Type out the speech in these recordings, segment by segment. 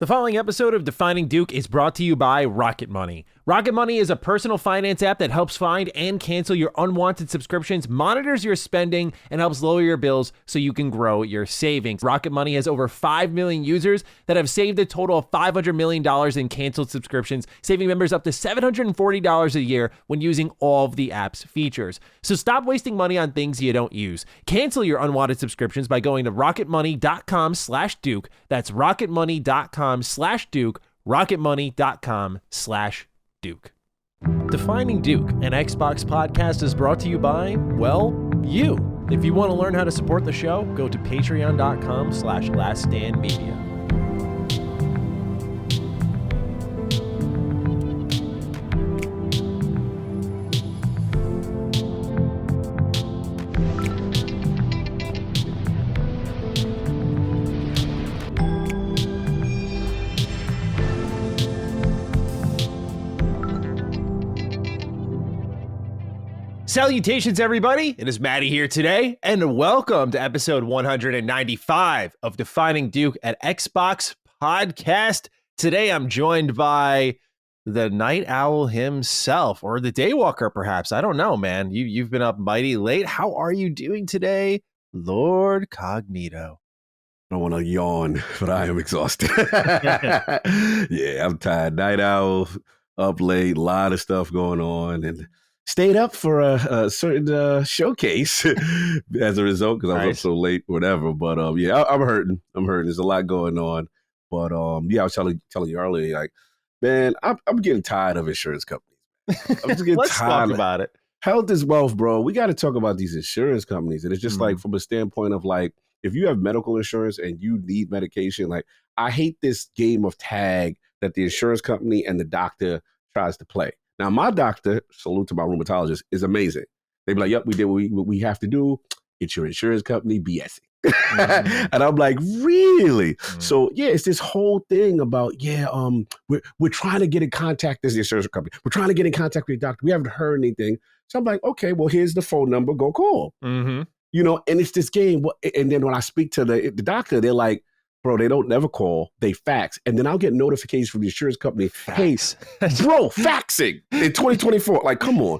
The following episode of Defining Duke is brought to you by Rocket Money. Rocket Money is a personal finance app that helps find and cancel your unwanted subscriptions, monitors your spending, and helps lower your bills so you can grow your savings. Rocket Money has over 5 million users that have saved a total of $500 million in canceled subscriptions, saving members up to $740 a year when using all of the app's features. So stop wasting money on things you don't use. Cancel your unwanted subscriptions by going to rocketmoney.com/Duke. That's rocketmoney.com/Duke, rocketmoney.com/Duke. Defining Duke, an Xbox podcast, is brought to you by, well, you. If you want to learn how to support the show, go to patreon.com/laststandmedia. Salutations, everybody. It is Maddie here today, and welcome to episode 195 of Defining Duke at Xbox Podcast. Today, I'm joined by the Night Owl himself, or the Daywalker, perhaps. I don't know, man. You've been up mighty late. How are you doing today, Lord Cognito? I don't want to yawn, but I am exhausted. Yeah, I'm tired. Night Owl, up late, a lot of stuff going on, and stayed up for a certain showcase as a result because I was up so late, whatever. But yeah, I'm hurting. There's a lot going on. But yeah, I was telling you earlier, like, man, I'm getting tired of insurance companies. I'm just getting Let's tired. talk about it. Health is wealth, bro. We got to talk about these insurance companies. And it's just like from a standpoint of like, if you have medical insurance and you need medication, like, I hate this game of tag that the insurance company and the doctor tries to play. Now, my doctor, salute to my rheumatologist, is amazing. They be like, yep, we did what we have to do. It's your insurance company BSing. And I'm like, really? So, yeah, it's this whole thing about, we're trying to get in contact with the insurance company. We're trying to get in contact with your doctor. We haven't heard anything. So I'm like, okay, well, here's the phone number. Go call. You know, and it's this game. And then when I speak to the doctor, they're like, bro, they don't never call, they fax. And then I'll get notifications from the insurance company. Fax. Hey, bro, faxing in 2024. Like, come on.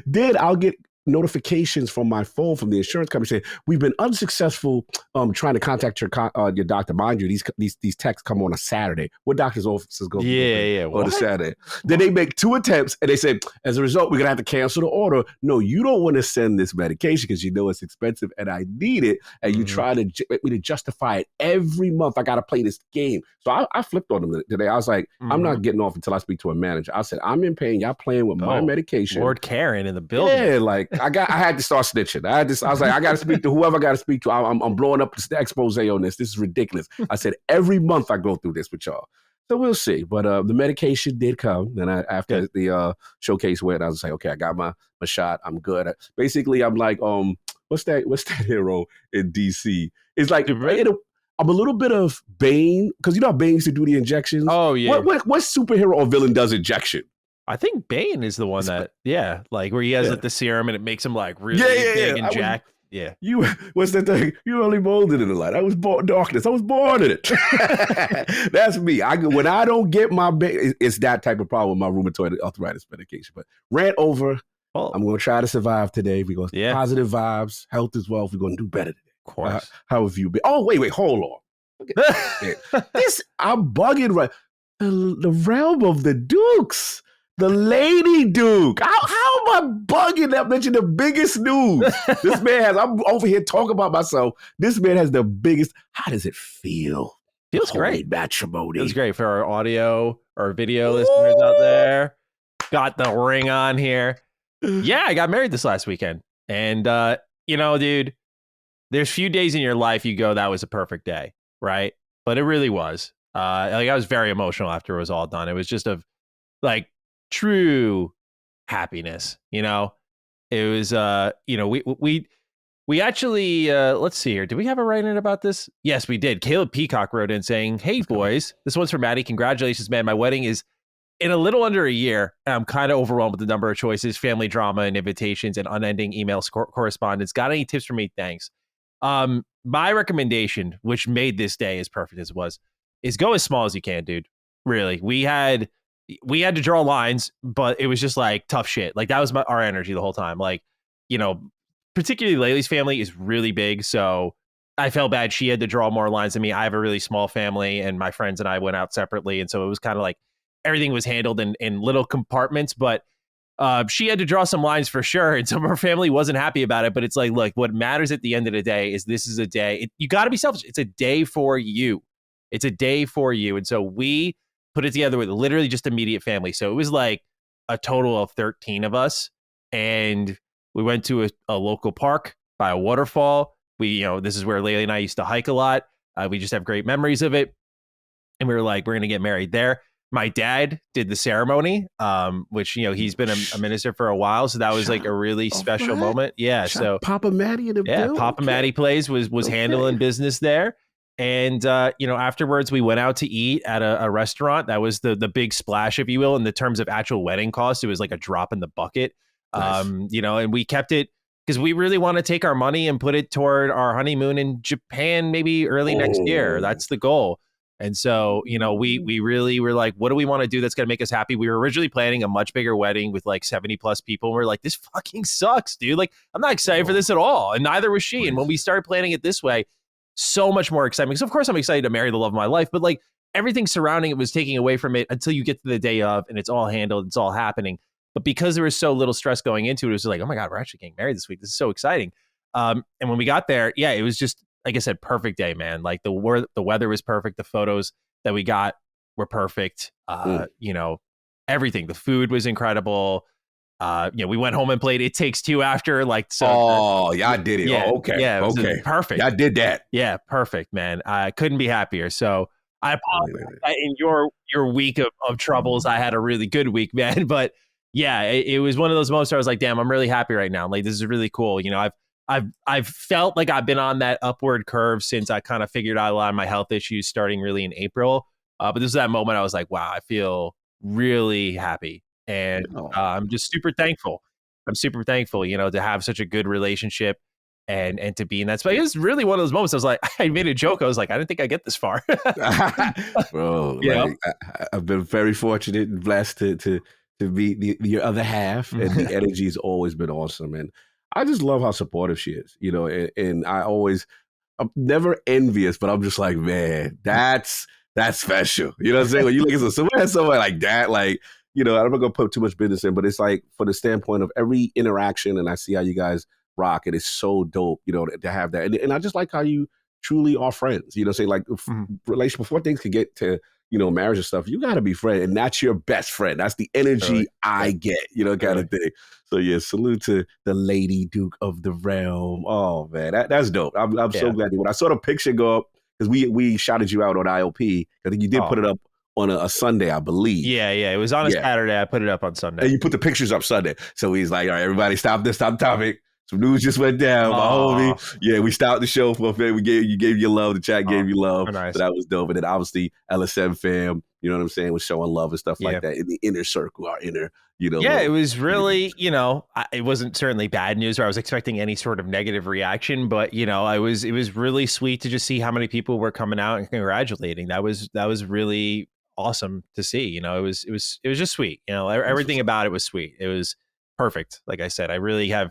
Then I'll get notifications from my phone from the insurance company saying, we've been unsuccessful trying to contact your doctor. Mind you, these texts come on a Saturday. What doctor's offices go on a Saturday? Then they make 2 attempts and they say, as a result, we're going to have to cancel the order. No, you don't want to send this medication because you know it's expensive and I need it. And you try to make me to justify it every month. I got to play this game. So I flipped on them today. I was like, I'm not getting off until I speak to a manager. I said, I'm in pain. Y'all playing with my medication. Lord Karen in the building. Yeah, like, I had to start snitching. I was like, I got to speak to whoever I got to speak to. I'm blowing up the expose on this. This is ridiculous. I said, every month I go through this with y'all. So we'll see. But the medication did come. And after the showcase went, I was like, okay, I got my shot. I'm good. Basically, I'm like, what's that hero in DC? It's like, I'm a little bit of Bane, because you know how Bane used to do the injections? Oh, yeah. What superhero or villain does injection? I think Bane is the one that, like where he has like, the serum and it makes him like really big and jacked. What's that thing? You only molded in the light. I was born darkness. I was born in it. That's me. When I don't get my it's that type of problem with my rheumatoid arthritis medication. But rant over. I'm going to try to survive today. We're going to positive vibes. Health is wealth. We're going to do better today. Of course. How have you been? Oh, wait, hold on. I'm bugging right. The realm of the Dukes. The Lady Duke. How am I bugging that? Mention the biggest news. This man has, I'm over here talking about myself. This man has the biggest. How does it feel? Feels great. Matrimony. Feels great for our audio or video listeners out there. Got the ring on here. Yeah, I got married this last weekend. And, you know, dude, there's few days in your life you go, that was a perfect day, right? But it really was. Like, I was very emotional after it was all done. It was just like, true happiness, you know. It was you know, we actually let's see here, did we have a write-in about this? Yes, we did. Caleb Peacock wrote in saying, hey boys, this one's for Maddie. Congratulations, man. My wedding is in a little under a year. And I'm kind of overwhelmed with the number of choices, family drama and invitations and unending email correspondence. Got any tips for me? Thanks. My recommendation, which made this day as perfect as it was, is go as small as you can, dude. Really, we had to draw lines, but it was just like tough shit. Like that was our energy the whole time. Like, you know, particularly Laylee's family is really big, so I felt bad. She had to draw more lines than me. I have a really small family, and my friends and I went out separately, and so it was kind of like everything was handled in little compartments. But she had to draw some lines for sure, and some of her family wasn't happy about it. But it's like, look, what matters at the end of the day is this is a day. You got to be selfish. It's a day for you. It's a day for you, and so we put it together with literally just immediate family. So it was like a total of 13 of us, and we went to a local park by a waterfall. This is where Laylee and I used to hike a lot. We just have great memories of it, and we were like, we're gonna get married there. My dad did the ceremony, which he's been a minister for a while, so that was like a really special moment. Yeah, so Papa Matty in the building. Papa Matty Plays was handling business there. And, afterwards we went out to eat at a restaurant. That was the big splash, if you will, in the terms of actual wedding costs. It was like a drop in the bucket. Nice. And we kept it because we really want to take our money and put it toward our honeymoon in Japan, maybe early next year. That's the goal. And so, we really were like, what do we want to do that's going to make us happy? We were originally planning a much bigger wedding with like 70 plus people. And we're like, this fucking sucks, dude. Like, I'm not excited for this at all. And neither was she. Nice. And when we started planning it this way, so much more excitement, because of course I'm excited to marry the love of my life, but like everything surrounding it was taking away from it until you get to the day of and it's all handled, it's all happening. But because there was so little stress going into it, it was like, oh my God, we're actually getting married this week. This is so exciting. And when we got there, yeah, it was just, like I said, perfect day, man. Like the weather was perfect. The photos that we got were perfect. Everything, the food was incredible. We went home and played It Takes Two after, like, so. Oh, yeah, I did it. Yeah, oh, okay. Yeah, okay. Perfect. I did that. Yeah, perfect, man. I couldn't be happier. So I apologize. In your week of troubles, I had a really good week, man. But yeah, it was one of those moments where I was like, damn, I'm really happy right now. Like, this is really cool. I've felt like I've been on that upward curve since I kind of figured out a lot of my health issues starting really in April. But this is that moment I was like, wow, I feel really happy. And I'm just super thankful. I'm super thankful, to have such a good relationship and to be in that space. It was really one of those moments. I was like, I made a joke. I was like, I didn't think I'd get this far. Bro, I've been very fortunate and blessed to be your other half, and the energy's always been awesome. And I just love how supportive she is, and I'm never envious, but I'm just like, man, that's special. You know what I'm saying? When you look at someone like that, like, I'm not going to put too much business in, but it's like for the standpoint of every interaction, and I see how you guys rock, and it's so dope, to have that. And I just like how you truly are friends, say like relation before things can get to, marriage and stuff, you got to be friends. And that's your best friend. That's the energy I get, kind of thing. So yeah, salute to the Lady Duke of the Realm. Oh man, that's dope. I'm so glad. When I saw the picture go up, because we shouted you out on IOP, I think you did put it up on a Sunday, I believe. Yeah. It was on a Saturday. I put it up on Sunday. And you put the pictures up Sunday. So he's like, all right, everybody stop this topic. Some news just went down, my homie. Yeah, we stopped the show for a minute. You gave your love. The chat gave you love. Nice. So that was dope. And then obviously LSM fam, you know what I'm saying, was showing love and stuff like that in the inner circle, our inner, Yeah, it was really, it wasn't certainly bad news or I was expecting any sort of negative reaction, but it was really sweet to just see how many people were coming out and congratulating. That was really awesome to see. It was just sweet. Everything about it was sweet. It was perfect. Like I said, I really have.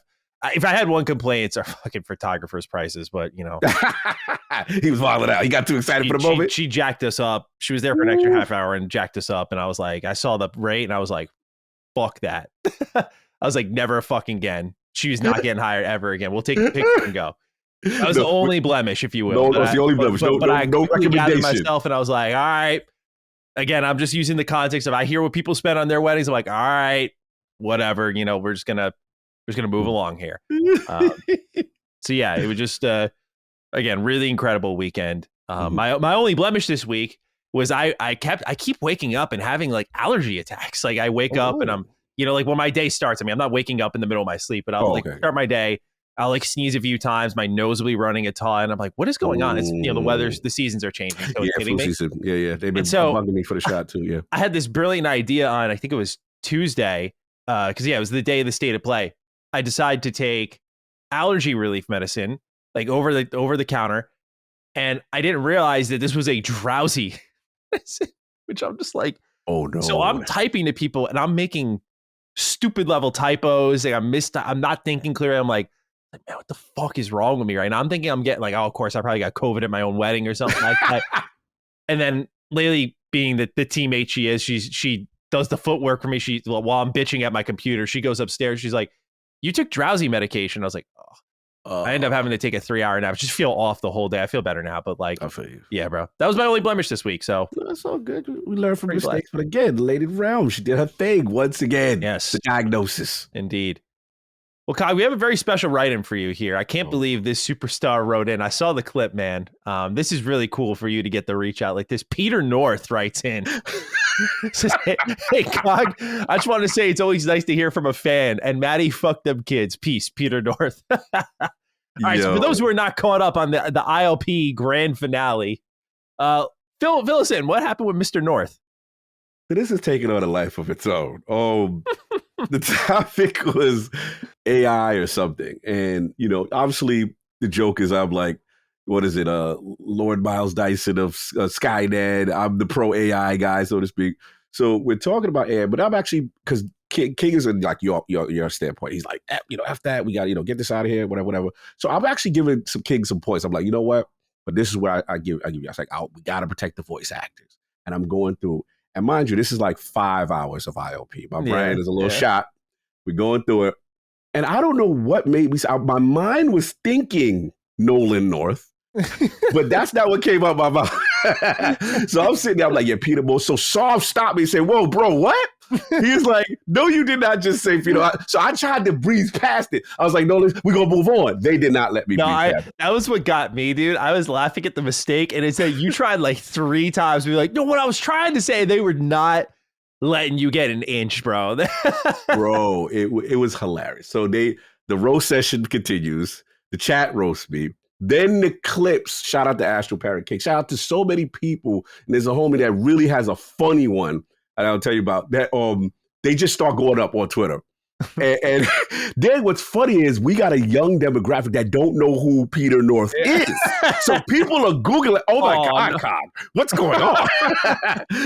If I had one complaint, it's our fucking photographer's prices. But he was wilding out. He got too excited for the moment. She jacked us up. She was there for an extra half hour and jacked us up. And I was like, I saw the rate and I was like, fuck that. I was like, never fucking again. She's not getting hired ever again. We'll take the picture and go. That was the only blemish, if you will. No, that's the only blemish. But I quickly gathered recommendation. myself and I was like, all right. Again, I'm just using the context of I hear what people spend on their weddings. I'm like, all right, whatever. We're just gonna move along here. So yeah, it was just again really incredible weekend. My only blemish this week was I keep waking up and having like allergy attacks. Like I wake up and I'm like when my day starts. I mean, I'm not waking up in the middle of my sleep, but I'll start my day. I'll like sneeze a few times. My nose will be running a ton. I'm like, what is going on? It's the seasons are changing. So it's hitting me. Season. Yeah. They've been bugging me for the shot too. Yeah. I had this brilliant idea on, I think it was Tuesday, because it was the day of the state of play. I decided to take allergy relief medicine, like over the counter, and I didn't realize that this was a drowsy Which I'm just like, oh no. So I'm typing to people and I'm making stupid level typos. Like I'm not thinking clearly. I'm like, man, what the fuck is wrong with me right now? I'm thinking I'm getting like, oh, of course, I probably got COVID at my own wedding or something like that. And then Laylee, being the teammate she is, she does the footwork for me. While I'm bitching at my computer, she goes upstairs. She's like, you took drowsy medication. I was like, oh. I end up having to take a 3-hour nap. Just feel off the whole day. I feel better now, but like, I feel you. Yeah, bro. That was my only blemish this week. So that's all good. We learn from mistakes. But again, Lady Realm, she did her thing once again. Yes. The diagnosis. Indeed. Well, Kai, we have a very special write-in for you here. I can't believe this superstar wrote in. I saw the clip, man. This is really cool for you to get the reach out like this. Peter North writes in. Says, hey, Cog, I just want to say it's always nice to hear from a fan. And Maddie, fuck them kids. Peace, Peter North. All right, so for those who are not caught up on the ILP grand finale, fill us in. What happened with Mr. North? So this is taking on a life of its own. The topic was AI or something. And, obviously the joke is I'm like, what is it? Lord Miles Dyson of Skynet. I'm the pro AI guy, so to speak. So we're talking about AI, but I'm actually, because King is in like your standpoint. He's like, F that. We got to, get this out of here, whatever. So I'm actually giving King some points. I'm like, you know what? But this is where I give you. I was like, we got to protect the voice actors. And I'm going through, and mind you, this is like 5 hours of IOP. My brain is a little shot. We're going through it. And I don't know what made me, my mind was thinking Nolan North, but that's not what came out of my mouth. So I'm sitting there, I'm like, yeah, Peter Moore. So Saul stopped me and said, whoa, bro, what? He was like, no, you did not just say Peter. So I tried to breeze past it. I was like, no, we're going to move on. They did not let me breeze past it. That was what got me, dude. I was laughing at the mistake, and it said you tried like 3 times. We were like, no, what I was trying to say, they were not letting you get an inch, bro. Bro, it was hilarious. So the roast session continues. The chat roasts me. Then the clips, shout out to Astro Parrot Cake. Shout out to so many people. And there's a homie that really has a funny one. And I'll tell you about that. They just start going up on Twitter. and then what's funny is we got a young demographic that don't know who Peter North is. So people are Googling, oh my God, God, what's going on?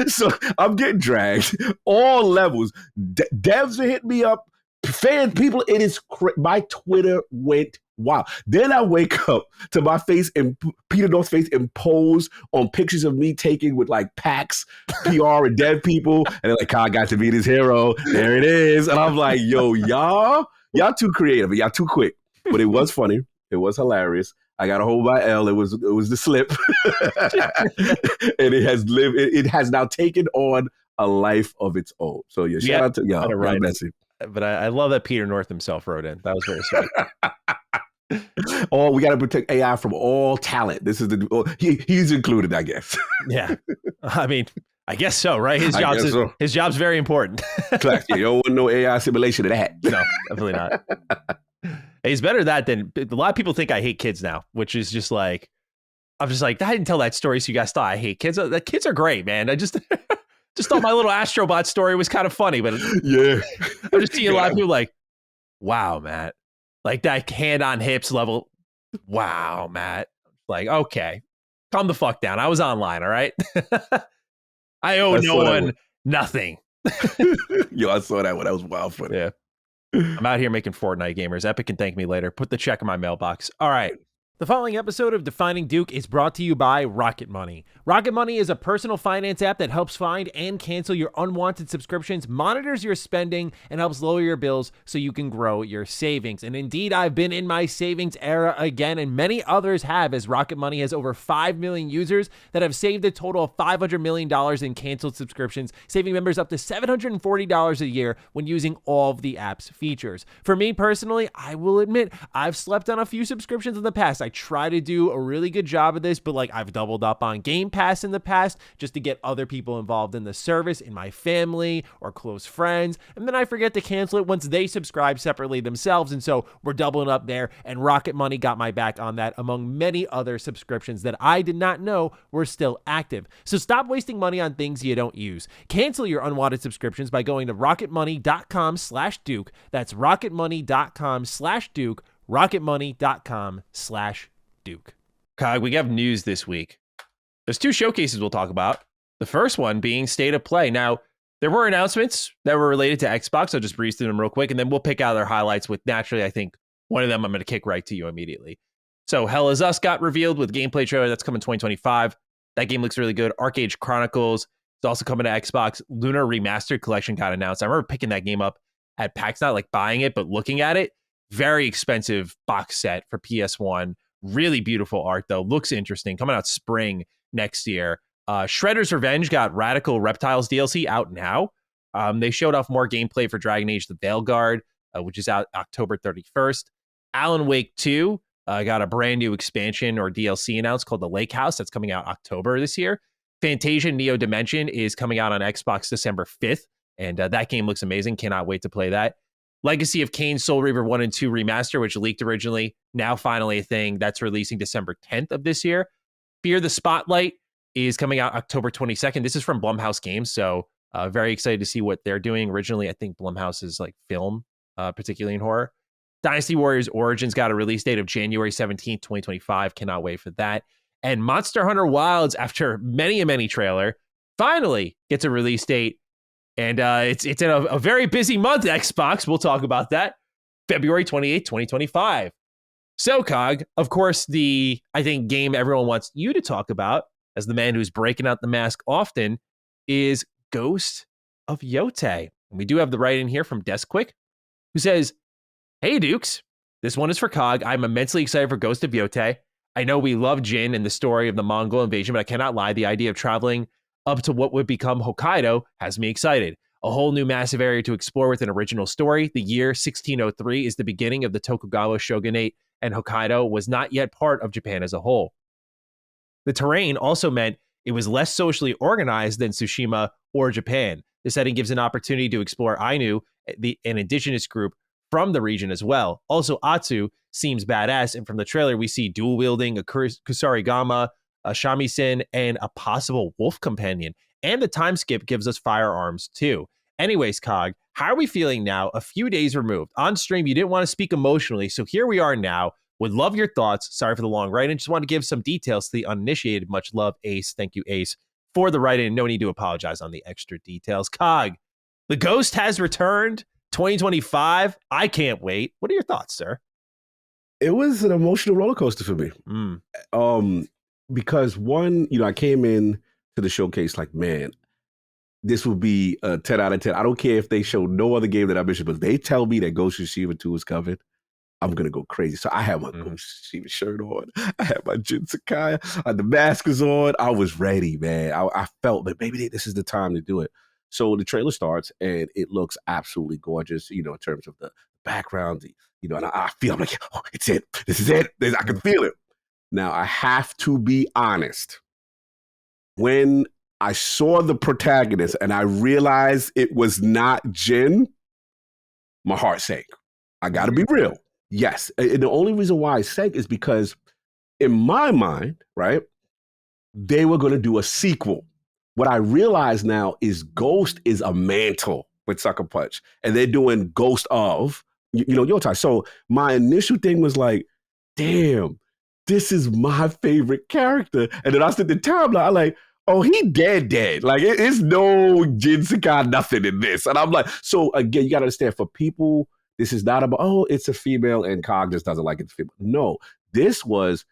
So I'm getting dragged all levels. Devs are hitting me up. Fan people, it is my Twitter went wild. Then I wake up to my face and Peter North's face imposed on pictures of me taking with like PAX, PR, and dev people, and they're like, "I got to be this hero." There it is, and I'm like, "Yo, y'all too creative, y'all too quick." But it was funny. It was hilarious. I got a hold by L. It was the slip, and it has now taken on a life of its own. So yeah, shout out to y'all. Right. But I love that Peter North himself wrote in. That was very sweet. We got to protect AI from all talent. This is he's included, I guess. Yeah, I mean, I guess so, right? His job's very important. You don't want no AI simulation of that. No, definitely not. He's better at that than a lot of people think I hate kids now, which is just like, I'm just like, I didn't tell that story, so you guys thought I hate kids. The kids are great, man. I just thought my little Astrobot story was kind of funny, but yeah, I just see a lot of people like, wow, Matt, like that hand on hips level. Wow, Matt, like, okay, calm the fuck down. I was online, all right. I owe no one nothing. Yo, I saw that one. That was wild funny. Yeah, I'm out here making Fortnite gamers. Epic can thank me later. Put the check in my mailbox. All right. The following episode of Defining Duke is brought to you by Rocket Money. Rocket Money is a personal finance app that helps find and cancel your unwanted subscriptions, monitors your spending, and helps lower your bills so you can grow your savings. And indeed, I've been in my savings era again, and many others have, as Rocket Money has over 5 million users that have saved a total of $500 million in canceled subscriptions, saving members up to $740 a year when using all of the app's features. For me personally, I will admit, I've slept on a few subscriptions in the past. I try to do a really good job of this, but like I've doubled up on Game Pass in the past just to get other people involved in the service, in my family or close friends. And then I forget to cancel it once they subscribe separately themselves. And so we're doubling up there, and Rocket Money got my back on that, among many other subscriptions that I did not know were still active. So stop wasting money on things you don't use. Cancel your unwanted subscriptions by going to rocketmoney.com/Duke. That's rocketmoney.com/Duke. rocketmoney.com/Duke. Cog, we have news this week. There's 2 showcases we'll talk about. The first one being State of Play. Now, there were announcements that were related to Xbox. I'll just breeze through them real quick, and then we'll pick out their highlights with, naturally, I think one of them I'm going to kick right to you immediately. So Hell Is Us got revealed with gameplay trailer. That's coming 2025. That game looks really good. Arcade Chronicles is also coming to Xbox. Lunar Remastered Collection got announced. I remember picking that game up at PAX, not like buying it, but looking at it. Very expensive box set for PS1. Really beautiful art, though. Looks interesting. Coming out spring next year. Shredder's Revenge got Radical Reptiles DLC out now. They showed off more gameplay for Dragon Age The Veilguard, which is out October 31st. Alan Wake 2 got a brand new expansion or DLC announced called The Lake House. That's coming out October this year. Fantasia Neo Dimension is coming out on Xbox December 5th, and that game looks amazing. Cannot wait to play that. Legacy of Kain Soul Reaver 1 and 2 Remaster, which leaked originally, now finally a thing. That's releasing December 10th of this year. Fear the Spotlight is coming out October 22nd. This is from Blumhouse Games, so very excited to see what they're doing. Originally, I think Blumhouse is like film, particularly in horror. Dynasty Warriors Origins got a release date of January 17th, 2025. Cannot wait for that. And Monster Hunter Wilds, after many trailer, finally gets a release date. And it's in a very busy month, Xbox. We'll talk about that. February 28th, 2025. So, Cog, of course, the, I think, game everyone wants you to talk about, as the man who's breaking out the mask often, is Ghost of Yotei. And we do have the write-in here from Deskquick, who says, "Hey, Dukes. This one is for Cog. I'm immensely excited for Ghost of Yotei. I know we love Jin and the story of the Mongol invasion, but I cannot lie. The idea of traveling up to what would become Hokkaido has me excited. A whole new massive area to explore with an original story. The year 1603 is the beginning of the Tokugawa shogunate, and Hokkaido was not yet part of Japan as a whole. The terrain also meant it was less socially organized than Tsushima or Japan. The setting gives an opportunity to explore Ainu, an indigenous group from the region as well. Also, Atsu seems badass, and from the trailer, we see dual wielding, a Kusarigama, a shamisen, and a possible wolf companion. And the time skip gives us firearms too. Anyways, Cog, how are we feeling now, a few days removed? On stream, you didn't want to speak emotionally, so here we are now. Would love your thoughts. Sorry for the long write-in. Just want to give some details to the uninitiated. Much love, Ace. Thank you, Ace, for the write-in. No need to apologize on the extra details. Cog, the Ghost has returned. 2025. I can't wait. What are your thoughts, sir? It was an emotional roller coaster for me. Because one, I came in to the showcase like, man, this will be a 10 out of 10. I don't care if they show no other game that I mentioned, but they tell me that Ghost of Tsushima 2 is coming, I'm going to go crazy. So I had my Ghost of Tsushima shirt on. I had my Jin Sakai. The mask was on. I was ready, man. I felt that maybe this is the time to do it. So the trailer starts and it looks absolutely gorgeous, in terms of the background, and I'm like, oh, it's it. This is it. I can feel it. Now, I have to be honest. When I saw the protagonist and I realized it was not Jin, my heart sank. I got to be real. Yes. And the only reason why I sank is because in my mind, right, they were going to do a sequel. What I realize now is Ghost is a mantle with Sucker Punch, and they're doing Ghost of, Yotei. So my initial thing was like, damn, this is my favorite character. And then I said the timeline, I'm like, oh, he dead. Like, it's no Jin Sakai, nothing in this. And I'm like, so again, you got to understand, for people, this is not about, oh, it's a female and Cog just doesn't like it. No, this was,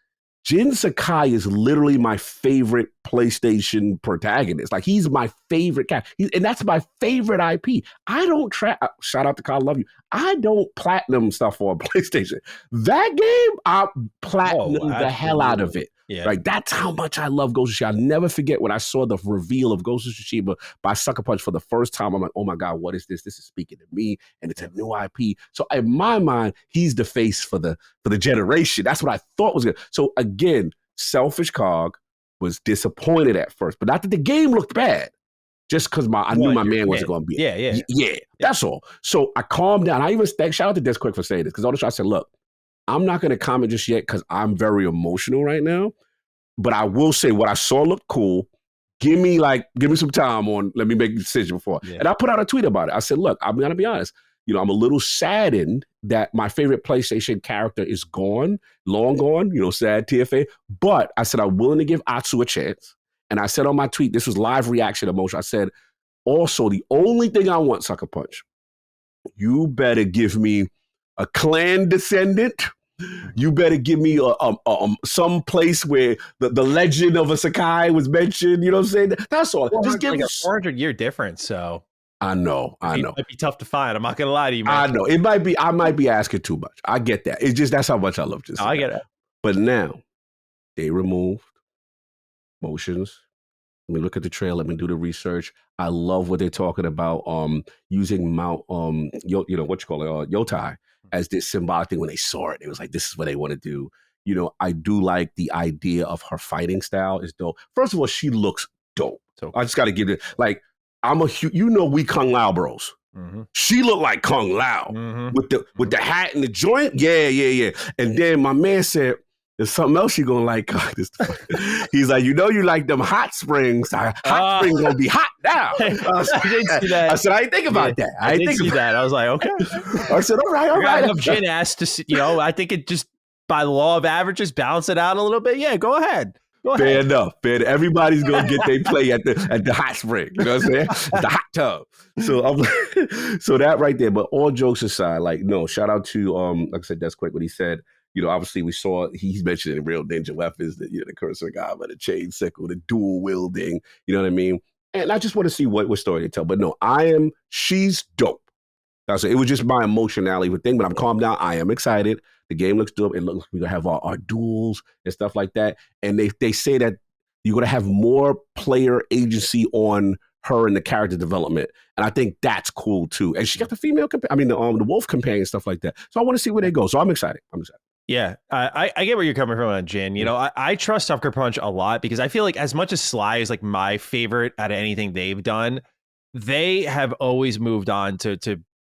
Jin Sakai is literally my favorite PlayStation protagonist. Like, he's my favorite character. And that's my favorite IP. I don't shout out to Kyle, love you. I don't platinum stuff on PlayStation. That game, I platinum the hell out of it. Yeah. Like, that's how much I love Ghost of Tsushima. I'll never forget when I saw the reveal of Ghost of Tsushima by Sucker Punch for the first time. I'm like, oh my God, what is this? This is speaking to me, and it's a new IP. So in my mind, he's the face for the generation. That's what I thought was good. So again, selfish Cog was disappointed at first, but not that the game looked bad. Just because I knew my man wasn't going to be it. Yeah, that's all. So I calmed down. I even shout out to Deskquick for saying this, because all the time I said, look, I'm not going to comment just yet because I'm very emotional right now. But I will say what I saw looked cool. Give me some time on, let me make a decision before. Yeah. And I put out a tweet about it. I said, look, I'm going to be honest. I'm a little saddened that my favorite PlayStation character is gone, long gone, sad TFA. But I said, I'm willing to give Atsu a chance. And I said on my tweet, this was live reaction emotion. I said, also, the only thing I want, Sucker Punch, you better give me a clan descendant. You better give me some place where the legend of a Sakai was mentioned. You know what I'm saying? That's all. Just give like a 400-year difference. So I know. It might be tough to find. I'm not gonna lie to you, man. I know it might be. I might be asking too much. I get that. It's just that's how much I love this. I get it. But now they removed motions. Let me look at the trail. Let me do the research. I love what they're talking about. Using Mount Yotai as this symbolic thing. When they saw it, it was like, this is what they want to do. You know, I do like the idea of her fighting style is dope. First of all, she looks dope. So I just got to give it. Like, we Kung Lao bros. Mm-hmm. She looked like Kung Lao with the hat and the joint. Yeah. And then my man said, there's something else you're gonna like. He's like, you like them hot springs. Hot springs gonna be hot now. I didn't see that. I said, I didn't think about that. I didn't see that. I was like, okay. I said, all right. Enough Jin asked to see, I think it just by the law of averages balance it out a little bit. Yeah, go ahead. Fair enough. Everybody's gonna get their play at the hot spring. You know what I'm saying? It's the hot tub. So that right there. But all jokes aside, like, no, shout out to like I said, that's quick what he said. Obviously we saw he's mentioning real ninja weapons, the cursor guy, the chain sickle, the dual wielding, you know what I mean? And I just want to see what story they tell. But no, she's dope. It was just my emotionality with thing, but I'm calmed down. I am excited. The game looks dope. It looks like we're gonna have our duels and stuff like that. And they say that you're gonna have more player agency on her and the character development. And I think that's cool too. And she got the female the wolf companion, stuff like that. So I want to see where they go. So I'm excited. Yeah, I get where you're coming from on Jin. I trust Sucker Punch a lot because I feel like as much as Sly is like my favorite out of anything they've done, they have always moved on to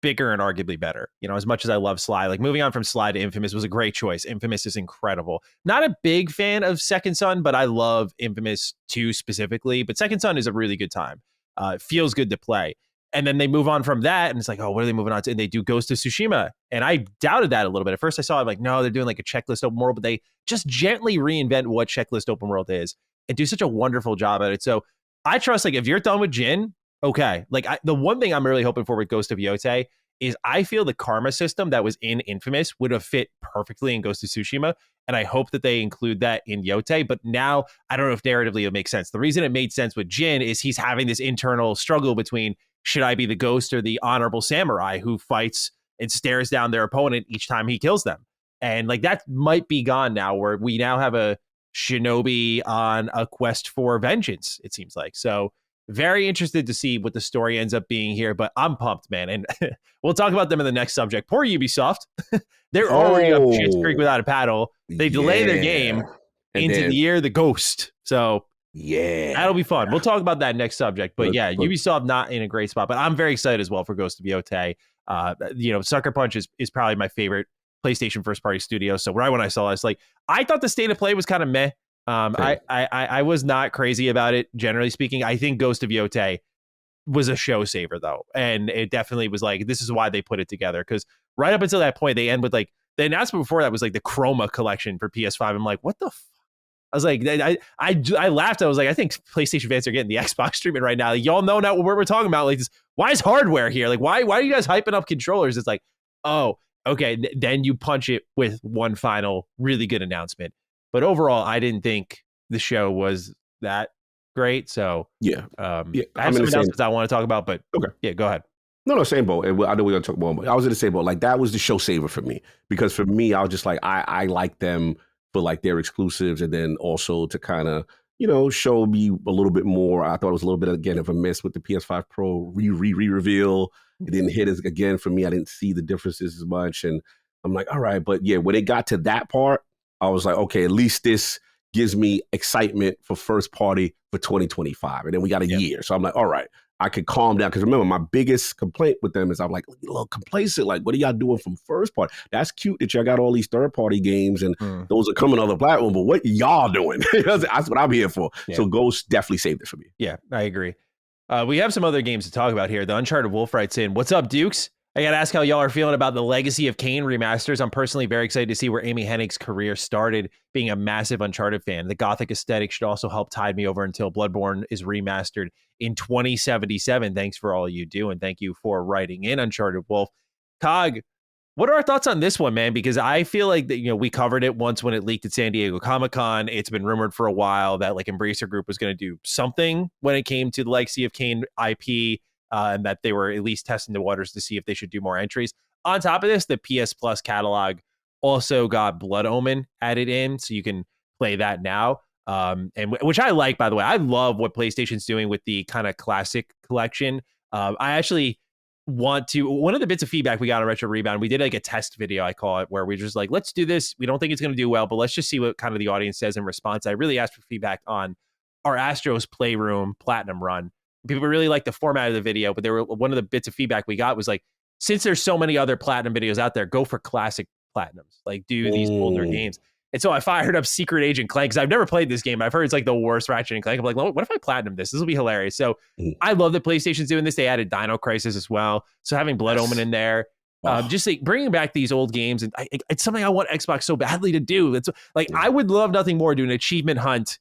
bigger and arguably better. As much as I love Sly, like moving on from Sly to Infamous was a great choice. Infamous is incredible. Not a big fan of Second Son, but I love Infamous 2 specifically. But Second Son is a really good time. It feels good to play. And then they move on from that, and it's like, oh, what are they moving on to? And they do Ghost of Tsushima. And I doubted that a little bit. At first I saw it like, no, they're doing like a checklist open world, but they just gently reinvent what checklist open world is and do such a wonderful job at it. So I trust, like, if you're done with Jin, okay. Like, the one thing I'm really hoping for with Ghost of Yotei is I feel the karma system that was in Infamous would have fit perfectly in Ghost of Tsushima. And I hope that they include that in Yotei. But now I don't know if narratively it makes sense. The reason it made sense with Jin is he's having this internal struggle between, should I be the ghost or the honorable samurai who fights and stares down their opponent each time he kills them? And like that might be gone now, where we now have a shinobi on a quest for vengeance, it seems like. So very interested to see what the story ends up being here, but I'm pumped, man. And we'll talk about them in the next subject. Poor Ubisoft. They're already up Shit's Creek without a paddle. They delay their game into the year of the ghost. So yeah, that'll be fun. We'll talk about that next subject. But yeah, Ubisoft not in a great spot, but I'm very excited as well for Ghost of Yotei. Sucker Punch is probably my favorite PlayStation first party studio. So right when I saw this, like, I thought the state of play was kind of meh. I was not crazy about it, generally speaking. I think Ghost of Yotei was a show saver though. And it definitely was like, this is why they put it together. Because right up until that point, they end with like, the announcement before that was like the Chroma collection for PS5. I'm like, what the I was like, I laughed. I was like, I think PlayStation fans are getting the Xbox treatment right now. Like, y'all know now what we're talking about. Like, this, why is hardware here? Like, why are you guys hyping up controllers? It's like, oh, okay. Then you punch it with one final really good announcement. But overall, I didn't think the show was that great. So yeah, I have some announcements I want to talk about. But okay, yeah, go ahead. No, same boat. And I know we're gonna talk more, but I was in the same boat. Like, that was the show saver for me, because for me, I was just like, I like them for like their exclusives, and then also to kind of, show me a little bit more. I thought it was a little bit, again, of a miss with the PS5 Pro reveal. It didn't hit as, again, for me. I didn't see the differences as much, and I'm like, all right. But yeah, when it got to that part, I was like, okay, at least this gives me excitement for first party for 2025, and then we got a year. So I'm like, all right, I could calm down. Because remember, my biggest complaint with them is I'm like, a little complacent. Like, what are y'all doing from first party? That's cute that y'all got all these third party games and those are coming on the platform, but what y'all doing? That's what I'm here for. Yeah. So Ghost definitely saved it for me. Yeah, I agree. We have some other games to talk about here. The Uncharted Wolf writes in, what's up, Dukes? I got to ask how y'all are feeling about the Legacy of Kain remasters. I'm personally very excited to see where Amy Hennig's career started, being a massive Uncharted fan. The gothic aesthetic should also help tide me over until Bloodborne is remastered in 2077. Thanks for all you do, and thank you for writing in, Uncharted Wolf. Cog, what are our thoughts on this one, man? Because I feel like that, we covered it once when it leaked at San Diego Comic-Con. It's been rumored for a while that like Embracer Group was going to do something when it came to the Legacy of Kain IP. And that they were at least testing the waters to see if they should do more entries. On top of this, the PS Plus catalog also got Blood Omen added in, so you can play that now. And which I like, by the way. I love what PlayStation's doing with the kind of classic collection. I actually want to. One of the bits of feedback we got on Retro Rebound, we did like a test video, I call it, where we just like, let's do this. We don't think it's going to do well, but let's just see what kind of the audience says in response. I really asked for feedback on our Astros Playroom Platinum run. People really like the format of the video, but one of the bits of feedback we got was like, since there's so many other platinum videos out there, go for classic platinums, like do these older games. And so I fired up Secret Agent Clank because I've never played this game. I've heard it's like the worst Ratchet and Clank. I'm like, well, what if I platinum this? This will be hilarious. So I love that PlayStation's doing this. They added Dino Crisis as well. So having Blood Omen in there, just like bringing back these old games, and it's something I want Xbox so badly to do. It's like I would love nothing more to do an achievement hunt.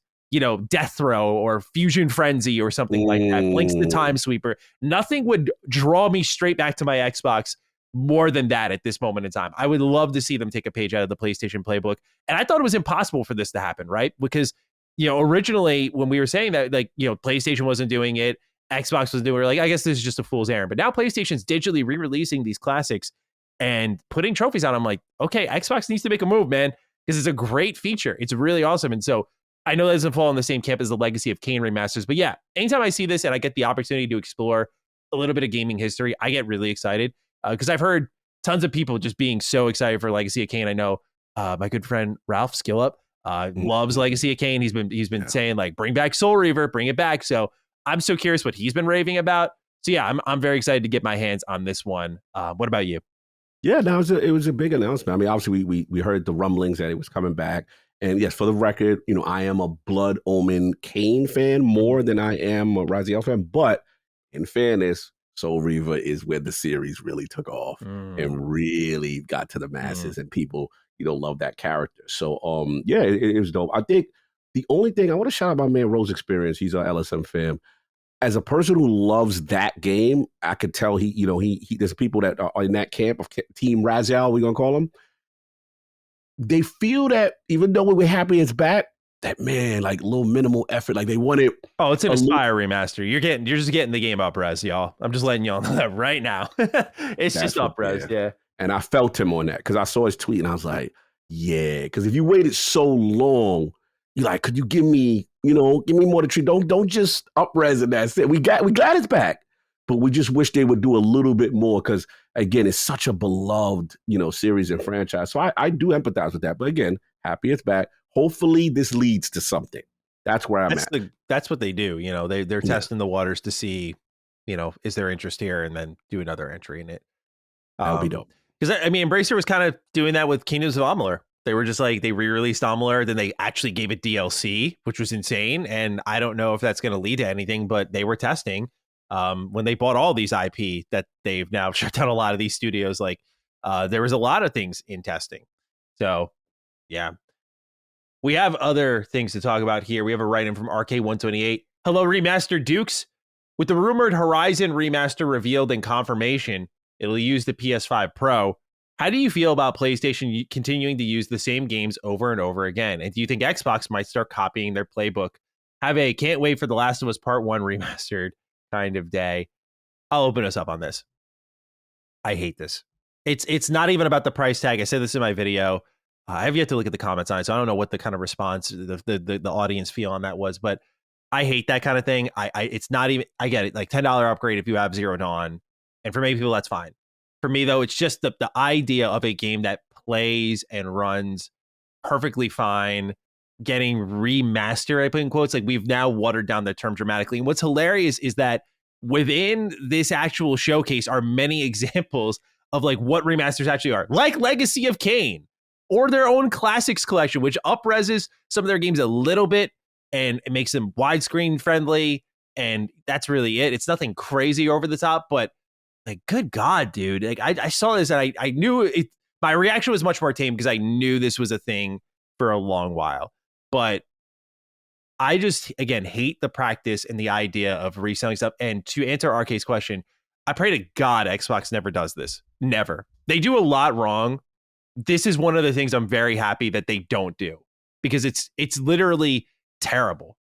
Death Throw or Fusion Frenzy or something like that. Blinks the Time Sweeper. Nothing would draw me straight back to my Xbox more than that at this moment in time. I would love to see them take a page out of the PlayStation playbook. And I thought it was impossible for this to happen, right? Because, originally when we were saying that, like, PlayStation wasn't doing it, Xbox was doing it, we're like, I guess this is just a fool's errand. But now PlayStation's digitally re-releasing these classics and putting trophies on. I'm like, okay, Xbox needs to make a move, man, because it's a great feature. It's really awesome. And so I know that doesn't fall in the same camp as the Legacy of Kain remasters, but yeah, anytime I see this and I get the opportunity to explore a little bit of gaming history, I get really excited because I've heard tons of people just being so excited for Legacy of Kain. I know my good friend Ralph Skillup loves Legacy of Kain. He's been saying like, bring back Soul Reaver, bring it back. So I'm so curious what he's been raving about. So yeah, I'm very excited to get my hands on this one. What about you? Yeah, no, it was a big announcement. I mean, obviously we heard the rumblings that it was coming back. And yes, for the record, I am a Blood Omen Kain fan more than I am a Raziel fan. But in fairness, Soul Reaver is where the series really took off and really got to the masses, and people, love that character. So, yeah, it was dope. I think the only thing I want to shout out my man Rose Experience. He's our LSM fan. As a person who loves that game, I could tell he there's people that are in that camp of Team Raziel, we're gonna call him. They feel that even though we're happy it's back, that man, like little minimal effort, like they want it. Oh, it's an Aspire remaster. You're just getting the game up res, y'all. I'm just letting y'all know that right now. It's just up res, yeah. And I felt him on that because I saw his tweet and I was like, yeah. Because if you waited so long, you're like, could you give me more to treat? Don't just up res and that's it. We glad it's back. But we just wish they would do a little bit more because, again, it's such a beloved, series and franchise. So I do empathize with that. But again, happy it's back. Hopefully this leads to something. That's where I'm at. That's what they do. They're testing the waters to see, is there interest here, and then do another entry in it. That would be dope. Because, I mean, Embracer was kind of doing that with Kingdoms of Amalur. They were just like, they re-released Amalur, then they actually gave it DLC, which was insane. And I don't know if that's going to lead to anything, but they were testing. When they bought all these IP that they've now shut down a lot of these studios, like there was a lot of things in testing. So yeah, we have other things to talk about here. We have a write-in from RK128. Hello, Remaster Dukes. With the rumored Horizon remaster revealed in confirmation, it'll use the PS5 Pro. How do you feel about PlayStation continuing to use the same games over and over again? And do you think Xbox might start copying their playbook? Have a can't wait for The Last of Us Part 1 remastered kind of day. I'll open us up on this. I hate this. It's not even about the price tag. I said this in my video. I have yet to look at the comments on it, so I don't know what the kind of response the audience feel on that was, but I hate that kind of thing. It's not even, I get it, like $10 upgrade if you have Zero Dawn, and for many people that's fine. For me though, it's just the idea of a game that plays and runs perfectly fine getting remastered, I put in quotes, like we've now watered down the term dramatically. And what's hilarious is that within this actual showcase are many examples of like what remasters actually are, like Legacy of Kain or their own classics collection, which up-reses some of their games a little bit and it makes them widescreen friendly. And that's really it. It's nothing crazy over the top, but like, good God, dude. Like I saw this and I knew it. My reaction was much more tame because I knew this was a thing for a long while. But I just, again, hate the practice and the idea of reselling stuff. And to answer RK's question, I pray to God Xbox never does this. Never. They do a lot wrong. This is one of the things I'm very happy that they don't do, because it's literally terrible,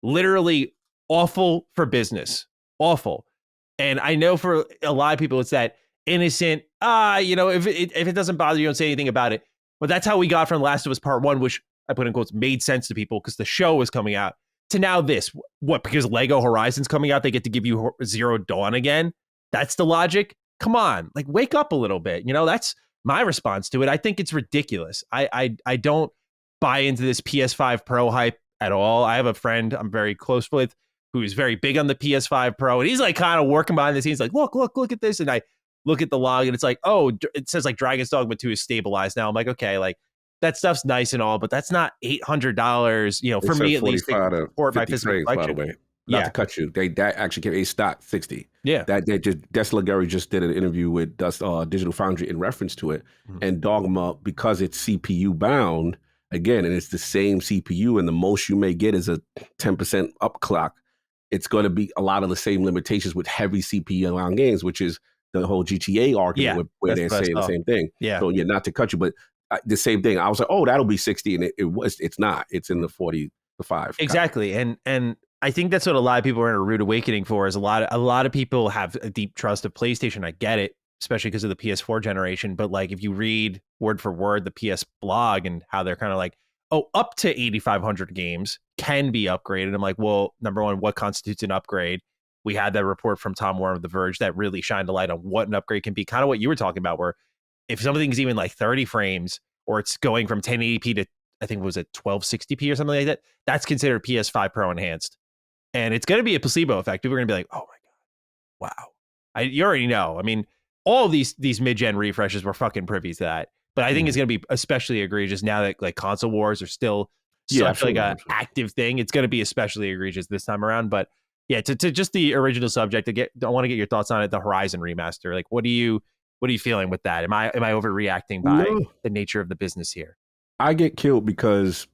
literally awful for business, awful. And I know for a lot of people, it's that innocent, if it doesn't bother you, don't say anything about it. But that's how we got from Last of Us Part 1, which I put in quotes, made sense to people because the show was coming out, to now this. What, because Lego Horizon's coming out, they get to give you Zero Dawn again? That's the logic? Come on, like, wake up a little bit. That's my response to it. I think it's ridiculous. I don't buy into this PS5 Pro hype at all. I have a friend I'm very close with who's very big on the PS5 Pro, and he's like kind of working behind the scenes, like, look at this. And I look at the log and it's like, oh, it says like Dragon's Dogma 2 is stabilized now. I'm like, okay, like that stuff's nice and all, but that's not $800, for me at least, to support my physical collection. By the way. Not to cut you, that actually came a stock 60. Yeah, that they just Desligari just did an interview with Digital Foundry in reference to it, and Dogma, because it's CPU bound again, and it's the same CPU, and the most you may get is a 10% upclock. It's going to be a lot of the same limitations with heavy CPU on games, which is the whole GTA argument where they're saying the same thing. Yeah. So not to cut you, but the same thing. I was like, oh, that'll be 60, and it's not. It's in the 45. Exactly, and I think that's what a lot of people are in a rude awakening for. Is a lot of people have a deep trust of PlayStation. I get it, especially because of the PS4 generation. But like, if you read word for word the PS blog and how they're kind of like, oh, up to 8,500 games can be upgraded. I'm like, well, number one, what constitutes an upgrade? We had that report from Tom Warren of The Verge that really shined a light on what an upgrade can be. Kind of what you were talking about, where if something's even like 30 frames, or it's going from 1080p to, I think, was it 1260p or something like that, that's considered PS5 Pro enhanced. And it's going to be a placebo effect. People are going to be like, oh my God, wow. You already know. I mean, all of these mid-gen refreshes were fucking privy to that. But I think it's going to be especially egregious now that like console wars are still such like an active thing. It's going to be especially egregious this time around. But yeah, to just the original subject, I want to get your thoughts on it. The Horizon remaster. Like, what are you feeling with that? Am I overreacting by the nature of the business here? I get killed because,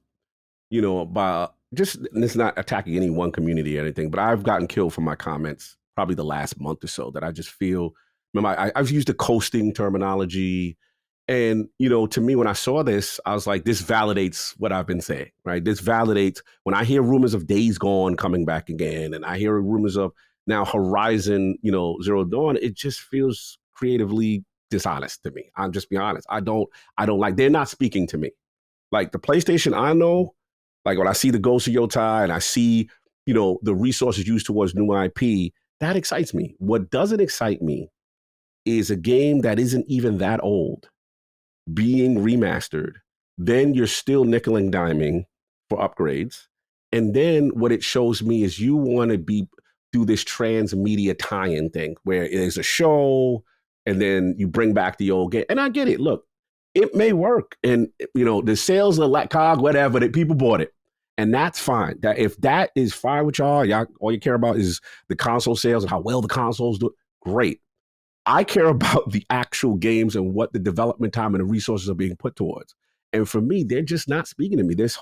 by just, it's not attacking any one community or anything, but I've gotten killed for my comments probably the last month or so that I just feel, remember, I've used the coasting terminology. And, to me, when I saw this, I was like, this validates what I've been saying, right? This validates when I hear rumors of Days Gone coming back again, and I hear rumors of now Horizon, Zero Dawn, it just feels creatively dishonest to me. I'll just be honest. I don't like, they're not speaking to me. Like the PlayStation I know, like when I see the Ghost of Yotai and I see, the resources used towards new IP, that excites me. What doesn't excite me is a game that isn't even that old being remastered. Then you're still nickel and diming for upgrades. And then what it shows me is you want to do this transmedia tie-in thing where it is a show and then you bring back the old game. And I get it. Look, it may work. And, the sales of like cog, whatever, that people bought it. And that's fine. That if that is fine with y'all, all you care about is the console sales and how well the consoles do, great. I care about the actual games and what the development time and the resources are being put towards. And for me, they're just not speaking to me. This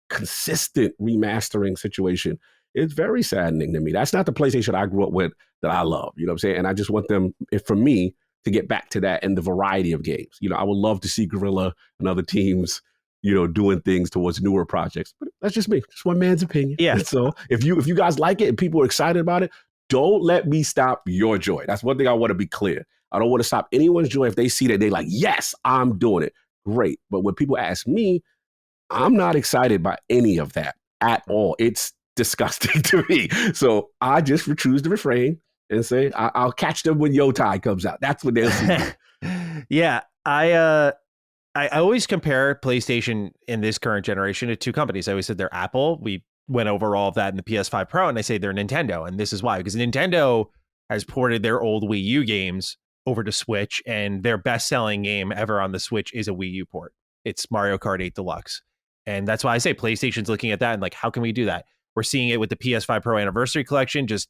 consistent remastering situation is very saddening to me. That's not the PlayStation I grew up with that I love. You know what I'm saying? And I just want them, for me, to get back to that and the variety of games. I would love to see Guerrilla and other teams, doing things towards newer projects. But that's just me. Just one man's opinion. Yeah. And so if you guys like it and people are excited about it, don't let me stop your joy. That's one thing I want to be clear. I don't want to stop anyone's joy if they see that they like, yes, I'm doing it. Great. But when people ask me, I'm not excited by any of that at all. It's disgusting to me. So I just choose to refrain and say, I'll catch them when Yotai comes out. That's when they'll see me. Yeah. I always compare PlayStation in this current generation to two companies. I always said they're Apple. We went over all of that in the PS5 Pro, and I say they're Nintendo. And this is why, because Nintendo has ported their old Wii U games over to Switch, and their best-selling game ever on the Switch is a Wii U port. It's Mario Kart 8 Deluxe. And that's why I say PlayStation's looking at that and like, how can we do that? We're seeing it with the PS5 Pro Anniversary Collection, just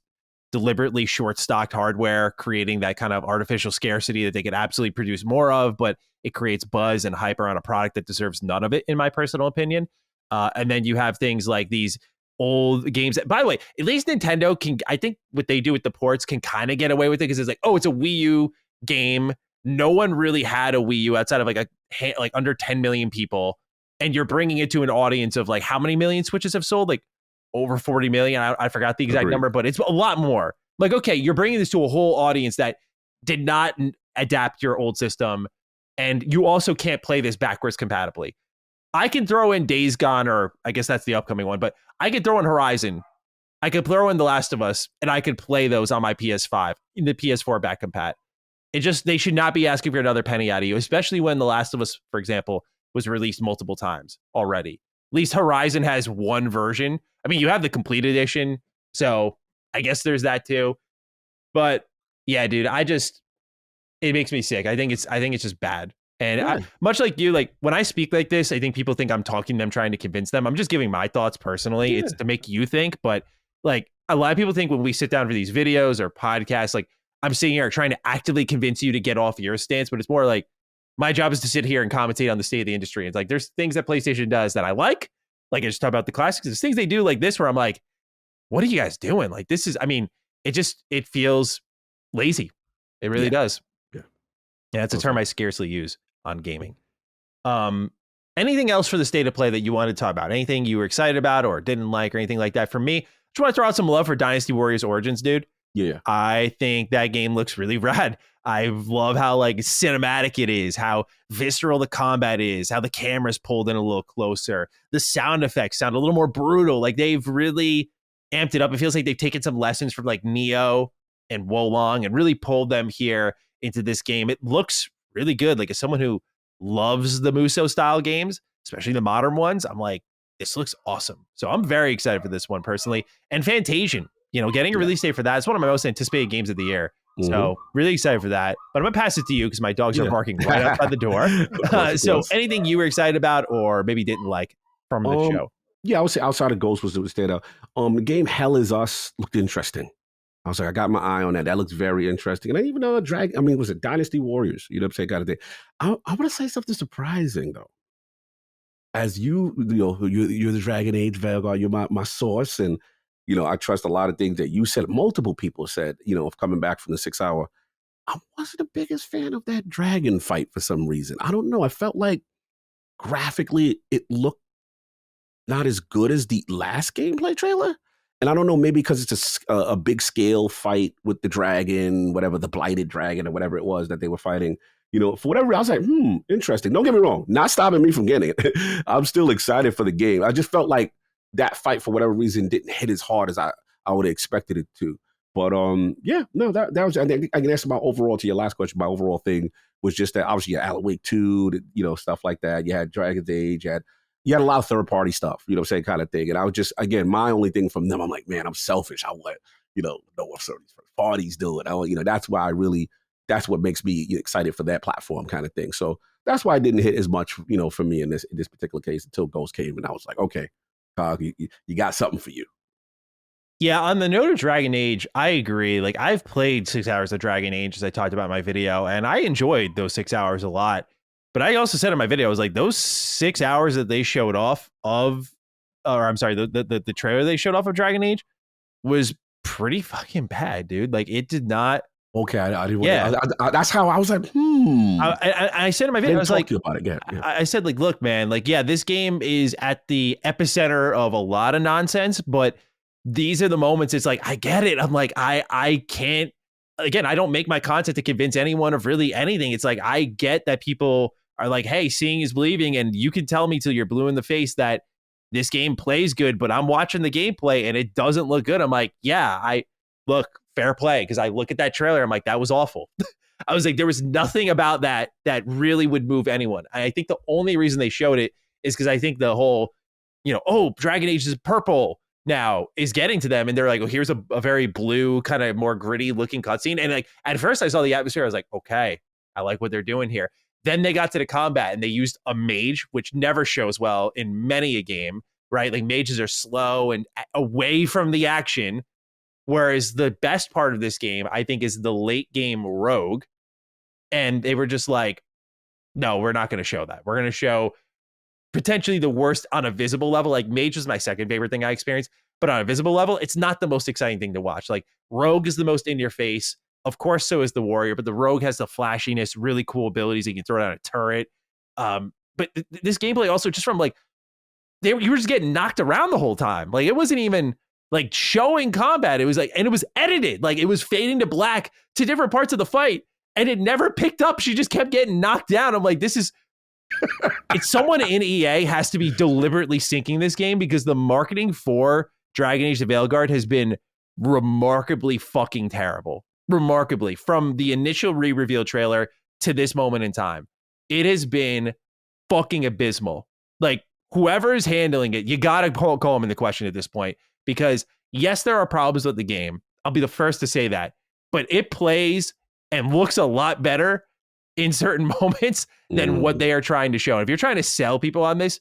deliberately short-stocked hardware, creating that kind of artificial scarcity that they could absolutely produce more of, but it creates buzz and hype around a product that deserves none of it, in my personal opinion. And then you have things like these old games. By the way, at least Nintendo can, I think what they do with the ports can kind of get away with it because it's like, oh, it's a Wii U game. No one really had a Wii U outside of like under 10 million people. And you're bringing it to an audience of like how many million Switches have sold? Like over 40 million. I forgot the exact number, but it's a lot more. Like, okay, you're bringing this to a whole audience that did not adapt your old system. And you also can't play this backwards compatibly. I can throw in Days Gone, or I guess that's the upcoming one, but I could throw in Horizon. I could throw in The Last of Us, and I could play those on my PS5, in the PS4 back compat. They should not be asking for another penny out of you, especially when The Last of Us, for example, was released multiple times already. At least Horizon has one version. I mean, you have the complete edition, so I guess there's that too. But yeah, dude, it makes me sick. I think it's just bad. And much like you, like when I speak like this, I think people think I'm talking to them, trying to convince them. I'm just giving my thoughts personally. It's to make you think. But like a lot of people think when we sit down for these videos or podcasts, like I'm sitting here trying to actively convince you to get off your stance. But it's more like my job is to sit here and commentate on the state of the industry. It's like there's things that PlayStation does that I like I just talk about the classics. There's things they do like this where I'm like, what are you guys doing? Like this is, I mean, it feels lazy. It really does. Yeah, it's a term I scarcely use on gaming. Anything else for the state of play that you wanted to talk about? Anything you were excited about or didn't like or anything like that? For me, just want to throw out some love for Dynasty Warriors Origins, dude. Yeah. I think that game looks really rad. I love how like cinematic it is, how visceral the combat is, how the camera's pulled in a little closer. The sound effects sound a little more brutal. Like they've really amped it up. It feels like they've taken some lessons from like Neo and Wolong and really pulled them here into this game. It looks really good. Like as someone who loves the Muso style games, especially the modern ones, I'm like, this looks awesome. So I'm very excited for this one personally. And Fantasian, getting a release date for that. It's one of my most anticipated games of the year. So really excited for that. But I'm going to pass it to you because my dogs are barking right outside the door. So anything you were excited about or maybe didn't like from the show? Yeah, I would say outside of Ghost was stand out. The game Hell Is Us looked interesting. I was like, I got my eye on that. That looks very interesting. And I even know was it Dynasty Warriors? You know what I'm saying? Kind of thing. I want to say something surprising though. As you're the Dragon Age Vanguard, you're my source. And, I trust a lot of things that you said, multiple people said, of coming back from the 6 hour. I wasn't the biggest fan of that dragon fight for some reason. I don't know. I felt like graphically it looked not as good as the last gameplay trailer. And I don't know, maybe because it's a big scale fight with the dragon, whatever, the blighted dragon or whatever it was that they were fighting. For whatever, I was like, interesting. Don't get me wrong. Not stopping me from getting it. I'm still excited for the game. I just felt like that fight, for whatever reason, didn't hit as hard as I would have expected it to. But that was, I think I can answer about overall to your last question. My overall thing was just that obviously you had Alan Wake 2, stuff like that. You had Dragon's Age, you had a lot of third party stuff, saying kind of thing. And I was just, again, my only thing from them, I'm like, man, I'm selfish. I want, know what some of these first parties do it. That's why that's what makes me excited for that platform kind of thing. So that's why it didn't hit as much, for me in this particular case until Ghost came. And I was like, okay, you got something for you. Yeah, on the note of Dragon Age, I agree. Like I've played 6 hours of Dragon Age, as I talked about in my video, and I enjoyed those 6 hours a lot. But I also said in my video, I was like, those 6 hours that they showed off of, or I'm sorry, the trailer they showed off of Dragon Age was pretty fucking bad, dude. Like it did not. Okay, I didn't. Yeah, that's how I was like, I said in my video, I was like, about it. Yeah. I said, like, look, man, like, yeah, this game is at the epicenter of a lot of nonsense, but these are the moments. It's like, I get it. I'm like, I can't. Again, I don't make my content to convince anyone of really anything. It's like, I get that people are like, hey, seeing is believing, and you can tell me till you're blue in the face that this game plays good, but I'm watching the gameplay and it doesn't look good. I'm like, yeah, look, fair play, because I look at that trailer, I'm like, that was awful. I was like, there was nothing about that really would move anyone. I think the only reason they showed it is because I think the whole, Dragon Age is purple now is getting to them, and they're like, oh, here's a very blue, kind of more gritty looking cutscene. And like at first I saw the atmosphere, I was like, okay, I like what they're doing here. Then they got to the combat and they used a mage, which never shows well in many a game, right? Like mages are slow and away from the action. Whereas the best part of this game, I think, is the late game Rogue. And they were just like, no, we're not going to show that. We're going to show potentially the worst on a visible level. Like Mage is my second favorite thing I experienced, but on a visible level, it's not the most exciting thing to watch. Like Rogue is the most in your face. Of course, so is the Warrior, but the Rogue has the flashiness, really cool abilities. You can throw down a turret. But this gameplay also just from like, you were just getting knocked around the whole time. Like it wasn't even like showing combat. It was like, and it was edited. Like it was fading to black to different parts of the fight. And it never picked up. She just kept getting knocked down. I'm like, this is, it's someone in EA has to be deliberately sinking this game because the marketing for Dragon Age the Veilguard has been remarkably fucking terrible. Remarkably. From the initial re-reveal trailer to this moment in time, it has been fucking abysmal. Like whoever is handling it, you gotta call them into question at this point because yes, there are problems with the game. I'll be the first to say that, but it plays and looks a lot better in certain moments than what they are trying to show. And if you're trying to sell people on this,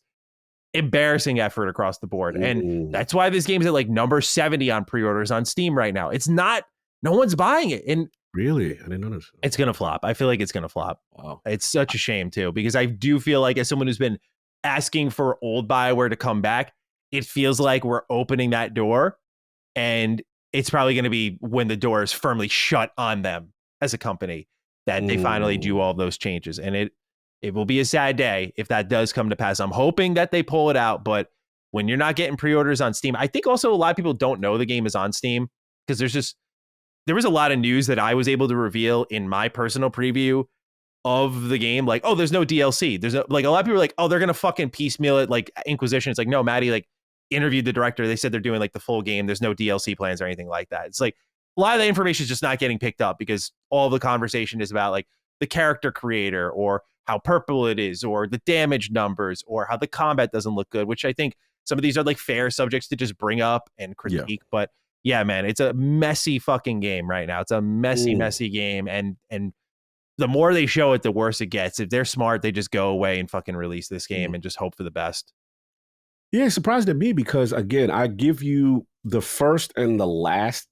embarrassing effort across the board. And that's why this game is at like number 70 on pre-orders on Steam right now. It's not, no one's buying it. And really, I didn't notice. It's going to flop. I feel like it's going to flop. Wow. It's such a shame too, because I do feel like as someone who's been asking for old BioWare to come back, it feels like we're opening that door and it's probably going to be when the door is firmly shut on them as a company that they finally do all those changes. And it will be a sad day if that does come to pass. I'm hoping that they pull it out, but when you're not getting pre-orders on Steam, I think also a lot of people don't know the game is on Steam because there was a lot of news that I was able to reveal in my personal preview of the game. Like, oh, there's no DLC. There's like a lot of people are like, oh, they're going to fucking piecemeal it like Inquisition. It's like, no, Maddie like interviewed the director. They said they're doing like the full game. There's no DLC plans or anything like that. It's like, a lot of the information is just not getting picked up because all the conversation is about like the character creator or how purple it is or the damage numbers or how the combat doesn't look good, which I think some of these are like fair subjects to just bring up and critique. Yeah. But yeah, man, it's a messy fucking game right now. It's a messy game. And the more they show it, the worse it gets. If they're smart, they just go away and fucking release this game and just hope for the best. Yeah, it's surprising to me because again, I give you the first and the last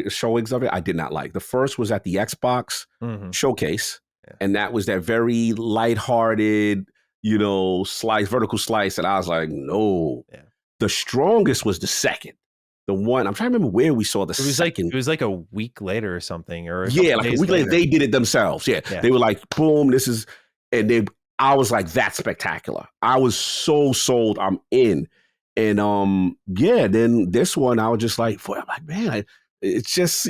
showings of it I did not like. The first was at the Xbox showcase, and that was that very lighthearted, vertical slice, and I was like, no. Yeah. The strongest was the second. The one I'm trying to remember where we saw the second. It was like a week later or something, or like a week later. They did it themselves. Yeah, they were like, boom, this is, and I was like, that's spectacular. I was so sold. I'm in. And then this one, I was just like, I'm like, man, it's just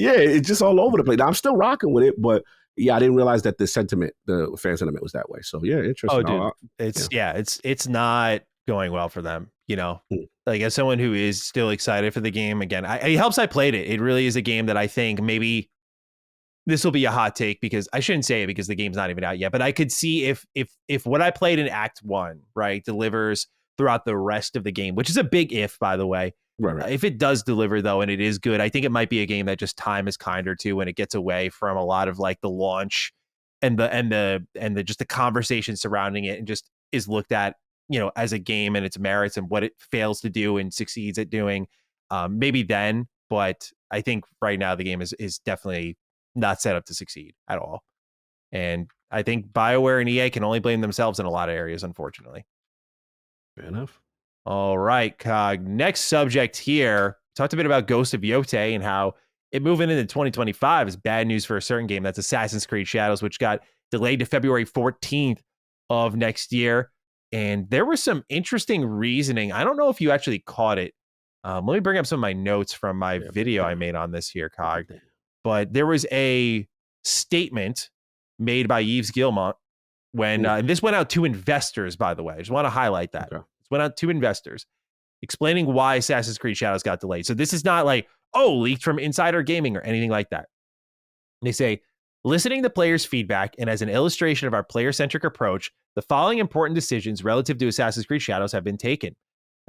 all over the place. Now, I'm still rocking with it, but yeah, I didn't realize that the fan sentiment was that way. So yeah, interesting. Oh, dude, it's not going well for them. Like as someone who is still excited for the game, again, it helps I played it. It really is a game that I think maybe this will be a hot take because I shouldn't say it because the game's not even out yet, but I could see if what I played in Act 1, right, delivers throughout the rest of the game, which is a big if, by the way. Right. If it does deliver though, and it is good, I think it might be a game that just time is kinder to when it gets away from a lot of like the launch and the just the conversation surrounding it and just is looked at, as a game and its merits and what it fails to do and succeeds at doing. Maybe then, but I think right now the game is definitely not set up to succeed at all. And I think BioWare and EA can only blame themselves in a lot of areas, unfortunately. Fair enough. All right, Cog. Next subject here. Talked a bit about Ghost of Yotei and how it moving into 2025 is bad news for a certain game. That's Assassin's Creed Shadows, which got delayed to February 14th of next year. And there was some interesting reasoning. I don't know if you actually caught it. Let me bring up some of my notes from my video I made on this here, Cog. But there was a statement made by Yves Guillemot when and this went out to investors, by the way. I just want to highlight that. Okay. It went out to investors explaining why Assassin's Creed Shadows got delayed. So this is not like, leaked from Insider Gaming or anything like that. They say, listening to players' feedback and as an illustration of our player-centric approach, the following important decisions relative to Assassin's Creed Shadows have been taken.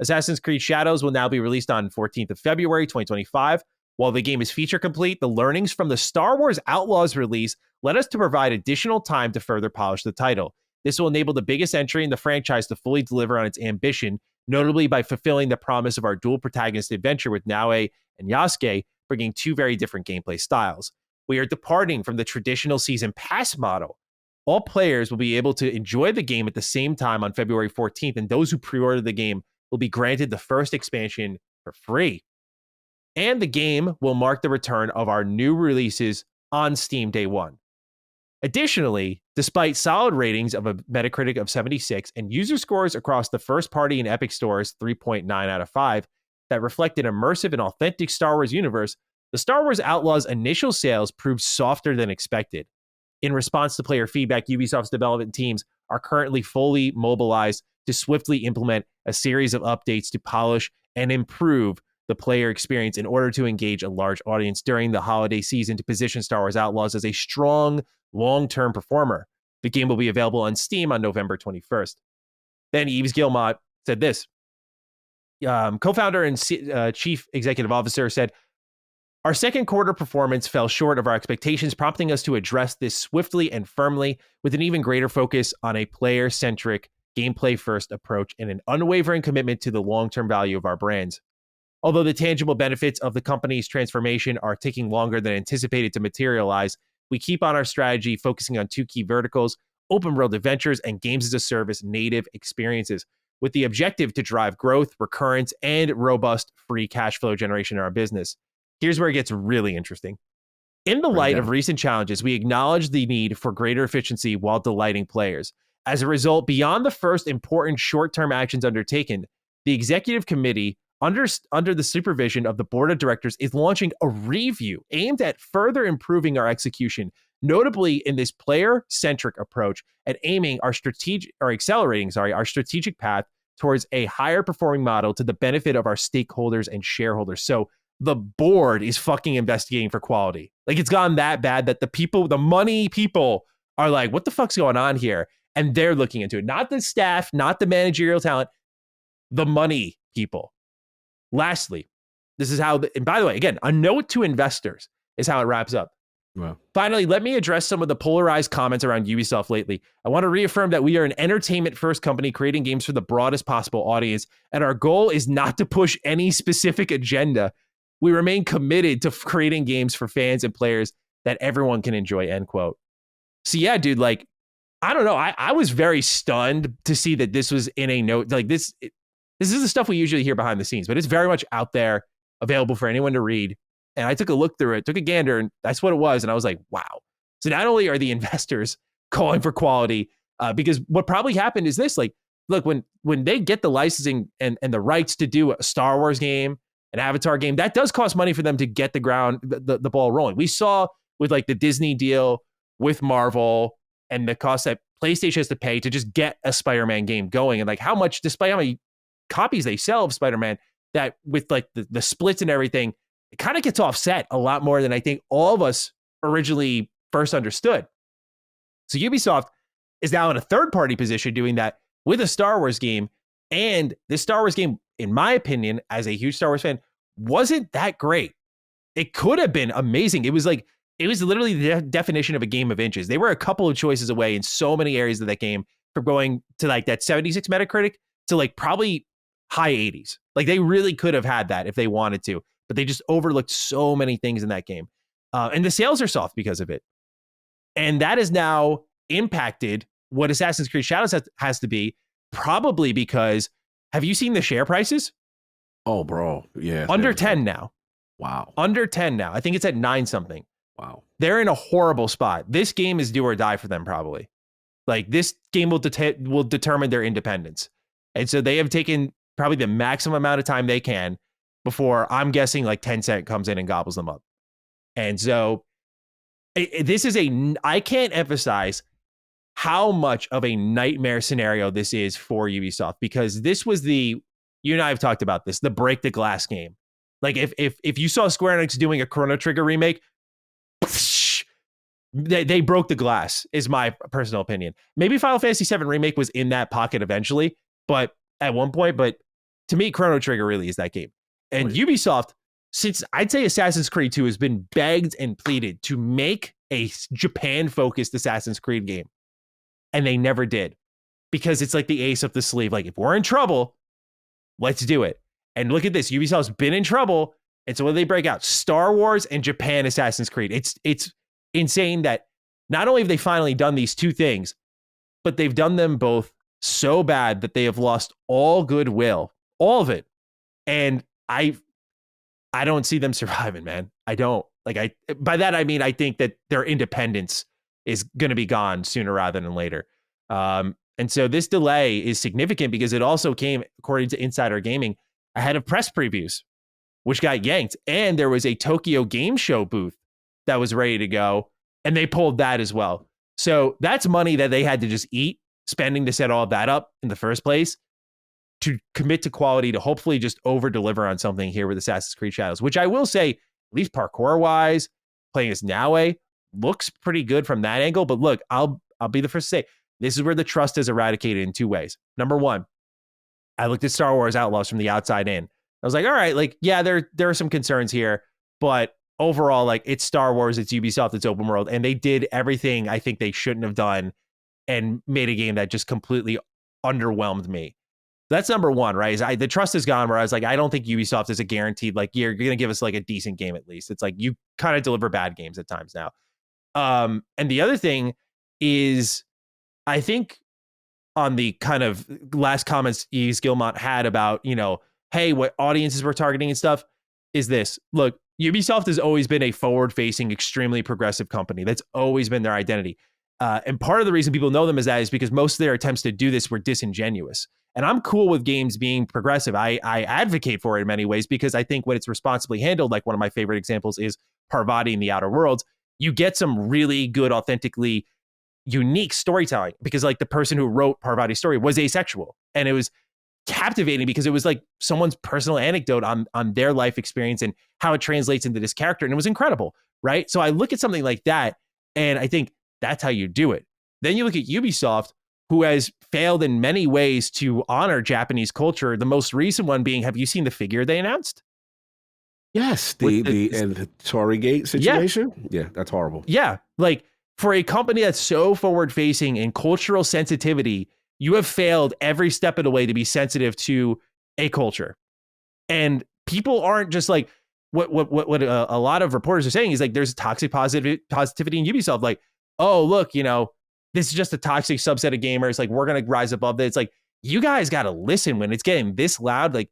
Assassin's Creed Shadows will now be released on 14th of February, 2025. While the game is feature complete, the learnings from the Star Wars Outlaws release led us to provide additional time to further polish the title. This will enable the biggest entry in the franchise to fully deliver on its ambition, notably by fulfilling the promise of our dual protagonist adventure with Naue and Yasuke, bringing two very different gameplay styles. We are departing from the traditional season pass model. All players will be able to enjoy the game at the same time on February 14th, and those who pre-order the game will be granted the first expansion for free. And the game will mark the return of our new releases on Steam day one. Additionally, despite solid ratings of a Metacritic of 76 and user scores across the first-party and Epic stores 3.9 out of 5 that reflect an immersive and authentic Star Wars universe, the Star Wars Outlaws initial sales proved softer than expected. In response to player feedback, Ubisoft's development teams are currently fully mobilized to swiftly implement a series of updates to polish and improve the player experience in order to engage a large audience during the holiday season to position Star Wars Outlaws as a strong, long-term performer. The game will be available on Steam on November 21st. Then Yves Guillemot said this. Co-founder and chief executive officer said, "Our second quarter performance fell short of our expectations, prompting us to address this swiftly and firmly with an even greater focus on a player-centric, gameplay-first approach and an unwavering commitment to the long-term value of our brands. Although the tangible benefits of the company's transformation are taking longer than anticipated to materialize, we keep on our strategy, focusing on two key verticals, open world adventures and games as a service native experiences, with the objective to drive growth, recurrence, and robust free cash flow generation in our business." Here's where it gets really interesting. In the light of recent challenges, we acknowledge the need for greater efficiency while delighting players. As a result, beyond the first important short-term actions undertaken, the executive committee, under the supervision of the board of directors, is launching a review aimed at further improving our execution, notably in this player-centric approach, and accelerating our strategic path towards a higher performing model to the benefit of our stakeholders and shareholders. So the board is fucking investigating for quality. Like, it's gotten that bad that the money people are like, what the fuck's going on here? And they're looking into it. Not the staff, not the managerial talent, the money people. Lastly, this is how, and by the way, again, a note to investors is how it wraps up. Wow. Finally, let me address some of the polarized comments around Ubisoft lately. I want to reaffirm that we are an entertainment-first company creating games for the broadest possible audience, and our goal is not to push any specific agenda. We remain committed to creating games for fans and players that everyone can enjoy, end quote. So yeah, dude, like, I don't know. I was very stunned to see that this was in a note. Like, this is the stuff we usually hear behind the scenes, but it's very much out there, available for anyone to read. And I took a look through it, took a gander, and that's what it was. And I was like, wow. So not only are the investors calling for quality, because what probably happened is this, like, look, when they get the licensing and the rights to do a Star Wars game, an Avatar game, that does cost money for them to get the ball rolling. We saw with like the Disney deal with Marvel and the cost that PlayStation has to pay to just get a Spider-Man game going, and like how much, despite how many copies they sell of Spider-Man, that with like the splits and everything, it kind of gets offset a lot more than I think all of us originally first understood. So Ubisoft is now in a third-party position doing that with a Star Wars game, and this Star Wars game, in my opinion, as a huge Star Wars fan, wasn't that great. It could have been amazing. It was literally the definition of a game of inches. They were a couple of choices away in so many areas of that game from going to like that 76 Metacritic to like probably high 80s. Like, they really could have had that if they wanted to, but they just overlooked so many things in that game. And the sales are soft because of it. And that has now impacted what Assassin's Creed Shadows has to be, probably because, have you seen the share prices? Oh, bro. Yeah. Under 10 now. Wow. Under 10 now. I think it's at 9 something. Wow. They're in a horrible spot. This game is do or die for them, probably. Like, this game will determine their independence. And so they have taken probably the maximum amount of time they can before, I'm guessing, like Tencent comes in and gobbles them up. And so this is I can't emphasize how much of a nightmare scenario this is for Ubisoft, because this was you and I have talked about this, the break the glass game. Like, if you saw Square Enix doing a Chrono Trigger remake, they broke the glass, is my personal opinion. Maybe Final Fantasy VII Remake was in that pocket eventually, but at one point, but to me, Chrono Trigger really is that game. And Ubisoft, since I'd say Assassin's Creed 2 has been begged and pleaded to make a Japan-focused Assassin's Creed game, and they never did, because it's like the ace up the sleeve. Like, if we're in trouble, let's do it. And look at this. Ubisoft's been in trouble, And so when they break out Star Wars and Japan Assassin's Creed, it's insane that not only have they finally done these two things, but they've done them both so bad that they have lost all goodwill, all of it. And I don't see them surviving, man. I don't. Like, by that I mean I think that their independence is going to be gone sooner rather than later. And so this delay is significant because it also came, according to Insider Gaming, ahead of press previews, which got yanked. And there was a Tokyo Game Show booth that was ready to go, and they pulled that as well. So that's money that they had to just eat, spending to set all of that up in the first place, to commit to quality, to hopefully just over deliver on something here with Assassin's Creed Shadows, which I will say, at least parkour wise, playing as Naue looks pretty good from that angle. But look, I'll be the first to say, this is where the trust is eradicated in two ways. Number one, I looked at Star Wars Outlaws from the outside in. I was like, all right, like, yeah, there are some concerns here, but overall, like, it's Star Wars, it's Ubisoft, it's open world, and they did everything I think they shouldn't have done and made a game that just completely underwhelmed me. That's number one, right? The trust is gone, where I was like, I don't think Ubisoft is a guaranteed, like, you're going to give us like a decent game at least. It's like, you kind of deliver bad games at times now. And the other thing is, I think on the kind of last comments Yves Guillemot had about, hey, what audiences we're targeting and stuff, is this. Look, Ubisoft has always been a forward-facing, extremely progressive company. That's always been their identity. And part of the reason people know them as that is because most of their attempts to do this were disingenuous. And I'm cool with games being progressive. I advocate for it in many ways because I think when it's responsibly handled, like one of my favorite examples is Parvati in the Outer Worlds, you get some really good, authentically unique storytelling, because like the person who wrote Parvati's story was asexual, and it was captivating because it was like someone's personal anecdote on their life experience and how it translates into this character, and it was incredible, right? So I look at something like that and I think that's how you do it. Then you look at Ubisoft, who has failed in many ways to honor Japanese culture, the most recent one being, have you seen the figure they announced? Yes, the Tory Gate situation. Yeah, that's horrible. Yeah, like, for a company that's so forward-facing in cultural sensitivity, you have failed every step of the way to be sensitive to a culture. And people aren't just like, what a lot of reporters are saying is like, there's toxic positivity in Ubisoft. Like, oh, look, this is just a toxic subset of gamers. Like, we're going to rise above that. It's like, you guys got to listen when it's getting this loud. Like,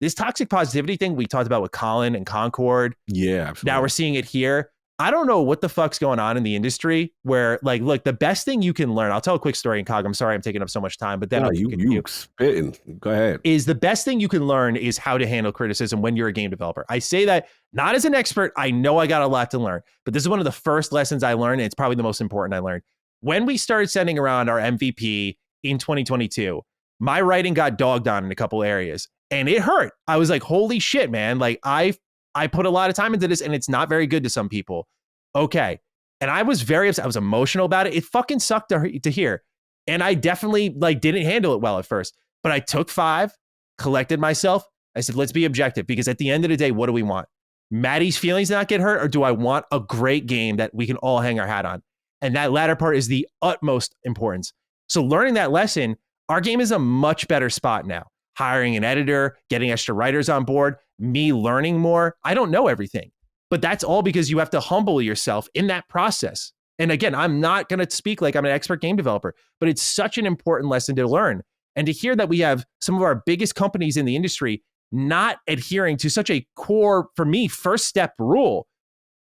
this toxic positivity thing we talked about with Colin and Concord. Yeah, absolutely. Now we're seeing it here. I don't know what the fuck's going on in the industry where, like, look, the best thing you can learn, I'll tell a quick story, and Cog, I'm sorry I'm taking up so much time, but then you spitting. Go ahead. Is the best thing you can learn is how to handle criticism when you're a game developer. I say that not as an expert. I know I got a lot to learn, but this is one of the first lessons I learned, and it's probably the most important I learned. When we started sending around our MVP in 2022, my writing got dogged on in a couple areas, and it hurt. I was like, holy shit, man. Like, I put a lot of time into this, and it's not very good to some people. Okay. And I was very upset. I was emotional about it. It fucking sucked to hear. And I definitely didn't handle it well at first, but I took 5, collected myself. I said, let's be objective, because at the end of the day, what do we want? Maddie's feelings not get hurt, or do I want a great game that we can all hang our hat on? And that latter part is the utmost importance. So learning that lesson, our game is a much better spot now. Hiring an editor, getting extra writers on board, me learning more. I don't know everything, but that's all because you have to humble yourself in that process. And again, I'm not going to speak like I'm an expert game developer, but it's such an important lesson to learn. And to hear that we have some of our biggest companies in the industry not adhering to such a core, for me, first step rule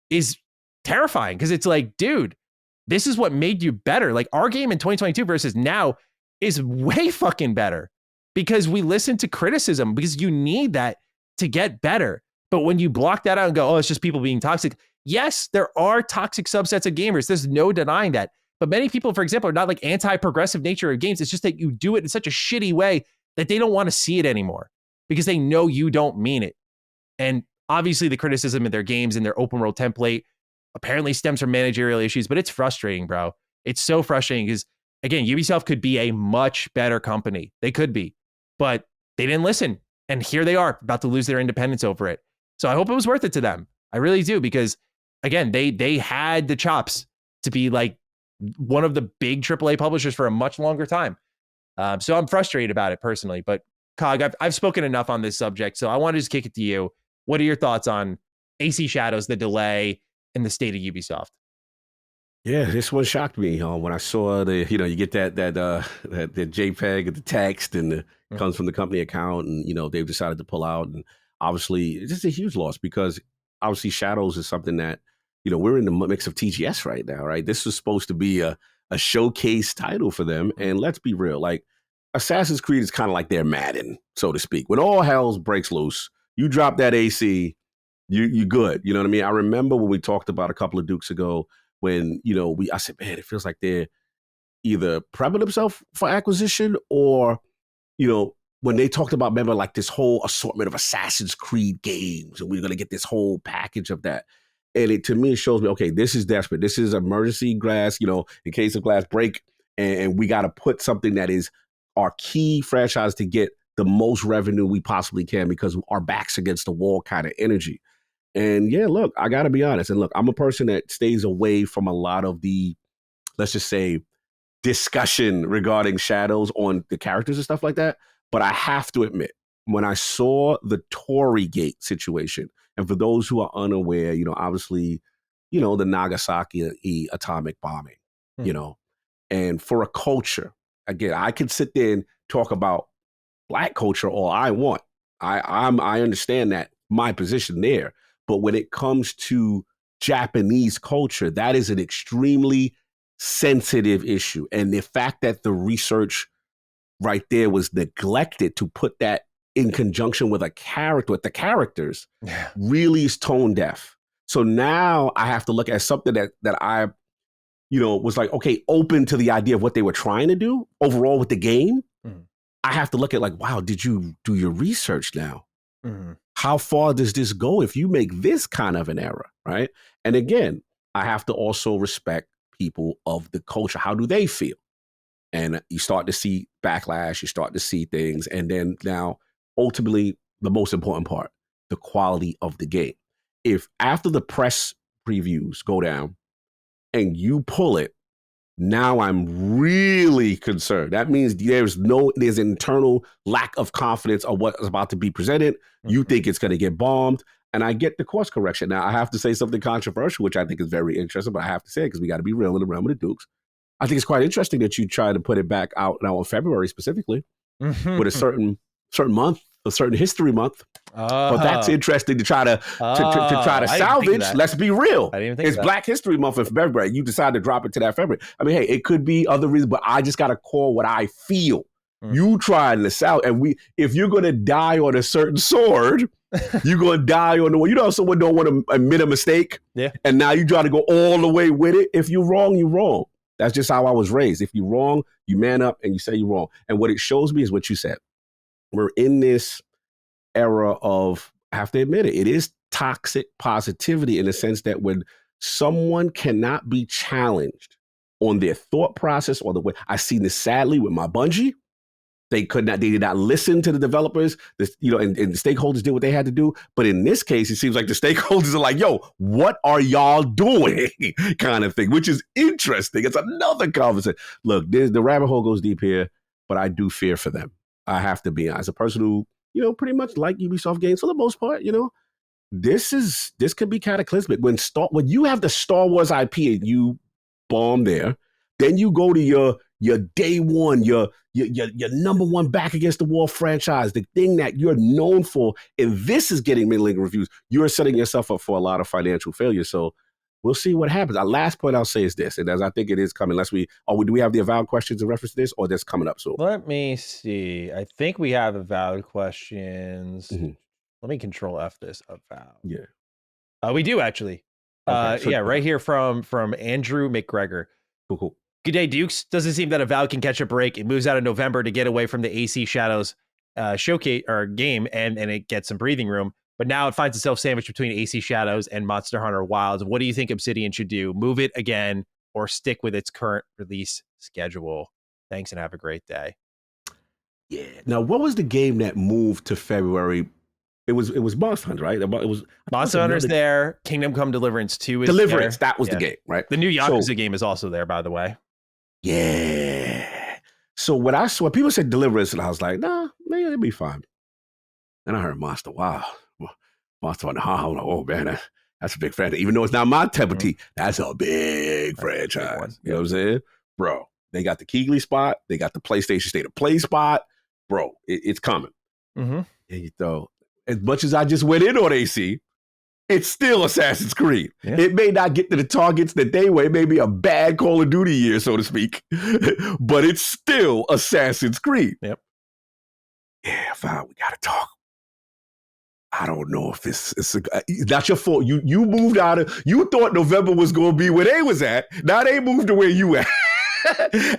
is terrifying, because it's like, dude, this is what made you better. Like, our game in 2022 versus now is way fucking better because we listen to criticism, because you need that to get better. But when you block that out and go, oh, it's just people being toxic. Yes, there are toxic subsets of gamers. There's no denying that. But many people, for example, are not like anti-progressive nature of games. It's just that you do it in such a shitty way that they don't want to see it anymore because they know you don't mean it. And obviously the criticism of their games and their open world template apparently stems from managerial issues, but it's frustrating, bro. It's so frustrating because, again, Ubisoft could be a much better company. They could be, but they didn't listen. And here they are about to lose their independence over it. So I hope it was worth it to them. I really do, because again, they had the chops to be like one of the big AAA publishers for a much longer time. So I'm frustrated about it personally, but Cog, I've spoken enough on this subject. So I want to just kick it to you. What are your thoughts on AC Shadows, the delay, and the state of Ubisoft? Yeah, this one shocked me when I saw you get that JPEG of the text and comes from the company account, and they've decided to pull out, and obviously it's just a huge loss because obviously Shadows is something that we're in the mix of TGS right now, right? This was supposed to be a showcase title for them, and let's be real, like Assassin's Creed is kind of like their Madden, so to speak. When all hell breaks loose, you drop that AC, you good. You know what I mean? I remember when we talked about a couple of Dukes ago when I said, man, it feels like they're either prepping themselves for acquisition or when they talked about, remember, like this whole assortment of Assassin's Creed games, and we're going to get this whole package of that. And to me, it shows me, okay, this is desperate. This is emergency glass, in case of glass break. And we got to put something that is our key franchise to get the most revenue we possibly can because our back's against the wall kind of energy. And yeah, look, I got to be honest. And look, I'm a person that stays away from a lot of the, let's just say, discussion regarding Shadows on the characters and stuff like that. But I have to admit, when I saw the Tory Gate situation, and for those who are unaware, obviously, the Nagasaki atomic bombing, and for a culture, again, I can sit there and talk about Black culture all I want. I understand that my position there. But when it comes to Japanese culture, that is an extremely sensitive issue. And the fact that the research right there was neglected to put that in conjunction with a character, with the characters, really is tone deaf. So now I have to look at something that I, was like, okay, open to the idea of what they were trying to do overall with the game. Mm-hmm. I have to look at like, wow, did you do your research now? Mm-hmm. How far does this go if you make this kind of an error, right? And again, I have to also respect people of the culture. How do they feel? And you start to see backlash, you start to see things. And then now, ultimately, the most important part, the quality of the game. If after the press previews go down and you pull it, now I'm really concerned. That means there's internal lack of confidence of what's about to be presented. Mm-hmm. You think it's going to get bombed. And I get the course correction. Now, I have to say something controversial, which I think is very interesting, but I have to say it because we got to be real in the realm of the Dukes. I think it's quite interesting that you try to put it back out now in February specifically with a certain month, a certain history month. But that's interesting to try to salvage. Let's be real. I didn't even think it's Black History Month in February. You decide to drop it to that February. I mean, hey, it could be other reasons, but I just got to call what I feel. You trying this out, and if you're going to die on a certain sword, you're going to die on the one. Someone don't want to admit a mistake, and now you try to go all the way with it. If you're wrong, you're wrong. That's just how I was raised. If you're wrong, you man up and you say you're wrong. And what it shows me is what you said. We're in this era of, I have to admit it is toxic positivity in the sense that when someone cannot be challenged on their thought process or the way, I've seen this sadly with my Bungie. They did not listen to the developers, and the stakeholders did what they had to do. But in this case, it seems like the stakeholders are like, yo, what are y'all doing? kind of thing, which is interesting. It's another conversation. Look, the rabbit hole goes deep here, but I do fear for them. I have to be honest. As a person who, pretty much like Ubisoft games for the most part, this could be cataclysmic. When you have the Star Wars IP and you bomb there, then you go to your day one, your number one back against the wall franchise, the thing that you're known for, and this is getting middling reviews. You're setting yourself up for a lot of financial failure. So we'll see what happens. Our last point I'll say is this, and as I think it is coming, do we have the avowed questions in reference to this, or that's coming up soon? Let me see. I think we have avowed questions. Mm-hmm. Let me control F this avowed. Yeah. We do actually. Okay, right here from Andrew McGregor. Cool. Good day, Dukes. Doesn't seem that Avowed can catch a break. It moves out in November to get away from the AC Shadows showcase or game, and it gets some breathing room. But now it finds itself sandwiched between AC Shadows and Monster Hunter Wilds. What do you think Obsidian should do? Move it again or stick with its current release schedule? Thanks and have a great day. Yeah. Now, what was the game that moved to February? It was Monster Hunter, right? It was Monster Hunter's there. Kingdom Come Deliverance 2 is Deliverance, there. That was the game, right? The new Yakuza game is also there, by the way. Yeah. So when people said Deliverance, and I was like, nah, maybe it'll be fine. Then I heard Monster. Wow. Monster Hunter. I'm like, oh man, that's a big franchise. Even though it's not my type of tea, that's a big franchise. You know what I'm saying, bro? They got the Keighley spot. They got the PlayStation State of Play spot, bro. It's coming. Mm-hmm. And so, as much as I just went in on AC, it's still Assassin's Creed. Yeah. It may not get to the targets that they were. It may be a bad Call of Duty year, so to speak, but it's still Assassin's Creed. Yep. Yeah, fine. We got to talk. I don't know if it's not your fault. You moved out of, you thought November was going to be where they was at. Now they moved to where you at.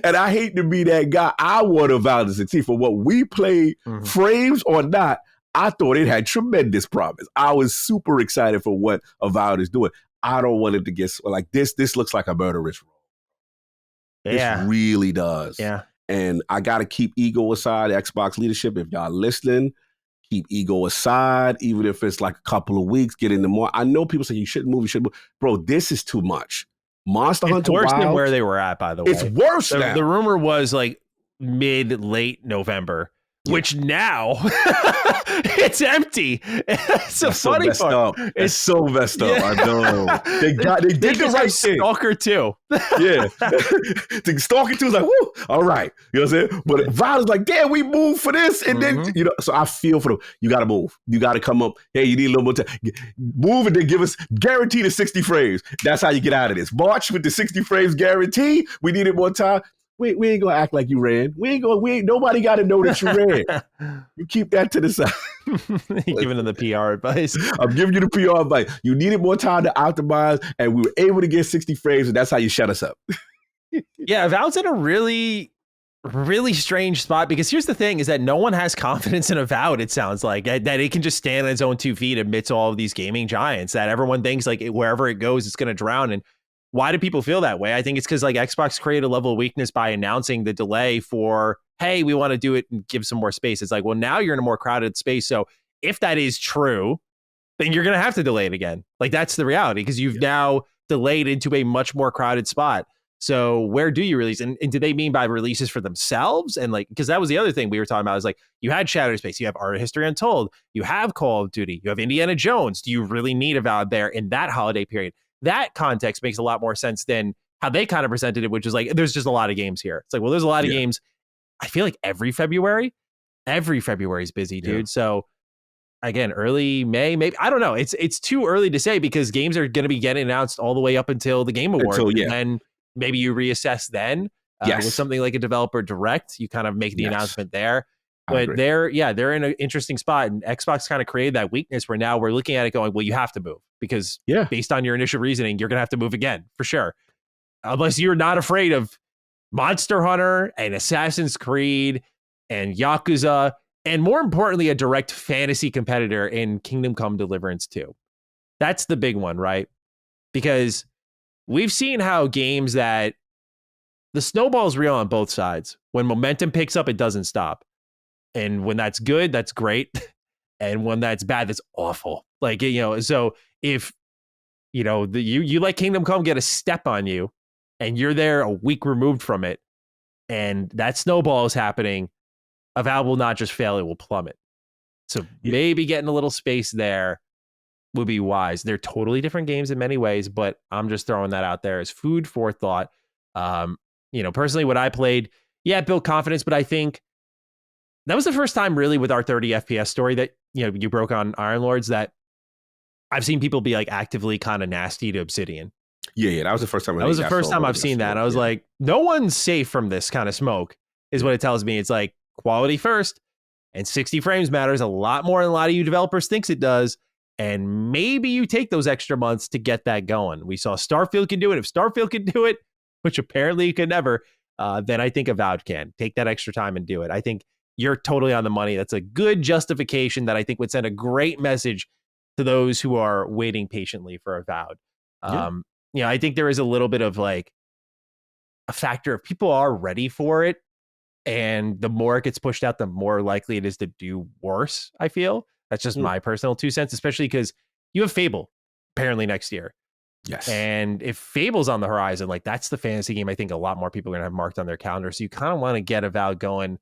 And I hate to be that guy. I want Avowed to succeed. For what we played, frames or not, I thought it had tremendous promise. I was super excited for what Avowed is doing. I don't want it to get like this. This looks like a murderous role. Yeah. This really does. Yeah. And I got to keep ego aside, Xbox leadership. If y'all listening, keep ego aside, even if it's like a couple of weeks, get into more. I know people say you shouldn't move. Bro, this is too much. Monster Hunter worse Wild, than where they were at, by the way. It's worse now. The rumor was like late November, which now it's empty. It's a funny part. It's so messed up. I know. They did the right thing. Stalker 2. Yeah. Stalker 2 is like, whoo, all right. You know what I'm saying? But Valve is like, damn, we moved for this. And then, so I feel for them. You got to move. You got to come up. Hey, you need a little more time. Move and then give us guaranteed 60 frames. That's how you get out of this. March with the 60 frames guarantee. We needed more time. We ain't gonna act like you ran. Nobody got to know that you ran. You keep that to the side. You're giving them the PR advice. I'm giving you the PR advice. You needed more time to optimize, and we were able to get 60 frames, and that's how you shut us up. Yeah, Avowed's in a really, really strange spot because here's the thing: is that no one has confidence in Avowed. It sounds like that it can just stand on its own 2 feet amidst all of these gaming giants. That everyone thinks like wherever it goes, it's going to drown. And why do people feel that way? I think it's because like Xbox created a level of weakness by announcing the delay for, hey, we want to do it and give some more space. It's like, well, now you're in a more crowded space. So if that is true, then you're going to have to delay it again. Like that's the reality because you've now delayed into a much more crowded spot. So where do you release? And do they mean by releases for themselves? And like, because that was the other thing we were talking about is like, you had Shattered Space, you have Art of History Untold, you have Call of Duty, you have Indiana Jones. Do you really need Avowed there in that holiday period? That context makes a lot more sense than how they kind of presented it, which is like, there's just a lot of games here. It's like, well, there's a lot of games. I feel like every February is busy, dude. Yeah. So again, early May, maybe, I don't know. It's too early to say because games are going to be getting announced all the way up until the Game Awards. And then maybe you reassess then with something like a developer direct, you kind of make the announcement there. But they're in an interesting spot, and Xbox kind of created that weakness where now we're looking at it going, well, you have to move because based on your initial reasoning, you're going to have to move again for sure. Unless you're not afraid of Monster Hunter and Assassin's Creed and Yakuza, and more importantly, a direct fantasy competitor in Kingdom Come Deliverance 2. That's the big one, right? Because we've seen how games that the snowball's real on both sides. When momentum picks up, it doesn't stop. And when that's good, that's great. And when that's bad, that's awful. Like, so if, you let Kingdom Come get a step on you and you're there a week removed from it and that snowball is happening, Avowed will not just fail, it will plummet. So maybe getting a little space there would be wise. They're totally different games in many ways, but I'm just throwing that out there as food for thought. Personally, what I played, it built confidence, but I think that was the first time really with our 30 FPS story that, you broke on Iron Lords that I've seen people be like actively kind of nasty to Obsidian. Yeah. That was the first time. That was the first time I've seen that. I was like, no one's safe from this kind of smoke is what it tells me. It's like quality first and 60 frames matters a lot more than a lot of you developers thinks it does. And maybe you take those extra months to get that going. We saw Starfield can do it. If Starfield can do it, which apparently you could never, then I think Avowed can take that extra time and do it. I think you're totally on the money. That's a good justification that I think would send a great message to those who are waiting patiently for Avowed. I think there is a little bit of like a factor of people are ready for it. And the more it gets pushed out, the more likely it is to do worse, I feel. That's just my personal 2 cents, especially because you have Fable apparently next year. Yes. And if Fable's on the horizon, like that's the fantasy game I think a lot more people are going to have marked on their calendar. So you kind of want to get Avowed going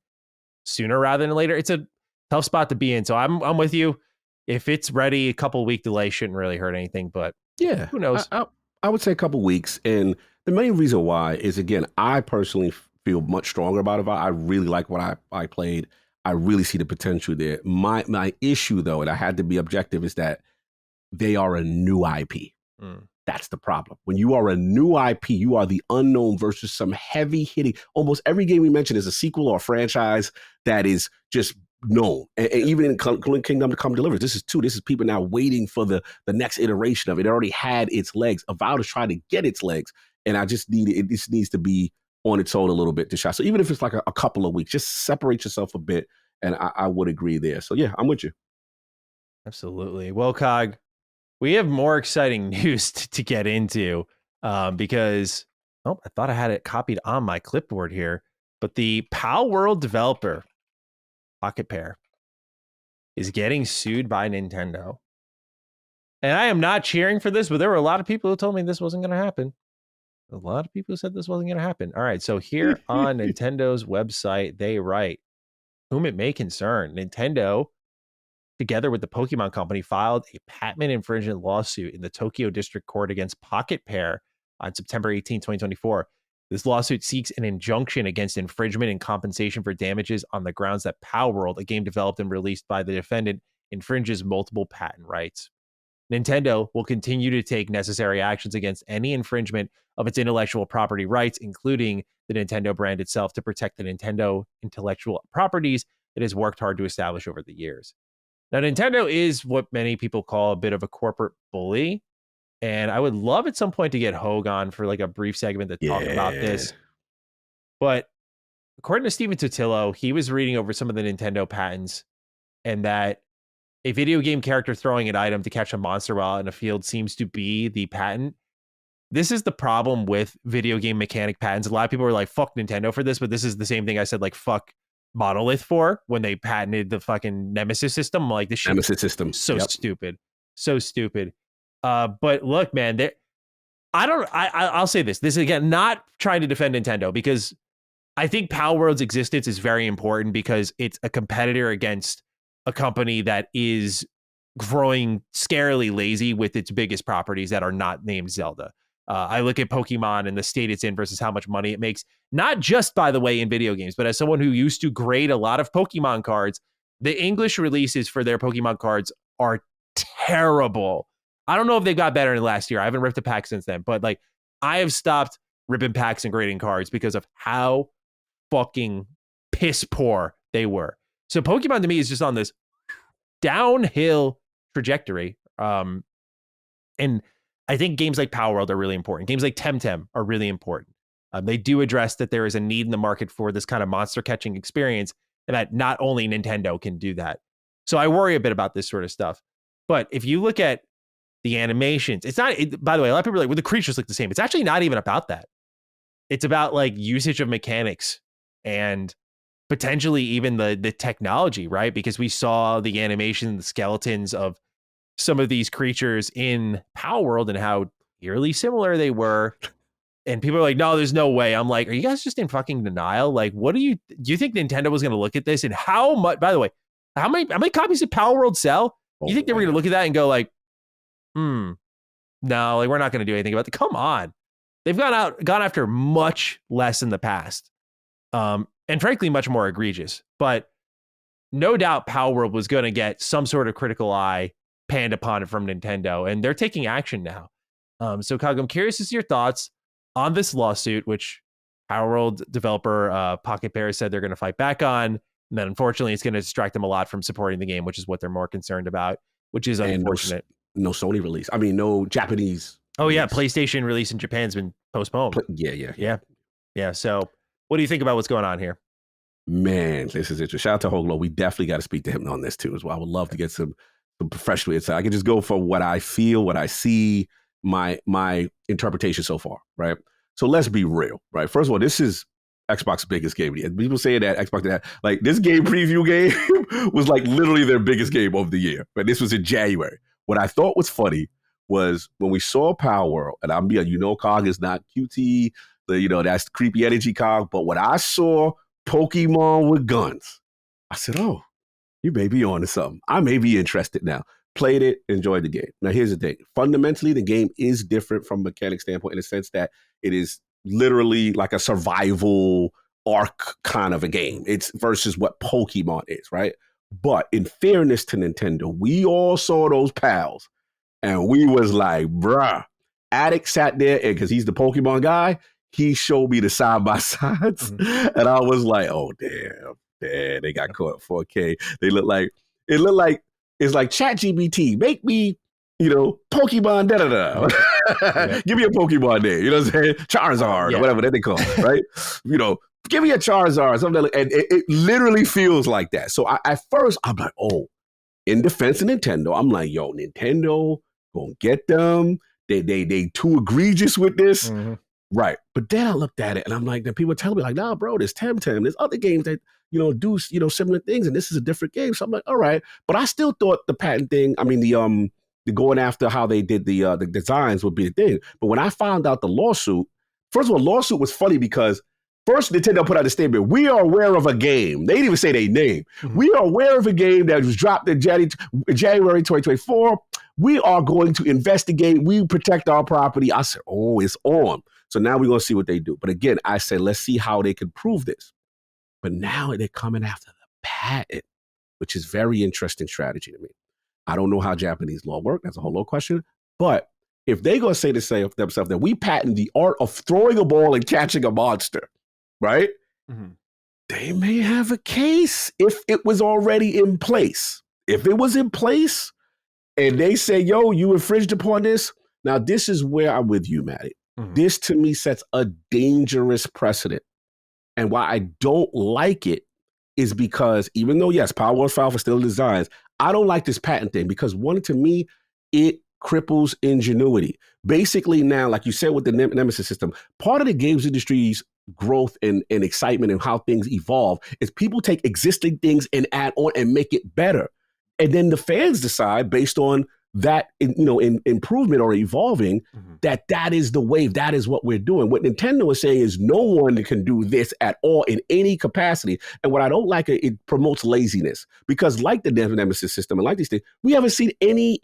sooner rather than later. It's a tough spot to be in. So I'm with you. if it's ready, a couple week delay shouldn't really hurt anything, but Yeah, who knows? I would say a couple weeks. And the main reason why is, again, I personally feel much stronger about it. I really like what I played. I really see the potential there. My issue, though, and I had to be objective, is that they are a new IP. That's the problem. When you are a new IP, you are the unknown versus some heavy hitting. Almost every game we mentioned is a sequel or a franchise that is just known. And even in Kingdom to Come Deliver, this is people now waiting for the next iteration of it. It already had its legs. Avowed is trying to get its legs. And I just it just needs to be on its own a little bit to shot. So even if it's like a couple of weeks, just separate yourself a bit. And I would agree there. So yeah, I'm with you. Absolutely. Well, Cog, we have more exciting news to get into because, I thought I had it copied on my clipboard here, but the Palworld developer, Pocket Pair, is getting sued by Nintendo. And I am not cheering for this, but there were a lot of people who told me this wasn't going to happen. A lot of people who said this wasn't going to happen. All right, so here on Nintendo's website, they write, whom it may concern, Nintendo, together with the Pokemon Company, filed a patent infringement lawsuit in the Tokyo District Court against Pocket Pair on September 18, 2024. This lawsuit seeks an injunction against infringement and compensation for damages on the grounds that Palworld, a game developed and released by the defendant, infringes multiple patent rights. Nintendo will continue to take necessary actions against any infringement of its intellectual property rights, including the Nintendo brand itself, to protect the Nintendo intellectual properties it has worked hard to establish over the years. Now, Nintendo is what many people call a bit of a corporate bully. And I would love at some point to get Hogue on for like a brief segment to talk about this. But according to Steven Totillo, he was reading over some of the Nintendo patents, and that a video game character throwing an item to catch a monster while in a field seems to be the patent. This is the problem with video game mechanic patents. A lot of people are like, fuck Nintendo for this, but this is the same thing I said, like, fuck Monolith for when they patented the fucking Nemesis system. I'm like, this shit Nemesis system. So stupid. So stupid. But look, man, I'll say this. This is, again, not trying to defend Nintendo, because I think Palworld's existence is very important because it's a competitor against a company that is growing scarily lazy with its biggest properties that are not named Zelda. I look at Pokemon and the state it's in versus how much money it makes, not just, by the way, in video games, but as someone who used to grade a lot of Pokemon cards, the English releases for their Pokemon cards are terrible. I don't know if they got better in last year. I haven't ripped a pack since then, but like, I have stopped ripping packs and grading cards because of how fucking piss poor they were. So Pokemon to me is just on this downhill trajectory. And I think games like Palworld are really important. Games like Temtem are really important. They do address that there is a need in the market for this kind of monster catching experience, and that not only Nintendo can do that. So I worry a bit about this sort of stuff. But if you look at the animations, it's not, by the way, a lot of people are like, well, the creatures look the same. It's actually not even about that. It's about like usage of mechanics and potentially even the technology, right? Because we saw the animation, the skeletons of some of these creatures in Palworld and how eerily similar they were. And people are like, no, there's no way. I'm like, are you guys just in fucking denial? Like, do you think Nintendo was going to look at this? And how much, by the way, how many copies did Palworld sell? You think they were going to look at that and go like, no, like, we're not going to do anything about it. Come on. They've gone after much less in the past. And frankly, much more egregious. But no doubt Palworld was going to get some sort of critical eye panned upon it from Nintendo, and they're taking action now. So, Kag, I'm curious as to your thoughts on this lawsuit, which Palworld developer Pocket Pair said they're going to fight back on. And then, unfortunately, it's going to distract them a lot from supporting the game, which is what they're more concerned about, which is unfortunate. No Sony release. I mean, no Japanese. Oh, yeah. PlayStation release in Japan has been postponed. Yeah. So what do you think about what's going on here? Man, this is interesting. Shout out to Hoglo. We definitely got to speak to him on this too as well. I would love to get some professional insight. I can just go for what I feel, what I see, my interpretation so far, right? So let's be real, right? First of all, this is Xbox's biggest game. People say that Xbox had, like, this game preview game was like literally their biggest game of the year. But this was in January. What I thought was funny was when we saw Palworld, and Cog is not QT, that's creepy energy Cog. But when I saw Pokemon with guns, I said, oh, you may be on to something. I may be interested now. Played it, enjoyed the game. Now, here's the thing. Fundamentally, the game is different from a mechanic standpoint in the sense that it is literally like a survival arc kind of a game. It's versus what Pokemon is, right? But in fairness to Nintendo, we all saw those pals and we was like, bruh, Addict sat there and because he's the Pokemon guy, he showed me the side by sides. And I was like, oh, damn, they got caught 4K. It looked like it's like ChatGPT, make me, Pokemon da-da-da. Yeah. Give me a Pokemon name, you know what I'm saying? Charizard or whatever that they call it, right? Give me a Charizard, something like, and it literally feels like that. So at first, I'm like, oh, in defense of Nintendo, I'm like, yo, Nintendo gonna get them. They too egregious with this. Right. But then I looked at it and I'm like, then people tell me like, nah, bro, there's Temtem. There's other games that, do, similar things. And this is a different game. So I'm like, all right. But I still thought the patent thing, I mean, the going after how they did the designs would be the thing. But when I found out the lawsuit, first of all, lawsuit was funny because first Nintendo put out a statement, we are aware of a game. They didn't even say their name. We are aware of a game that was dropped in January 2024. We are going to investigate. We protect our property. I said, oh, it's on. So now we're going to see what they do. But again, I said, let's see how they can prove this. But now they're coming after the patent, which is very interesting strategy to me. I don't know how Japanese law works. That's a whole other question. But if they're going to say to themselves that we patent the art of throwing a ball and catching a monster, right? They may have a case if it was already in place. If it was in place and they say, yo, you infringed upon this. Now, this is where I'm with you, Matty. This to me sets a dangerous precedent. And why I don't like it is because even though, yes, Palworld filed for still designs, I don't like this patent thing because one, to me, it cripples ingenuity. Basically now, like you said with the Nemesis system, part of the games industry's growth and excitement and how things evolve is people take existing things and add on and make it better. And then the fans decide based on that, in improvement or evolving, that is the wave. That is what we're doing. What Nintendo is saying is no one can do this at all in any capacity. And what I don't like, it promotes laziness because like the Nemesis system and like these things, we haven't seen any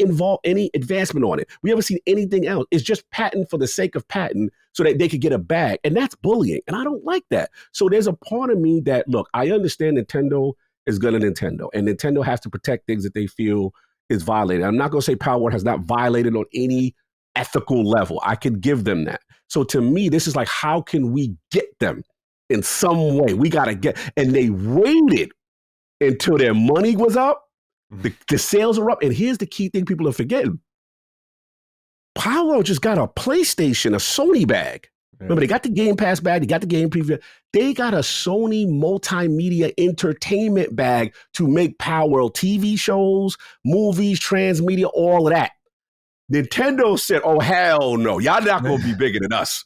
advancement on it. We haven't seen anything else. It's just patent for the sake of patent so that they could get a bag. And that's bullying. And I don't like that. So there's a part of me that, look, I understand Nintendo is gonna Nintendo and Nintendo has to protect things that they feel is violated. I'm not going to say Palworld has not violated on any ethical level. I could give them that. So to me, this is like, how can we get them in some way? We got to get, and they waited until their money was up, the sales are up. And here's the key thing people are forgetting. Palworld just got a PlayStation, a Sony bag. Remember, they got the Game Pass bag, they got the game preview. They got a Sony multimedia entertainment bag to make Palworld TV shows, movies, transmedia, all of that. Nintendo said, oh, hell no. Y'all not going to be bigger than us.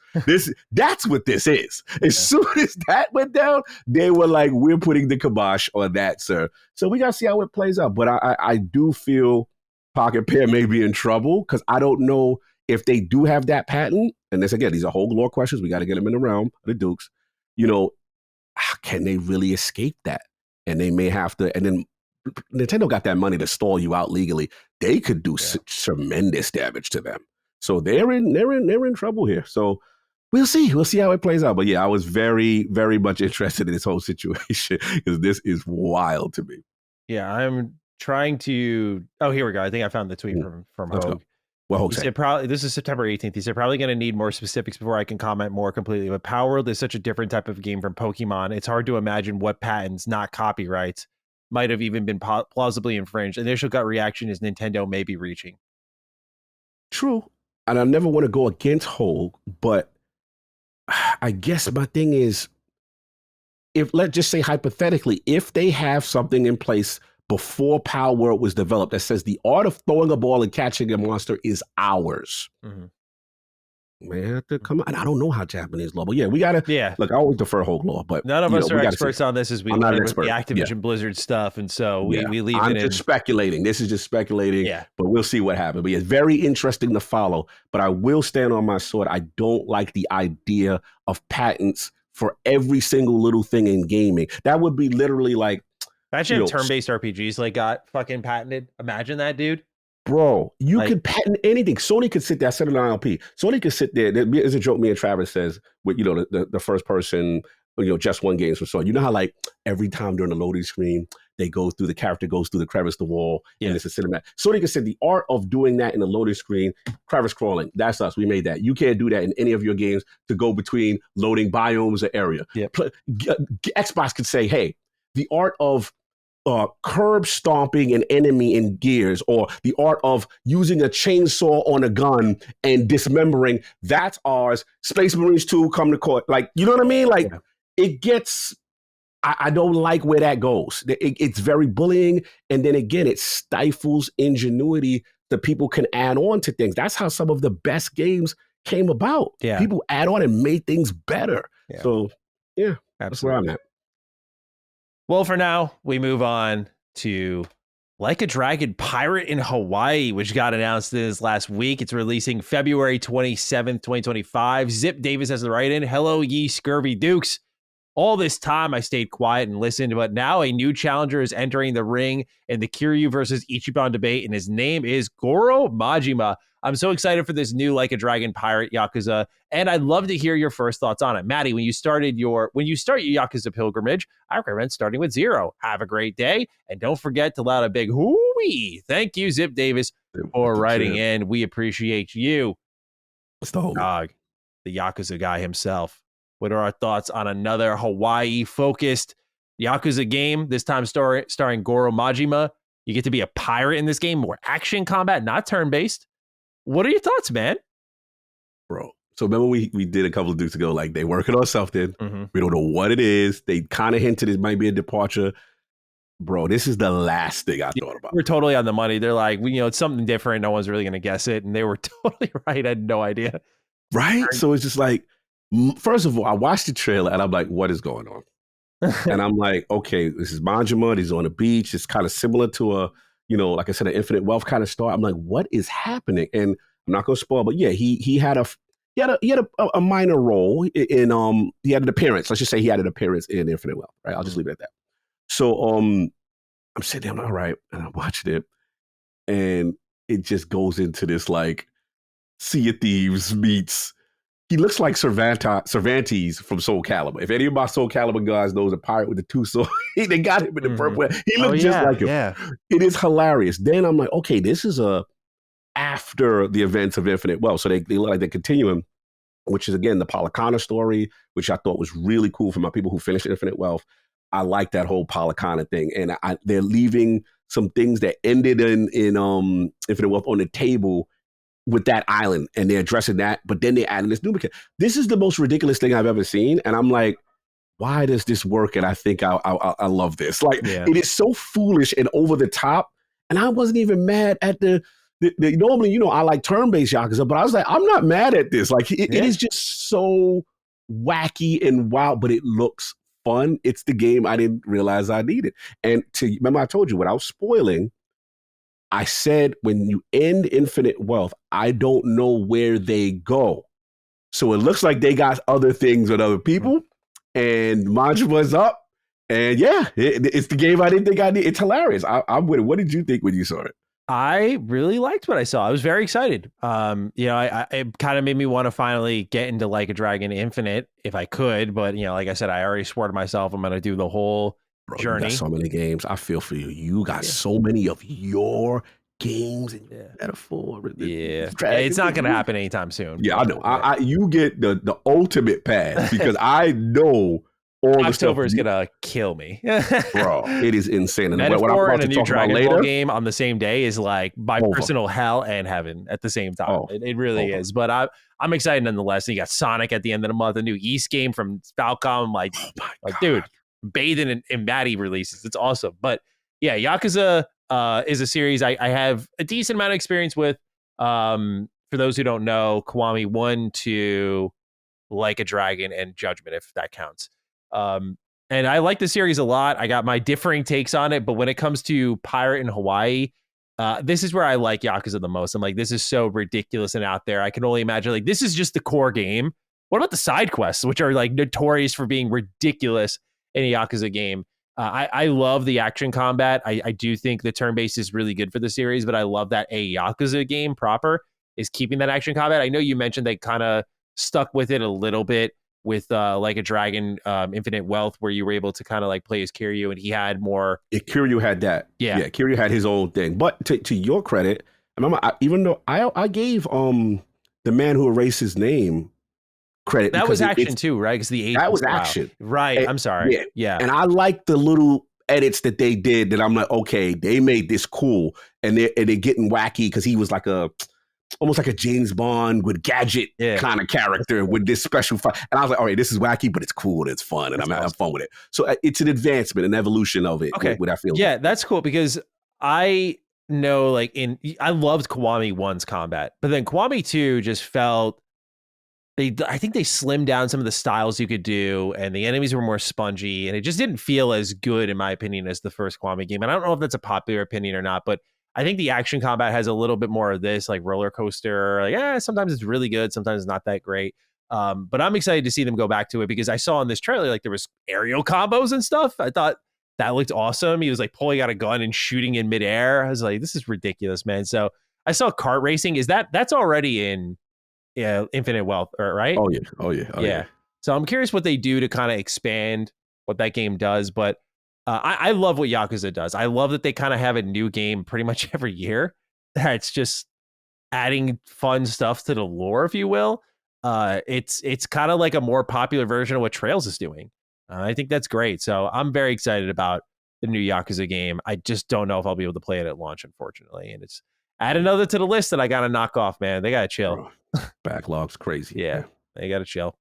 That's what this is. As soon as that went down, they were like, we're putting the kibosh on that, sir. So we got to see how it plays out. But I do feel Pocket Pair may be in trouble because I don't know if they do have that patent. And this, again, these are whole lore questions. We got to get them in the realm of the Dukes. Can they really escape that? And they may have to, and then Nintendo got that money to stall you out legally. They could do tremendous damage to them. So they're in trouble here. So we'll see. We'll see how it plays out. But yeah, I was very, very much interested in this whole situation because this is wild to me. Yeah, I'm trying to. Oh, here we go. I think I found the tweet from Hogue. Well, he said probably this is September 18th. He said probably going to need more specifics before I can comment more completely. But Palworld is such a different type of game from Pokemon. It's hard to imagine what patents, not copyrights, might have even been plausibly infringed. Initial gut reaction is Nintendo may be reaching. True. And I never want to go against Hogue, but I guess my thing is, if let's just say hypothetically, if they have something in place before Palworld was developed that says the art of throwing a ball and catching a monster is ours. Man, to come on. And I don't know how Japanese law, but yeah, we gotta. Yeah, look, I always defer Hogue law, but none of us are experts on this. As we learn with the Activision Blizzard stuff, and so we leave I'm it. I'm just speculating. This is just speculating. Yeah, but we'll see what happens. But yeah, it's very interesting to follow. But I will stand on my sword. I don't like the idea of patents for every single little thing in gaming. That would be literally like Imagine if turn-based RPGs like got fucking patented. Imagine that, dude. Bro, you Like- could patent anything. Sony could sit there. I said it on LP. Sony could sit there. There's a joke me and Travis says with, the first person, just one games from Sony. You know how like every time during the loading screen, the character goes through the crevice, the wall, and it's a cinematic. Sony could say the art of doing that in the loading screen, crevice crawling. That's us. We made that. You can't do that in any of your games to go between loading biomes or area. Yep. Xbox could say, hey, the art of curb stomping an enemy in Gears, or the art of using a chainsaw on a gun and dismembering, that's ours. Space Marines 2 come to court. Like, you know what I mean? Like, it gets, I don't like where that goes. It's very bullying. And then again, it stifles ingenuity that people can add on to things. That's how some of the best games came about. Yeah. People add on and made things better. Yeah. So, yeah, absolutely. That's where I'm at. Well, for now, we move on to Like a Dragon Pirate in Hawaii, which got announced this last week. It's releasing February 27th, 2025. Zip Davis has the write-in. Hello, ye scurvy dukes. All this time, I stayed quiet and listened, but now a new challenger is entering the ring in the Kiryu versus Ichiban debate, and his name is Goro Majima. I'm so excited for this new Like a Dragon Pirate Yakuza, and I'd love to hear your first thoughts on it. Maddie, when you start your Yakuza pilgrimage, I recommend starting with 0. Have a great day, and don't forget to let out a big hooey. Thank you, Zip Davis, for writing in. We appreciate you. What's the whole dog, the Yakuza guy himself. What are our thoughts on another Hawaii-focused Yakuza game, this time starring Goro Majima? You get to be a pirate in this game, more action combat, not turn-based. What are your thoughts, man? Bro, so remember we did a couple of weeks ago, like they working on something. Mm-hmm. We don't know what it is. They kind of hinted it might be a departure. Bro, this is the last thing I thought about. We're totally on the money. They're like, it's something different. No one's really going to guess it. And they were totally right. I had no idea. Right? So it's just like, first of all, I watched the trailer and I'm like, what is going on? And I'm like, okay, this is Majima. He's on the beach. It's kind of similar to a, like I said, an Infinite Wealth kind of story. I'm like, what is happening? And I'm not going to spoil, but yeah, he had a minor role in he had an appearance. Let's just say he had an appearance in Infinite Wealth, right? I'll just leave it at that. So I'm sitting there, I'm like, all right, and I watched it, and it just goes into this like Sea of Thieves meets. He looks like Cervantes from Soul Calibur. If any of my Soul Calibur guys knows a pirate with the two swords, they got him in the purple. He looks just like him. Yeah. It is hilarious. Then I'm like, okay, this is after the events of Infinite Wealth. So they look like they're continuing, which is again the Palakana story, which I thought was really cool for my people who finished Infinite Wealth. I like that whole Palakana thing, and they're leaving some things that ended in Infinite Wealth on the table with that island, and they're addressing that, but then they added this new mechanic. This is the most ridiculous thing I've ever seen, and I'm like, why does this work? And I think I love this. Like, It is so foolish and over the top, and I wasn't even mad at the normally, I like turn-based Yakuza, but I was like, I'm not mad at this. Like, it is just so wacky and wild, but it looks fun. It's the game I didn't realize I needed. And remember I told you, without spoiling, I said, when you end Infinite Wealth, I don't know where they go. So it looks like they got other things with other people, and Majima's up. And yeah, it's the game I didn't think I needed. It's hilarious. I'm with it. What did you think when you saw it? I really liked what I saw. I was very excited. It kind of made me want to finally get into Like a Dragon Infinite if I could. But, like I said, I already swore to myself I'm going to do the whole journey. You got so many games. I feel for you. You got so many of your games and metaphor. Yeah, it's not going to happen anytime soon. Yeah, I know. You get the ultimate pass because I know all the stuff. October is going to kill me. Bro, it is insane. And Metaphor and a new Dragon Ball game on the same day is like my personal hell and heaven at the same time. It really is. But I'm excited nonetheless. And you got Sonic at the end of the month, a new East game from Falcom. Like dude, bathing in Maddie releases. It's awesome. But yeah, Yakuza is a series I have a decent amount of experience with. For those who don't know, Kiwami 1, 2, Like a Dragon, and Judgment, if that counts. And I like the series a lot. I got my differing takes on it, but when it comes to Pirate in Hawaii, this is where I like Yakuza the most. I'm like, this is so ridiculous and out there. I can only imagine, like, this is just the core game. What about the side quests, which are like notorious for being ridiculous in a Yakuza game? I love the action combat. I do think the turn based is really good for the series, but I love that a Yakuza game proper is keeping that action combat. I know you mentioned they kind of stuck with it a little bit with like a Dragon Infinite Wealth, where you were able to kind of like play as Kiryu, and he had more. Yeah, Kiryu had that. Yeah, Yeah, Kiryu had his own thing. But to your credit, I remember even though I gave the man who erased his name credit that was because action too, right? Because the that agent was style, action. right? And, I'm sorry. yeah. Yeah, And I like the little edits that they did that I'm like, okay, they made this cool. And they're getting wacky because he was like almost like a James Bond with gadget yeah. kind of character with this special fight. And I was like, all right, this is wacky, but it's cool and it's fun. And That's I'm having awesome. fun with it. So it's an advancement, an evolution of it. Okay. What I feel. Yeah, that's cool because I know like I loved Kiwami 1's combat, but then Kiwami 2 just felt I think they slimmed down some of the styles you could do, and the enemies were more spongy, and it just didn't feel as good, in my opinion, as the first Kiwami game. And I don't know if that's a popular opinion or not, but I think the action combat has a little bit more of this, like roller coaster. Like, sometimes it's really good, sometimes it's not that great. But I'm excited to see them go back to it because I saw in this trailer like there was aerial combos and stuff. I thought that looked awesome. He was like pulling out a gun and shooting in midair. I was like, this is ridiculous, man. So I saw kart racing. That's already in Infinite Wealth, right? Oh yeah. Oh yeah. Oh yeah. So I'm curious what they do to kind of expand what that game does. But I love what Yakuza does. I love that they kind of have a new game pretty much every year. That's just adding fun stuff to the lore, if you will. It's kind of like a more popular version of what Trails is doing. I think that's great. So I'm very excited about the new Yakuza game. I just don't know if I'll be able to play it at launch, unfortunately. And it's add another to the list that I got to knock off, man. They got to chill. Bro, backlog's crazy. Yeah, they got to chill.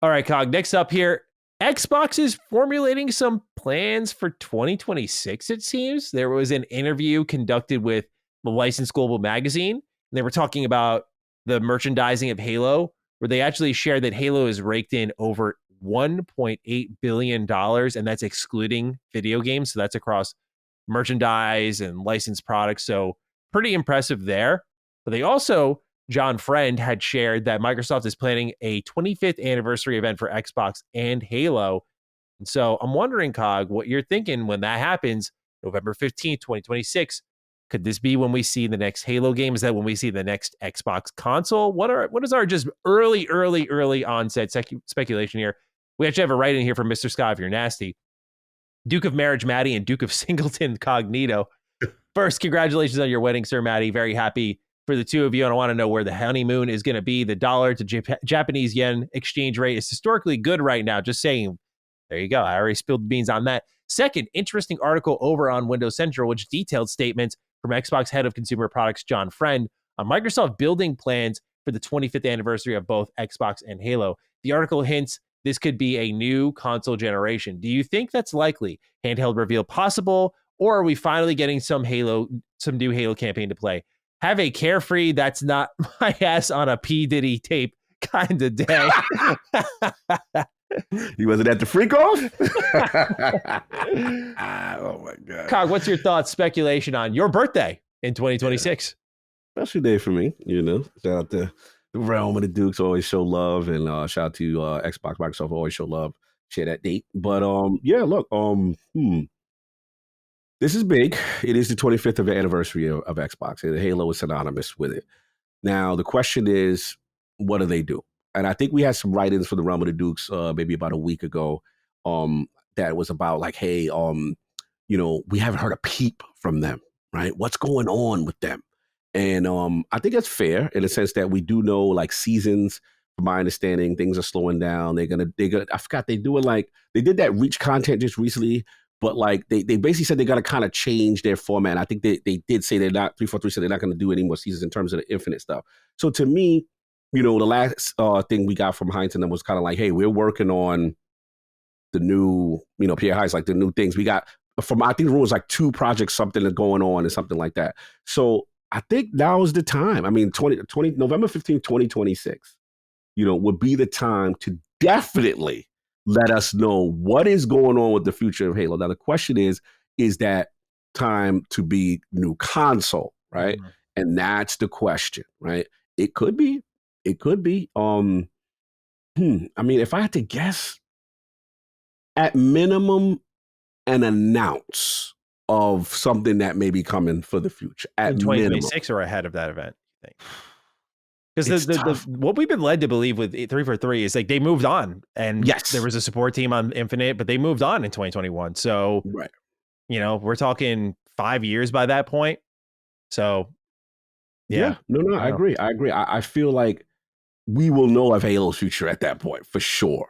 All right, Cog. Next up here, Xbox is formulating some plans for 2026, it seems. There was an interview conducted with the Licensed Global magazine, and they were talking about the merchandising of Halo, where they actually shared that Halo has raked in over $1.8 billion, and that's excluding video games. So that's across merchandise and licensed products. So pretty impressive there. But they also, John Friend had shared that Microsoft is planning a 25th anniversary event for Xbox and Halo. And so I'm wondering, Cog, what you're thinking when that happens, November 15th, 2026. Could this be when we see the next Halo game? Is that when we see the next Xbox console? What is our just early onset speculation here? We actually have a write in here from Mr. Scott, if you're nasty. Duke of Marriage Maddie and Duke of Singleton Cognito. First, congratulations on your wedding, Sir Maddie. Very happy for the two of you. And I want to know where the honeymoon is going to be. The dollar to Japanese yen exchange rate is historically good right now. Just saying. There you go. I already spilled the beans on that. Second, interesting article over on Windows Central, which detailed statements from Xbox head of consumer products, John Friend, on Microsoft building plans for the 25th anniversary of both Xbox and Halo. The article hints this could be a new console generation. Do you think that's likely? Handheld reveal possible? Or are we finally getting some new Halo campaign to play? Have a carefree, that's not my ass on a P. Diddy tape kind of day. He wasn't at the freak off? Oh my God. Cog, what's your thoughts, speculation on your birthday in 2026? Special day for me, Shout out to the realm of the Dukes, always show love, and shout out to Xbox, Microsoft, always show love, share that date. But yeah, look, this is big. It is the 25th of anniversary of Xbox, and Halo is synonymous with it. Now, the question is, what do they do? And I think we had some write-ins for the realm of the Dukes maybe about a week ago that was about like, hey, we haven't heard a peep from them, right? What's going on with them? And I think that's fair in the sense that we do know like seasons, from my understanding, things are slowing down. They're gonna, I forgot they did that Reach content just recently, but like they basically said they're gonna kind of change their format. And I think they did say they're not 343 said they're not gonna do any more seasons in terms of the Infinite stuff. So to me, the last thing we got from Heinz and them was kind of like, hey, we're working on the new, Pierre Heinz, like the new things we got from, I think the rule was like 2 projects, something that's going on and something like that. So I think now is the time. I mean, November 15th, 2026, would be the time to definitely let us know what is going on with the future of Halo. Now, the question is that time to be new console, right? Mm-hmm. And that's the question, right? It could be. I mean, if I had to guess, at minimum, an announce of something that may be coming for the future at in minimum. 2026 or ahead of that event, I think. Because Tough. what we've been led to believe with 343 is like they moved on, and Yes. there was a support team on Infinite, but they moved on in 2021. So, Right. we're talking 5 years by that point. So, yeah. No, I agree. I feel like we will know of Halo's future at that point, for sure.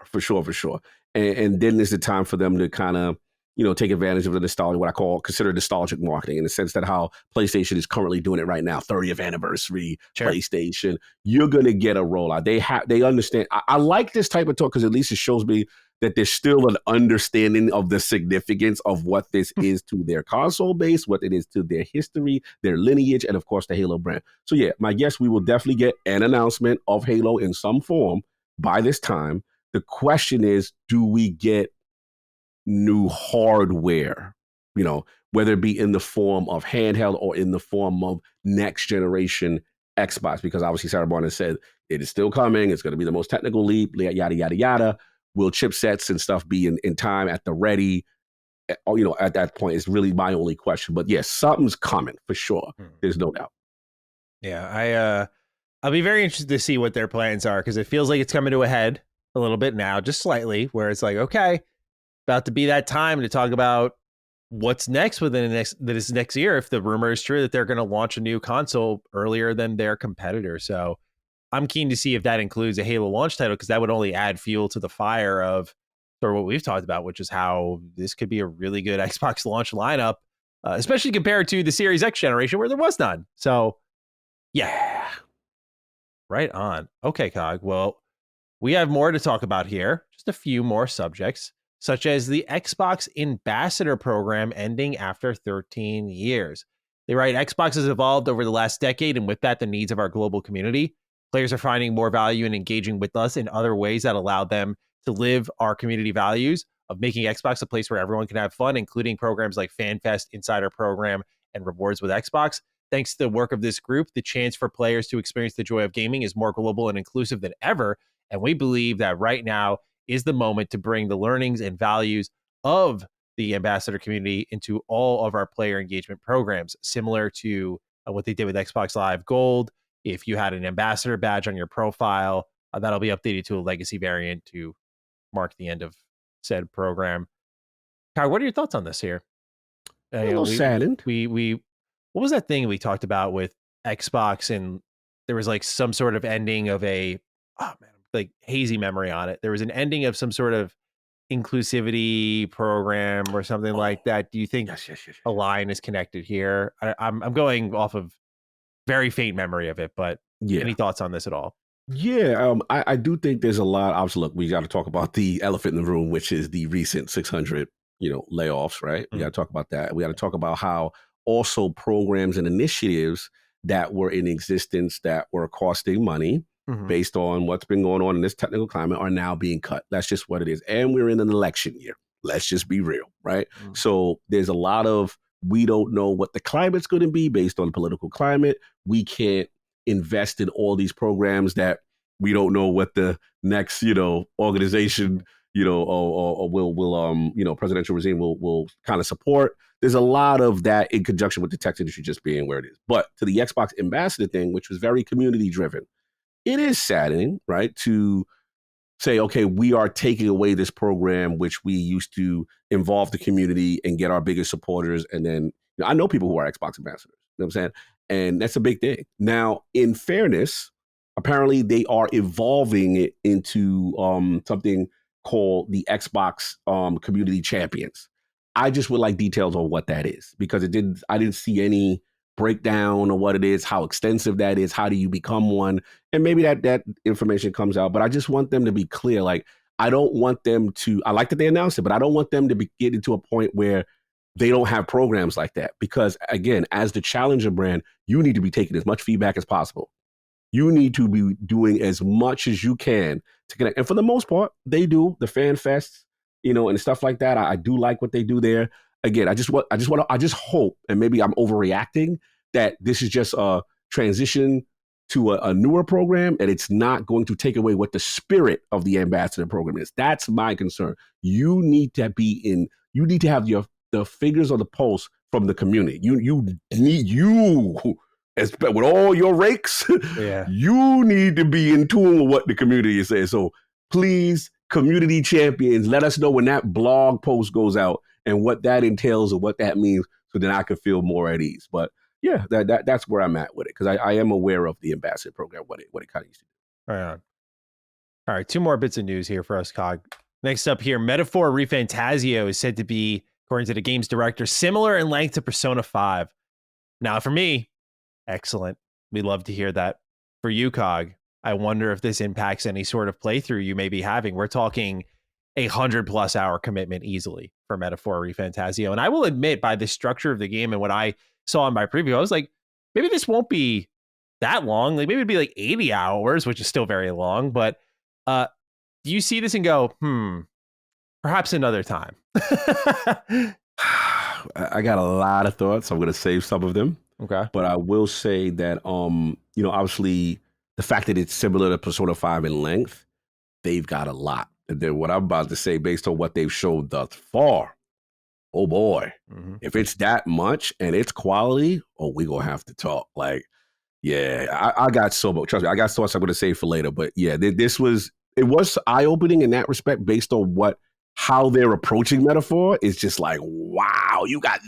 And then is the time for them to kind of, take advantage of the nostalgia, what I consider nostalgic marketing, in the sense that how PlayStation is currently doing it right now, 30th anniversary, sure. PlayStation. You're gonna get a rollout. They understand. I like this type of talk because at least it shows me that there's still an understanding of the significance of what this is to their console base, what it is to their history, their lineage, and of course the Halo brand. So yeah, my guess, we will definitely get an announcement of Halo in some form by this time. The question is, do we get new hardware, whether it be in the form of handheld or in the form of next generation Xbox? Because obviously Sarah Barnes said it is still coming. It's going to be the most technical leap, yada, yada, yada. Will chipsets and stuff be in time at the ready? At that point is really my only question. But yes, something's coming for sure. There's no doubt. Yeah, I'll be very interested to see what their plans are, because it feels like it's coming to a head a little bit now, just slightly, where it's like, okay, about to be that time to talk about what's next within this next year, if the rumor is true that they're going to launch a new console earlier than their competitor. So I'm keen to see if that includes a Halo launch title, because that would only add fuel to the fire of sort of what we've talked about, which is how this could be a really good Xbox launch lineup, especially compared to the Series X generation where there was none. So yeah, right on. Okay, Cog. Well, we have more to talk about here, just a few more subjects, such as the Xbox Ambassador program ending after 13 years. They write, Xbox has evolved over the last decade, and with that, the needs of our global community. Players are finding more value in engaging with us in other ways that allow them to live our community values of making Xbox a place where everyone can have fun, including programs like FanFest, Insider Program, and Rewards with Xbox. Thanks to the work of this group, the chance for players to experience the joy of gaming is more global and inclusive than ever. And we believe that right now is the moment to bring the learnings and values of the ambassador community into all of our player engagement programs, similar to what they did with Xbox Live Gold. If you had an ambassador badge on your profile, that'll be updated to a legacy variant to mark the end of said program. Kai, what are your thoughts on this here? A little saddened. We what was that thing we talked about with Xbox, and there was like some sort of ending of like hazy memory on it. There was an ending of some sort of inclusivity program or something like that. Do you think a line is connected here? I'm going off of very faint memory of it, but any thoughts on this at all? Yeah, I do think there's a lot. Obviously, look, we got to talk about the elephant in the room, which is the recent 600, layoffs, right? We got to talk about that. We got to talk about how also programs and initiatives that were in existence that were costing money based on what's been going on in this technical climate are now being cut. That's just what it is. And we're in an election year. Let's just be real, right? So there's a lot of, we don't know what the climate's going to be based on the political climate. We can't invest in all these programs that we don't know what the next, organization, or will presidential regime will kind of support. There's a lot of that in conjunction with the tech industry just being where it is. But to the Xbox ambassador thing, which was very community driven, it is saddening, right, to say, okay, we are taking away this program which we used to involve the community and get our biggest supporters. And then I know people who are Xbox ambassadors, you know what I'm saying? And that's a big thing. Now, in fairness, apparently they are evolving it into something called the Xbox Community Champions. I just would like details on what that is, because I didn't see any breakdown of what it is, how extensive that is, how do you become one, and maybe that information comes out. But I just want them to be clear. Like, I don't want them to. I like that they announced it, but I don't want them to get into a point where they don't have programs like that. Because again, as the challenger brand, you need to be taking as much feedback as possible. You need to be doing as much as you can to connect. And for the most part, they do the fan fests, and stuff like that. I do like what they do there. Again, I just hope, and maybe I'm overreacting, that this is just a transition to a newer program, and it's not going to take away what the spirit of the ambassador program is. That's my concern. You need to be in You need to have the fingers on the pulse from the community. You need with all your rakes, Yeah. you need to be in tune with what the community is saying. So please, community champions, let us know when that blog post goes out and what that entails and what that means, so then I can feel more at ease. But yeah, that's where I'm at with it, because I am aware of the ambassador program, what it kind of used to do. Right on. All right, two more bits of news here for us, Cog. Next up here, Metaphor ReFantazio is said to be, according to the game's director, similar in length to Persona 5. Now, for me, excellent. We love to hear that. For you, Cog, I wonder if this impacts any sort of playthrough you may be having. We're talking 100+ hour commitment easily for Metaphor ReFantazio. And I will admit, by the structure of the game and what I saw in my preview, I was like, maybe this won't be that long. Like, maybe it'd be like 80 hours, which is still very long. But do you see this and go, perhaps another time? I got a lot of thoughts. I'm going to save some of them. Okay. But I will say that, obviously the fact that it's similar to Persona 5 in length, they've got a lot. And then what I'm about to say, based on what they've showed thus far, oh boy, if it's that much and it's quality, we're going to have to talk. Like, yeah, I got so much. Trust me, I got thoughts I'm going to save for later. But yeah, it was eye-opening in that respect, based on how they're approaching Metaphor. Is just like, wow, you got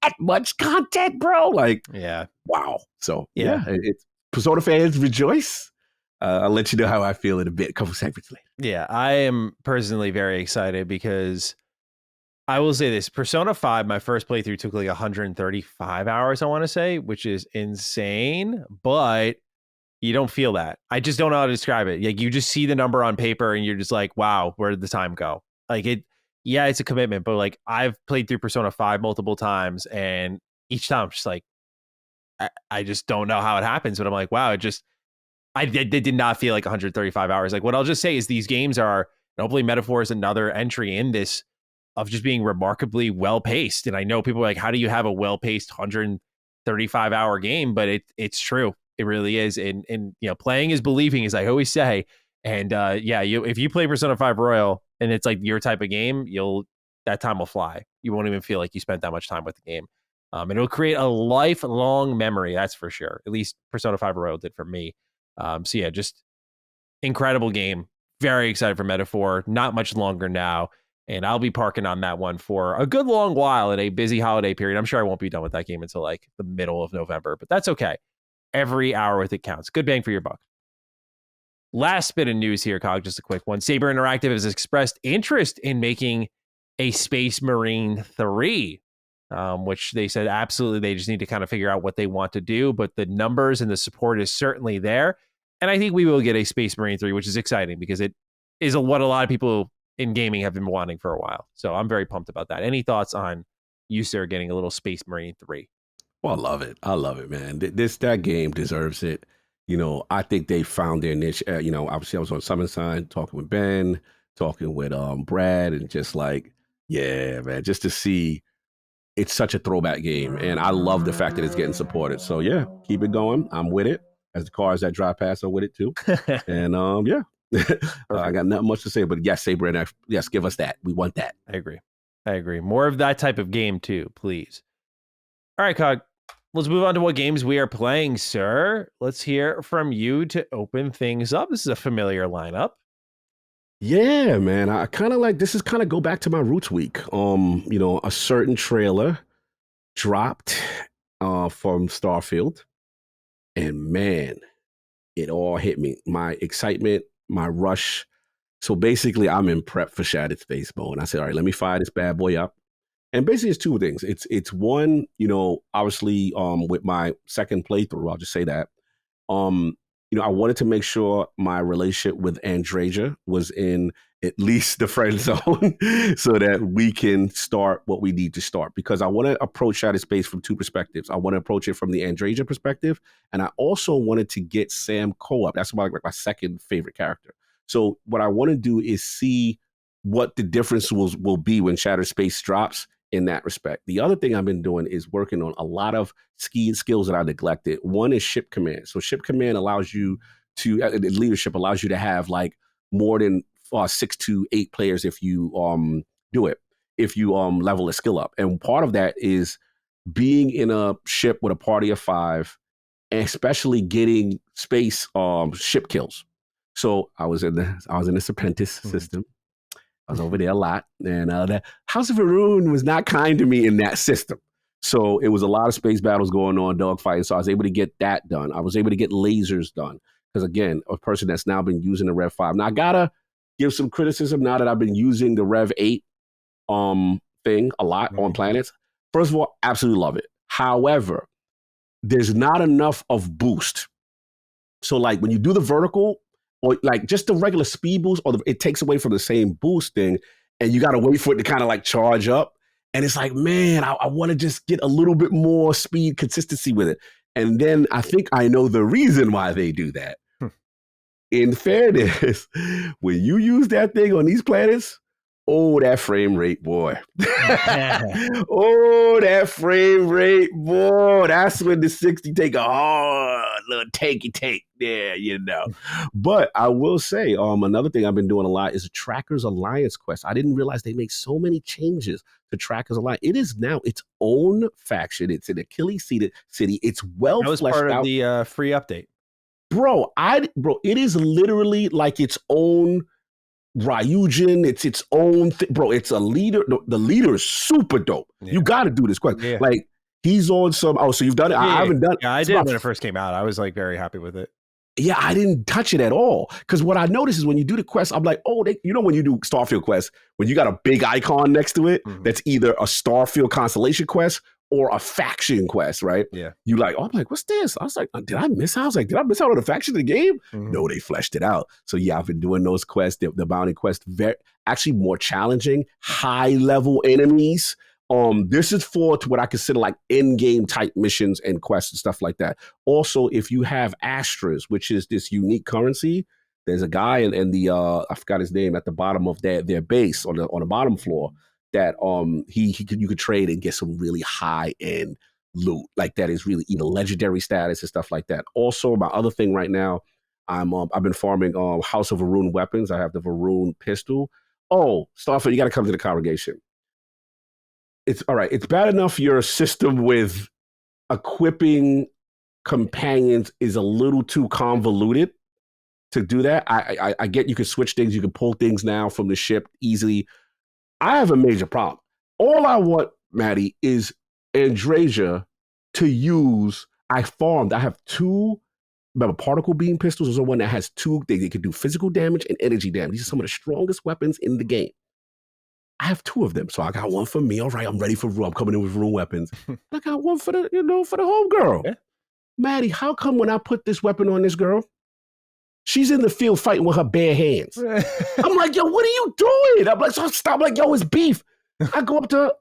that much content, bro. Like, yeah, wow. So yeah, it's Persona fans rejoice. I'll let you know how I feel in a couple seconds later. Yeah, I am personally very excited, because I will say this: Persona 5, my first playthrough took like 135 hours, I want to say, which is insane, but you don't feel that. I just don't know how to describe it. Like, you just see the number on paper and you're just like, wow, where did the time go? Like, it's a commitment, but like, I've played through Persona 5 multiple times, and each time I'm just like, I just don't know how it happens, but I'm like, wow, I did not feel like 135 hours. Like, what I'll just say is these games are, and hopefully Metaphor is another entry in this, of just being remarkably well-paced. And I know people are like, how do you have a well-paced 135-hour game? But it's true. It really is. And playing is believing, as I always say. And if you play Persona 5 Royal and it's like your type of game, that time will fly. You won't even feel like you spent that much time with the game. And it'll create a lifelong memory, that's for sure. At least Persona 5 Royal did for me. Just incredible game. Very excited for Metaphor. Not much longer now. And I'll be parking on that one for a good long while in a busy holiday period. I'm sure I won't be done with that game until like the middle of November, but that's okay. Every hour with it counts. Good bang for your buck. Last bit of news here, Cog, just a quick one. Saber Interactive has expressed interest in making a Space Marine 3, which they said absolutely they just need to kind of figure out what they want to do, but the numbers and the support is certainly there. And I think we will get a Space Marine 3, which is exciting because it is what a lot of people in gaming have been wanting for a while. So I'm very pumped about that. Any thoughts on you, sir, getting a little Space Marine 3? Well, I love it. I love it, man. That game deserves it. I think they found their niche. Obviously I was on Summon Sign talking with Ben, talking with Brad, and just like, yeah, man, just to see, it's such a throwback game. And I love the fact that it's getting supported. So yeah, keep it going. I'm with it. As the cars that drive past are with it too. And yeah. I got not much to say, but yes, Saber and yes, give us that. We want that. I agree. More of that type of game too, please. All right, Cog. Let's move on to what games we are playing, sir. Let's hear from you to open things up. This is a familiar lineup. Yeah, man. I kind of like, this is kind of go back to my roots week. A certain trailer dropped from Starfield, and man, it all hit me. My excitement, my rush. So basically, I'm in prep for Shattered Space Mode. I said, all right, let me fire this bad boy up. And basically, it's two things. It's one, obviously, with my second playthrough, I'll just say that, I wanted to make sure my relationship with Andreja was in at least the friend zone so that we can start what we need to start. Because I want to approach Shattered Space from two perspectives. I want to approach it from the Andreja perspective, and I also wanted to get Sam co-op. That's my second favorite character. So what I want to do is see what the difference will be when Shattered Space drops in that respect. The other thing I've been doing is working on a lot of skills that I neglected. One is ship command. So ship command allows you to, leadership allows you to have like more than 6 to 8 players if you do it. if you level a skill up. And part of that is being in a ship with a party of 5, and especially getting space ship kills. So I was in this apprentice system. I was over there a lot, and the House of Haroon was not kind to me in that system. So it was a lot of space battles going on, dogfighting. So I was able to get that done. I was able to get lasers done because, again, a person that's now been using the Rev 5. Now I gotta give some criticism now that I've been using the Rev 8 thing a lot on planets. First of all, absolutely love it. However, there's not enough of boost. So like when you do the vertical, or like just the regular speed boost, or it takes away from the same boost thing, and you got to wait for it to kind of like charge up. And it's like, man, I want to just get a little bit more speed consistency with it. And then I think I know the reason why they do that. In fairness, when you use that thing on these planets, oh, that frame rate, boy. Oh, that frame rate, boy. That's when the 60 take a hard little takey take there, you know. But I will say, another thing I've been doing a lot is a Trackers Alliance quest. I didn't realize they make so many changes to Trackers Alliance. It is now its own faction. It's an Achilles city. It's well fleshed out. That was part of the free update. Bro, it is literally like its own Ryujin, it's its own thing. Bro, it's a leader. The leader is super dope. Yeah. You got to do this quest. Yeah. Like, he's on some, so you've done it? I haven't done it. Yeah, I did when it first came out. I was like very happy with it. Yeah, I didn't touch it at all. Because what I noticed is when you do the quest, I'm like, oh, when you do Starfield quest, when you got a big icon next to it, that's either a Starfield Constellation quest or a faction quest, right? Yeah. You like, I'm like, what's this? I was like, did I miss out? Did I miss out on the faction of the game? No, they fleshed it out. So yeah, I've been doing those quests, the bounty quest, actually more challenging, high level enemies. This is to what I consider like in-game type missions and quests and stuff like that. Also, if you have Astras, which is this unique currency, there's a guy in the I forgot his name, at the bottom of their base on the bottom floor, that you could trade and get some really high end loot like that is really either legendary status and stuff like that. Also, my other thing right now, I've been farming House of Haroon weapons. I have the Haroon pistol. Oh, Starfield, you got to come to the congregation. It's all right. It's bad enough your system with equipping companions is a little too convoluted to do that. I get you can switch things, you can pull things now from the ship easily. I have a major problem. All I want, Maddie, is Andrasia to use. I have 2. Remember, particle beam pistols is the one that has 2 things. They can do physical damage and energy damage. These are some of the strongest weapons in the game. I have 2 of them. So I got one for me. All right, I'm ready for room. I'm coming in with room weapons. I got one for the homegirl. Yeah. Maddie, how come when I put this weapon on this girl, she's in the field fighting with her bare hands? I'm like, yo, what are you doing? I'm like, so stop. I'm like, yo, it's beef. I go up to her,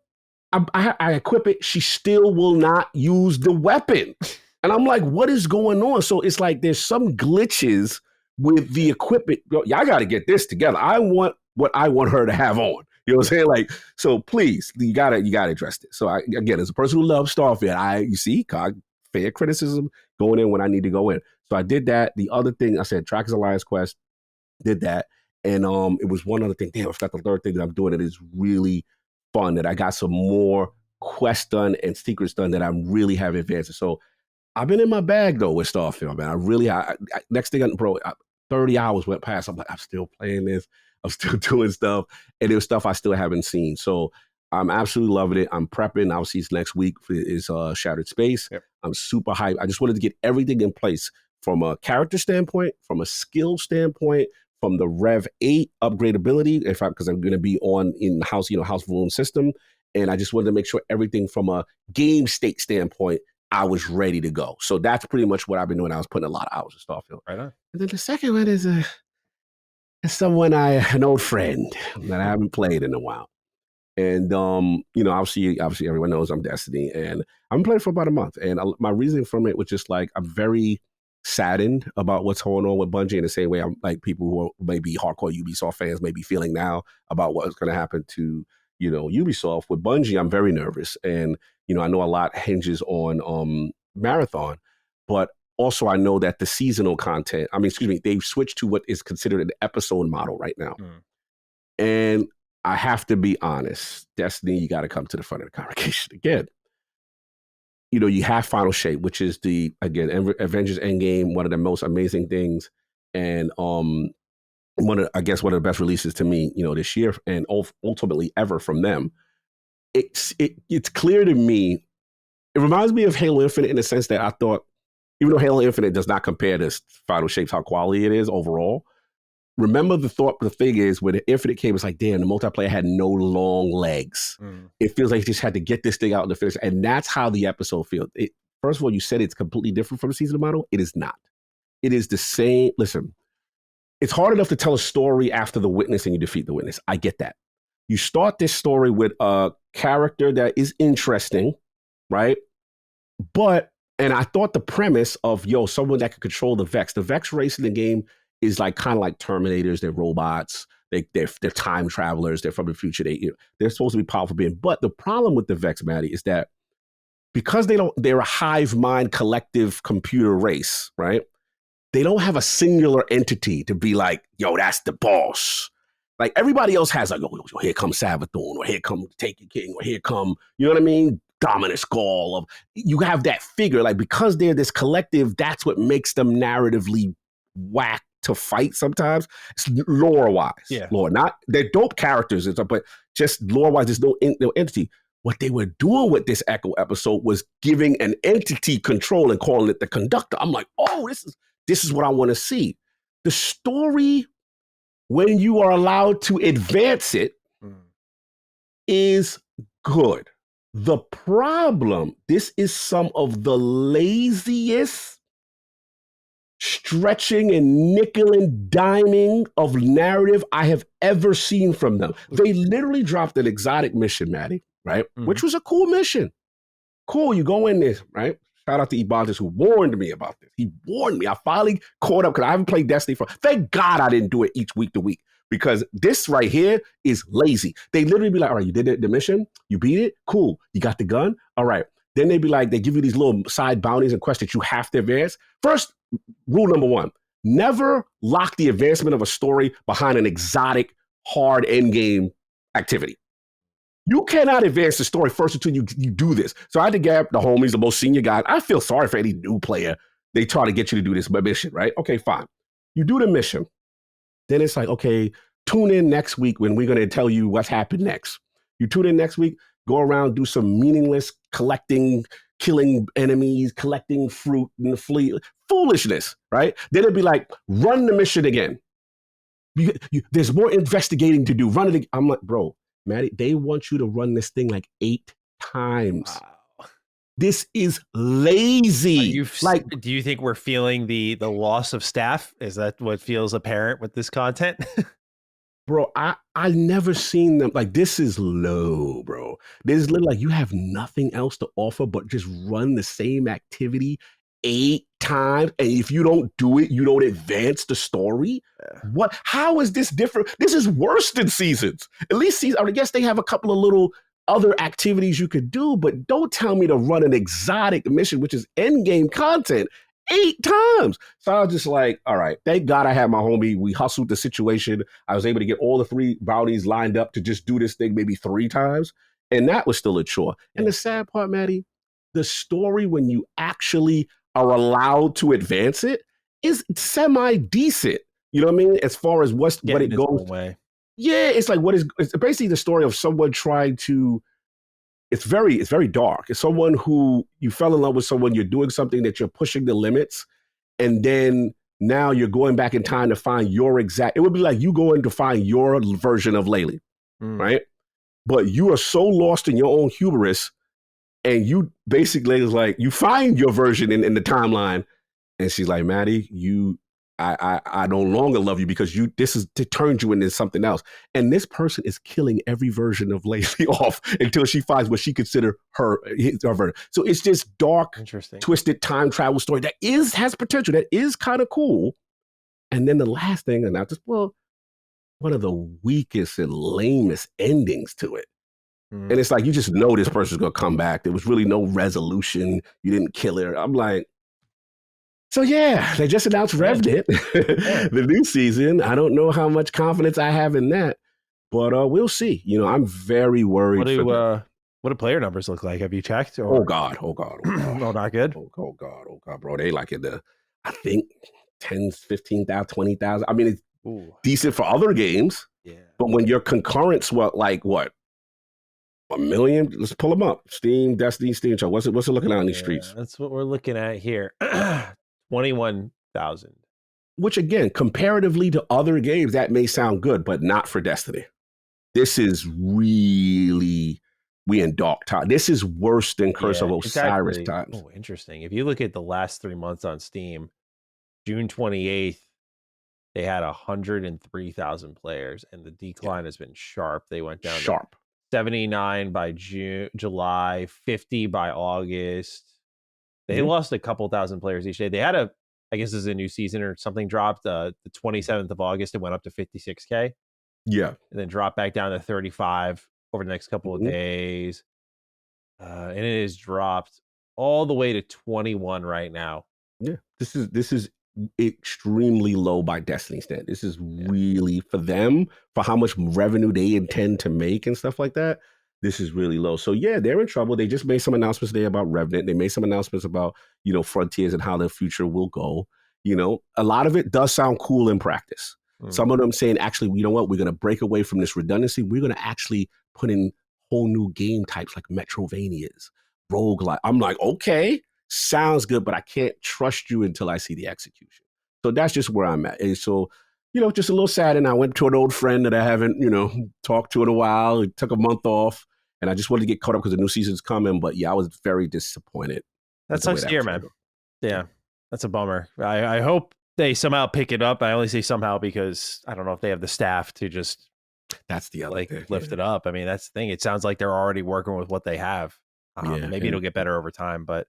I equip it. She still will not use the weapon. And I'm like, what is going on? So it's like there's some glitches with the equipment. Y'all got to get this together. I want what I want her to have on. You know what I'm saying? Like, so please, you gotta address this. So again, as a person who loves Starfield, you see, fair criticism going in when I need to go in. So I did that. The other thing I said, Trackers Alliance quest, did that, and it was one other thing. Damn, I forgot the third thing that I'm doing. That is really fun. That I got some more quests done and secrets done that I'm really having advances. So I've been in my bag though with Starfield, man. Next thing, bro, 30 hours went past. I'm like, I'm still playing this. I'm still doing stuff, and there's stuff I still haven't seen. So I'm absolutely loving it. I'm prepping. Obviously, it's next week is Shattered Space. Yep. I'm super hyped. I just wanted to get everything in place from a character standpoint, from a skill standpoint, from the Rev 8 upgradability, because I'm going to be in the House of Haroon system, and I just wanted to make sure everything from a game state standpoint, I was ready to go. So that's pretty much what I've been doing. I was putting a lot of hours in Starfield. Right on. And then the second one is an old friend that I haven't played in a while. And, obviously everyone knows I'm Destiny, and I've been playing for about a month. And my reasoning from it was just like, I'm very saddened about what's going on with Bungie in the same way I'm like people who are maybe hardcore Ubisoft fans may be feeling now about what's going to happen to, Ubisoft. With Bungie, I'm very nervous. And, I know a lot hinges on Marathon, but also I know that the seasonal content, they've switched to what is considered an episode model right now. And I have to be honest. Destiny, you got to come to the front of the conversation again. You know, you have Final Shape, which is Avengers Endgame, one of the most amazing things, and one of the best releases to me, you know, this year, and ultimately ever from them. It's clear to me. It reminds me of Halo Infinite in the sense that I thought, even though Halo Infinite does not compare to Final Shapes how quality it is overall, remember the thing is when the Infinite came, it's like, damn, the multiplayer had no long legs. It feels like you just had to get this thing out in the finish. And that's how the episode feels. First of all, you said it's completely different from the season model. It is not. It is the same. Listen, it's hard enough to tell a story after the witness and you defeat the witness. I get that. You start this story with a character that is interesting, right? And I thought the premise of, someone that could control the Vex race in the game is like kind of like Terminators. They're robots. They're time travelers. They're from the future. They're supposed to be powerful beings. But the problem with the Vex, Maddie, is that because they're a hive mind collective computer race, right? They don't have a singular entity to be like, that's the boss. Like everybody else has like, here comes Savathorn, or here come Taken King, or here come, you know what I mean? Dominus Gall. You have that figure, like because they're this collective, that's what makes them narratively whack to fight sometimes. It's lore-wise. Yeah. Lore. Not, they're dope characters, but just lore-wise, there's no entity. What they were doing with this Echo episode was giving an entity control and calling it the conductor. I'm like, oh, this is what I want to see. The story, when you are allowed to advance it, is good. The problem, this is some of the laziest stretching and nickel and diming of narrative I have ever seen from them. They literally dropped an exotic mission, Maddie, right? Which was a cool mission. Cool, you go in there, right? Shout out to Ibanez who warned me about this. He warned me. I finally caught up because I haven't played Destiny thank God I didn't do it each week to week, because this right here is lazy. They literally be like, all right, you did the mission, you beat it, cool. You got the gun, all right. Then they be like, they give you these little side bounties and quests that you have to advance. First, rule number 1, never lock the advancement of a story behind an exotic, hard endgame activity. You cannot advance the story first until you do this. So I had to get the homies, the most senior guys. I feel sorry for any new player. They try to get you to do this mission, right? Okay, fine. You do the mission. Then it's like, okay, tune in next week when we're going to tell you what's happened next. You tune in next week, go around, do some meaningless collecting, killing enemies, collecting fruit and the fleet. Foolishness, right? Then it'd be like, run the mission again. There's more investigating to do. Run it again. I'm like, bro, Maddie, they want you to run this thing like 8 times. Wow. This is lazy. Do you think we're feeling the loss of staff? Is that what feels apparent with this content? Bro, I never seen them. Like, this is low, bro. This is literally like you have nothing else to offer but just run the same activity 8 times. And if you don't do it, you don't advance the story. What? How is this different? This is worse than Seasons. At least Seasons, I guess they have a couple of little other activities you could do, but don't tell me to run an exotic mission, which is endgame content, 8 times. So I was just like, all right, thank God I had my homie. We hustled the situation. I was able to get all the 3 bounties lined up to just do this thing maybe 3 times. And that was still a chore. Yeah. And the sad part, Maddie, the story, when you actually are allowed to advance it, is semi-decent. You know what I mean? As far as what it goes. Way. Yeah, it's like it's basically the story of someone trying to. It's very dark. It's someone who you fell in love with, someone, you're doing something that you're pushing the limits, and then now you're going back in time to find your exact. It would be like you going to find your version of Laylee, right? But you are so lost in your own hubris, and you basically is like you find your version in the timeline, and she's like, Maddie, I no longer love you because this is to turn you into something else. And this person is killing every version of Lacey off until she finds what she consider her version. So it's this dark, twisted time travel story that has potential, that is kind of cool. And then the last thing, and one of the weakest and lamest endings to it. And it's like, you just know this person's going to come back. There was really no resolution. You didn't kill her. I'm like, so yeah, they just announced Revenant, the new season. I don't know how much confidence I have in that, But we'll see. I'm very worried for them. What do player numbers look like? Have you checked? Oh Or God, oh God, oh God. no, not good. Oh God, oh God, bro. They like in I think 10, 15,000, 20,000. I mean, it's Ooh, decent for other games, yeah. but when your concurrents what, 1 million? Let's pull them up. Steam, Destiny, Steam. What's it looking like on these streets? That's what we're looking at here. 21,000. Which again, comparatively to other games, that may sound good, but not for Destiny. This is really we in dark time. This is worse than Curse of Osiris times. Oh, interesting. If you look at the last 3 months on Steam, June 28th, they had 103,000 players, and the decline has been sharp. They went down to 79 by July, 50 by August. They lost a couple thousand players each day. They had I guess this is a new season or something dropped. The 27th of August, it went up to 56K. Yeah. And then dropped back down to 35 over the next couple of days. And it has dropped all the way to 21 right now. Yeah. This is extremely low by Destiny standard. This is really for them, for how much revenue they intend to make and stuff like that. This is really low. So yeah, they're in trouble. They just made some announcements today about Revenant. They made some announcements about, Frontiers and how their future will go. A lot of it does sound cool in practice. Some of them saying, actually, you know what? We're going to break away from this redundancy. We're going to actually put in whole new game types like Metrovanias, roguelike. I'm like, okay, sounds good, but I can't trust you until I see the execution. So that's just where I'm at. And so, just a little sad. And I went to an old friend that I haven't, talked to in a while. It took a month off. And I just wanted to get caught up because the new season's coming. But yeah, I was very disappointed. That sucks to hear, man. Yeah, that's a bummer. I hope they somehow pick it up. I only say somehow because I don't know if they have the staff to just that's the other thing, lift it up. I mean, that's the thing. It sounds like they're already working with what they have. Maybe it'll get better over time, but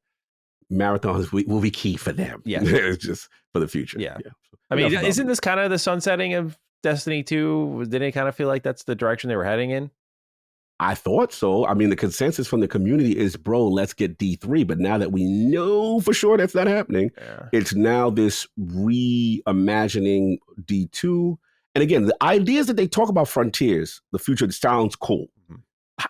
marathons will be key for them. Yeah, it's just for the future. Yeah. I mean, isn't this kind of the sunsetting of Destiny 2? Didn't it kind of feel like that's the direction they were heading in? I thought so. I mean, the consensus from the community is, bro, let's get D3. But now that we know for sure that's not happening, it's now this reimagining D2. And again, the ideas that they talk about Frontiers, the future, sounds cool.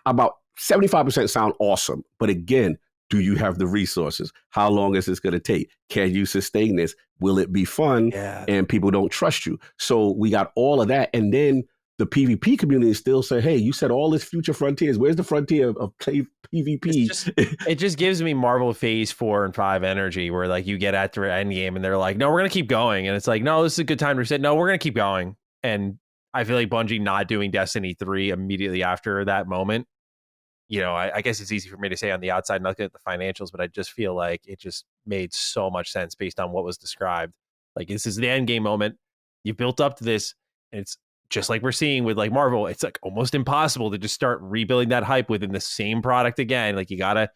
About 75% sound awesome. But again, do you have the resources? How long is this going to take? Can you sustain this? Will it be fun? And people don't trust you. So we got all of that. And then the PvP community still say, hey, you said all this future Frontiers. Where's the frontier of PvP? It just gives me Marvel Phase 4 and 5 energy where like you get at the end game and they're like, no, we're going to keep going. And it's like, no, this is a good time to reset. No, we're going to keep going. And I feel like Bungie not doing Destiny 3 immediately after that moment. I guess it's easy for me to say on the outside, not looking at the financials, but I just feel like it just made so much sense based on what was described. Like, this is the end game moment. You built up to this, and it's just like we're seeing with like Marvel. It's like almost impossible to just start rebuilding that hype within the same product again. Like, you got to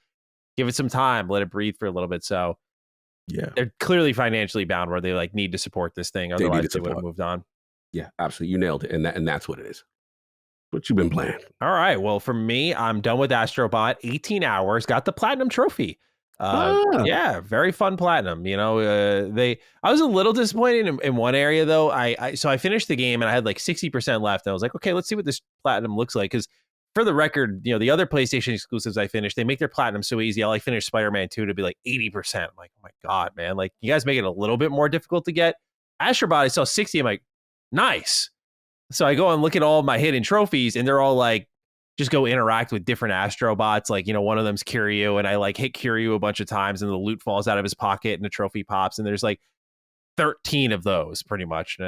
give it some time, let it breathe for a little bit. So yeah, they're clearly financially bound where they like need to support this thing. Otherwise they would have moved on. Yeah, absolutely. You nailed it. And that's what it is. What you been playing? All right. Well, for me, I'm done with Astrobot. 18 hours, got the platinum trophy. Yeah, very fun platinum. I was a little disappointed in one area though. So I finished the game and I had like 60% left. And I was like, okay, let's see what this platinum looks like. Because for the record, the other PlayStation exclusives I finished, they make their platinum so easy. I like finished Spider-Man 2 to be like 80%. I'm like, oh my God, man. Like, you guys make it a little bit more difficult to get. Astrobot, I saw 60. I'm like, nice. So I go and look at all of my hidden trophies and they're all like, just go interact with different Astrobots. Like, one of them's Kiryu and I like hit Kiryu a bunch of times and the loot falls out of his pocket and the trophy pops. And there's like 13 of those pretty much.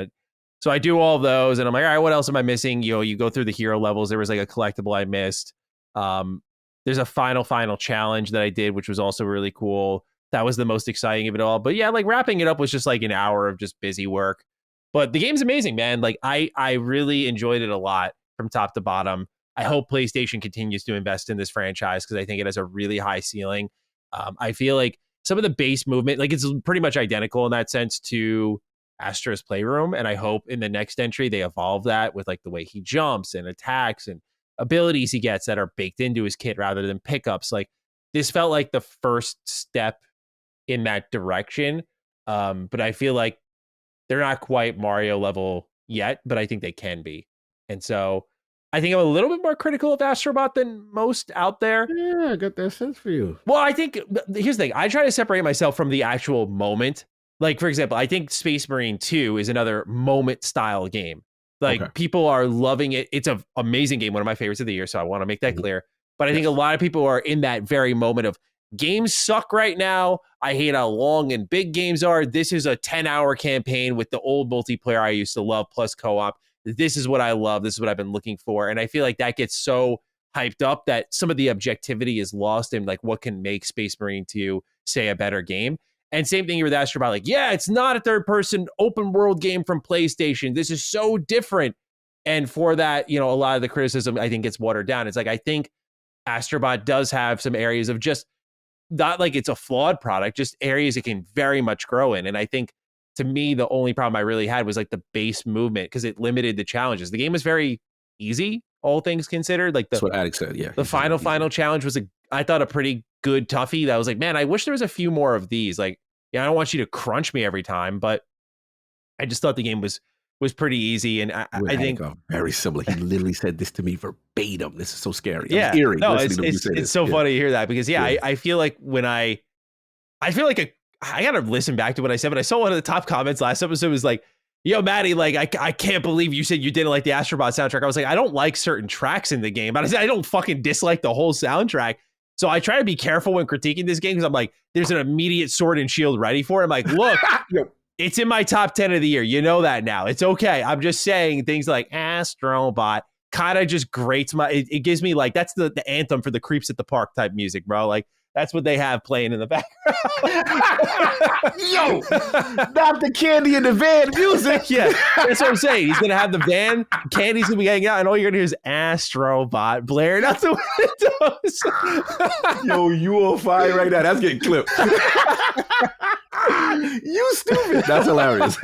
So I do all of those and I'm like, all right, what else am I missing? You go through the hero levels. There was like a collectible I missed. There's a final challenge that I did, which was also really cool. That was the most exciting of it all. But yeah, like wrapping it up was just like an hour of just busy work. But the game's amazing, man. Like I really enjoyed it a lot from top to bottom. I hope PlayStation continues to invest in this franchise because I think it has a really high ceiling. I feel like some of the base movement, like it's pretty much identical in that sense to Astro's Playroom. And I hope in the next entry, they evolve that with like the way he jumps and attacks and abilities he gets that are baked into his kit rather than pickups. Like, this felt like the first step in that direction. But I feel like they're not quite Mario level yet, but I think they can be. And so I think I'm a little bit more critical of Astrobot than most out there. Yeah, I got that sense for you. Well, I think here's the thing. I try to separate myself from the actual moment. Like, for example, I think Space Marine 2 is another moment style game. Like, people are loving it. It's an amazing game, one of my favorites of the year. So I want to make that clear. But I think a lot of people are in that very moment of games suck right now. I hate how long and big games are. This is a 10-hour campaign with the old multiplayer I used to love plus co-op. This is what I love. This is what I've been looking for. And I feel like that gets so hyped up that some of the objectivity is lost in like what can make Space Marine 2 say a better game. And same thing here with Astrobot. Like, yeah, it's not a third-person open world game from PlayStation. This is so different. And for that, a lot of the criticism I think gets watered down. It's like, I think Astrobot does have some areas of just not like it's a flawed product, just areas it can very much grow in. And I think to me, the only problem I really had was like the base movement because it limited the challenges. The game was very easy, all things considered. Like that's what Addict said. Yeah. The final challenge was I thought a pretty good toughie that was like, man, I wish there was a few more of these. Like, yeah, I don't want you to crunch me every time, but I just thought the game was pretty easy. And I think very similar. He literally said this to me verbatim. This is so scary. Yeah. Eerie. No, it's so funny to hear that because I feel like when I feel like I gotta listen back to what I said, but I saw one of the top comments last episode was like, yo, Maddie, like, I can't believe you said you didn't like the Astrobot soundtrack. I was like, I don't like certain tracks in the game, but I said, I don't fucking dislike the whole soundtrack. So I try to be careful when critiquing this game because I'm like, there's an immediate sword and shield ready for it. I'm like, look, it's in my top 10 of the year. You know that now. It's okay. I'm just saying things like Astrobot kind of just grates it gives me like, that's the anthem for the creeps at the park type music, bro. Like, that's what they have playing in the background. Yo, not the Candy in the Van music. Yeah, that's what I'm saying. He's going to have the van, Candy's going to be hanging out, and all you're going to hear is Astrobot blaring out the windows. Yo, you on fire right now. That's getting clipped. You stupid. That's hilarious.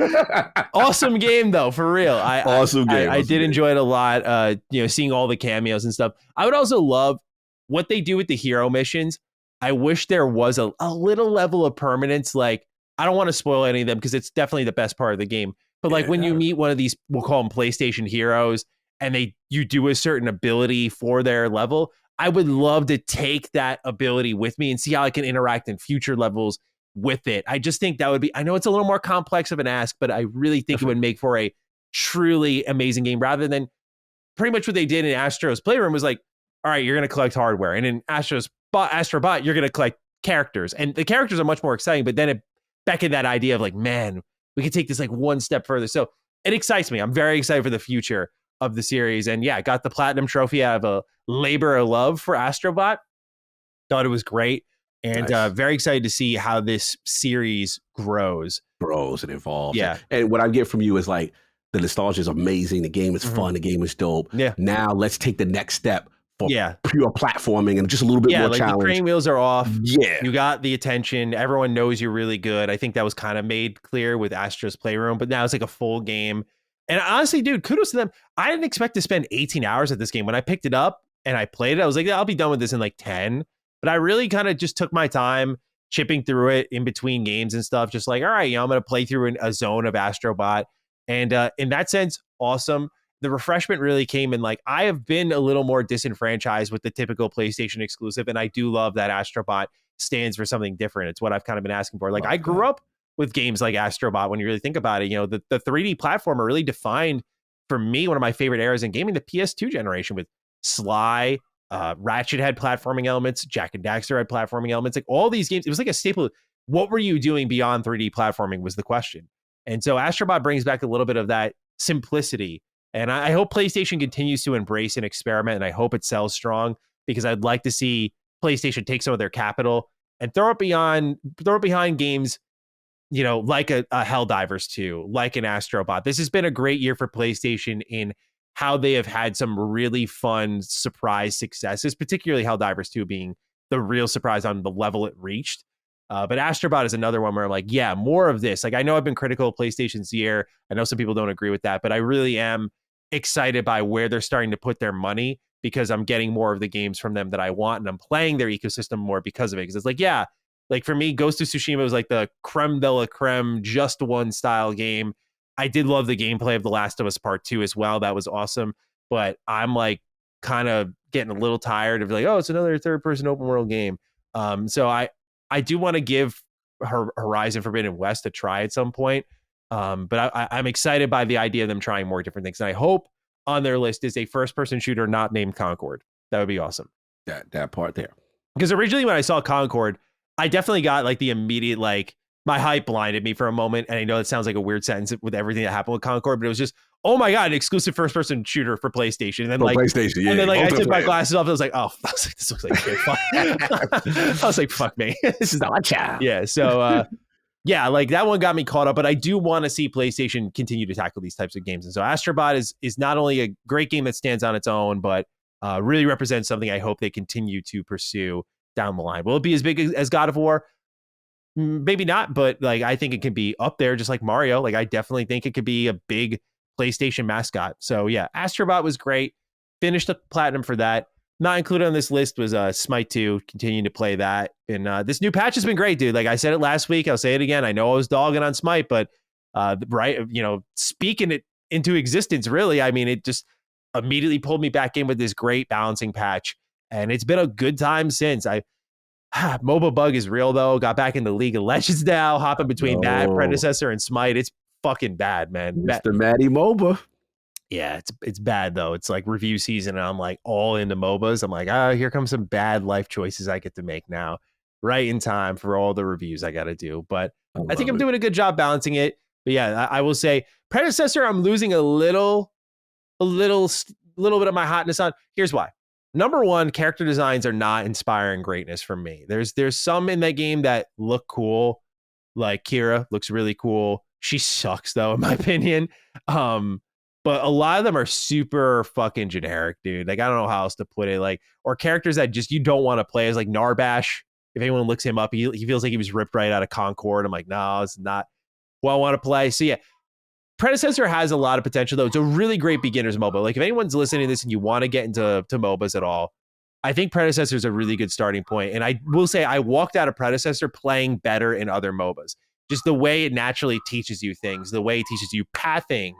Awesome game, though, for real. Awesome game. I did enjoy it a lot, seeing all the cameos and stuff. I would also love what they do with the hero missions. I wish there was a little level of permanence. Like, I don't want to spoil any of them because it's definitely the best part of the game. But like when you meet one of these, we'll call them PlayStation heroes, and you do a certain ability for their level, I would love to take that ability with me and see how I can interact in future levels with it. I just think that would be, I know it's a little more complex of an ask, but I really think it would make for a truly amazing game rather than pretty much what they did in Astro's Playroom was like, all right, you're going to collect hardware. And in Astrobot, you're going to collect characters. And the characters are much more exciting, but then it beckoned that idea of like, man, we can take this like one step further. So it excites me. I'm very excited for the future of the series. And yeah, I got the platinum trophy out of a labor of love for Astrobot. Thought it was great. And Nice. Very excited to see how this series grows. And evolves. Yeah. And what I get from you is like, the nostalgia is amazing. The game is fun. The game is dope. Yeah. Now let's take the next step for pure platforming and just a little bit more like challenge. The training wheels are off. Yeah. You got the attention. Everyone knows you're really good. I think that was kind of made clear with Astro's Playroom, but now it's like a full game. And honestly, dude, kudos to them. I didn't expect to spend 18 hours at this game. When I picked it up and I played it, I was like, yeah, I'll be done with this in like 10. But I really kind of just took my time chipping through it in between games and stuff. Just like, all right, I'm going to play through a zone of Astrobot. And in that sense, awesome. The refreshment really came in like, I have been a little more disenfranchised with the typical PlayStation exclusive. And I do love that Astrobot stands for something different. It's what I've kind of been asking for. Like I grew up with games like Astrobot. When you really think about it, the 3D platformer really defined for me one of my favorite eras in gaming, the PS2 generation with Sly, Ratchet had platforming elements, Jack and Daxter had platforming elements, like all these games. It was like a staple. What were you doing beyond 3D platforming was the question. And so Astrobot brings back a little bit of that simplicity. And I hope PlayStation continues to embrace and experiment, and I hope it sells strong because I'd like to see PlayStation take some of their capital and throw it behind games, like a Helldivers 2, like an Astrobot. This has been a great year for PlayStation in how they have had some really fun surprise successes, particularly Helldivers 2 being the real surprise on the level it reached. But Astrobot is another one where I'm like, yeah, more of this. Like, I know I've been critical of PlayStation's year. I know some people don't agree with that, but I really am excited by where they're starting to put their money because I'm getting more of the games from them that I want, and I'm playing their ecosystem more because of it. Because it's like, yeah, like for me, Ghost of Tsushima was like the creme de la creme, just one style game. I did love the gameplay of The Last of Us Part 2 as well. That was awesome. but I'm like kind of getting a little tired of like, oh, it's another third person open world game. So I do want to give Horizon Forbidden West a try at some point. But I'm excited by the idea of them trying more different things. And I hope on their list is a first person shooter not named Concord. That would be awesome. That part there. Because originally when I saw Concord, I definitely got like the immediate, like my hype blinded me for a moment. And I know it sounds like a weird sentence with everything that happened with Concord, but it was just, oh my God, an exclusive first person shooter for PlayStation. And then PlayStation, yeah. And then like I took my glasses off and I was like, oh, I was like, this looks like shit. I was like, fuck me. This is not yeah. So yeah, like that one got me caught up, but I do want to see PlayStation continue to tackle these types of games. And so Astrobot is not only a great game that stands on its own, but really represents something I hope they continue to pursue down the line. Will it be as big as God of War? Maybe not, but like I think it can be up there just like Mario. Like I definitely think it could be a big PlayStation mascot. So yeah, Astrobot was great. Finished the platinum for that. Not included on this list was Smite 2, continuing to play that. And this new patch has been great, dude. Like I said it last week, I'll say it again. I know I was dogging on Smite, but right, speaking it into existence, really, I mean, it just immediately pulled me back in with this great balancing patch. And it's been a good time since. MOBA bug is real, though. Got back into League of Legends now, hopping between that predecessor and Smite. It's fucking bad, man. Mr. Matty MOBA. Yeah, it's bad though. It's like review season, and I'm like all into MOBAs. I'm like, here comes some bad life choices I get to make now, right in time for all the reviews I got to do. But I think I'm doing a good job balancing it. But yeah, I will say predecessor, I'm losing a little bit of my hotness on. Here's why. Number one, character designs are not inspiring greatness for me. There's some in that game that look cool, like Kira looks really cool. She sucks though, in my opinion. But a lot of them are super fucking generic, dude. Like, I don't know how else to put it. Like, or characters that just you don't want to play as, like Narbash. If anyone looks him up, he feels like he was ripped right out of Concord. I'm like, no, it's not what I want to play. So yeah, predecessor has a lot of potential though. It's a really great beginner's MOBA. Like if anyone's listening to this and you want to get into MOBAs at all, I think predecessor is a really good starting point. And I will say I walked out of predecessor playing better in other MOBAs. Just the way it naturally teaches you things, the way it teaches you pathing,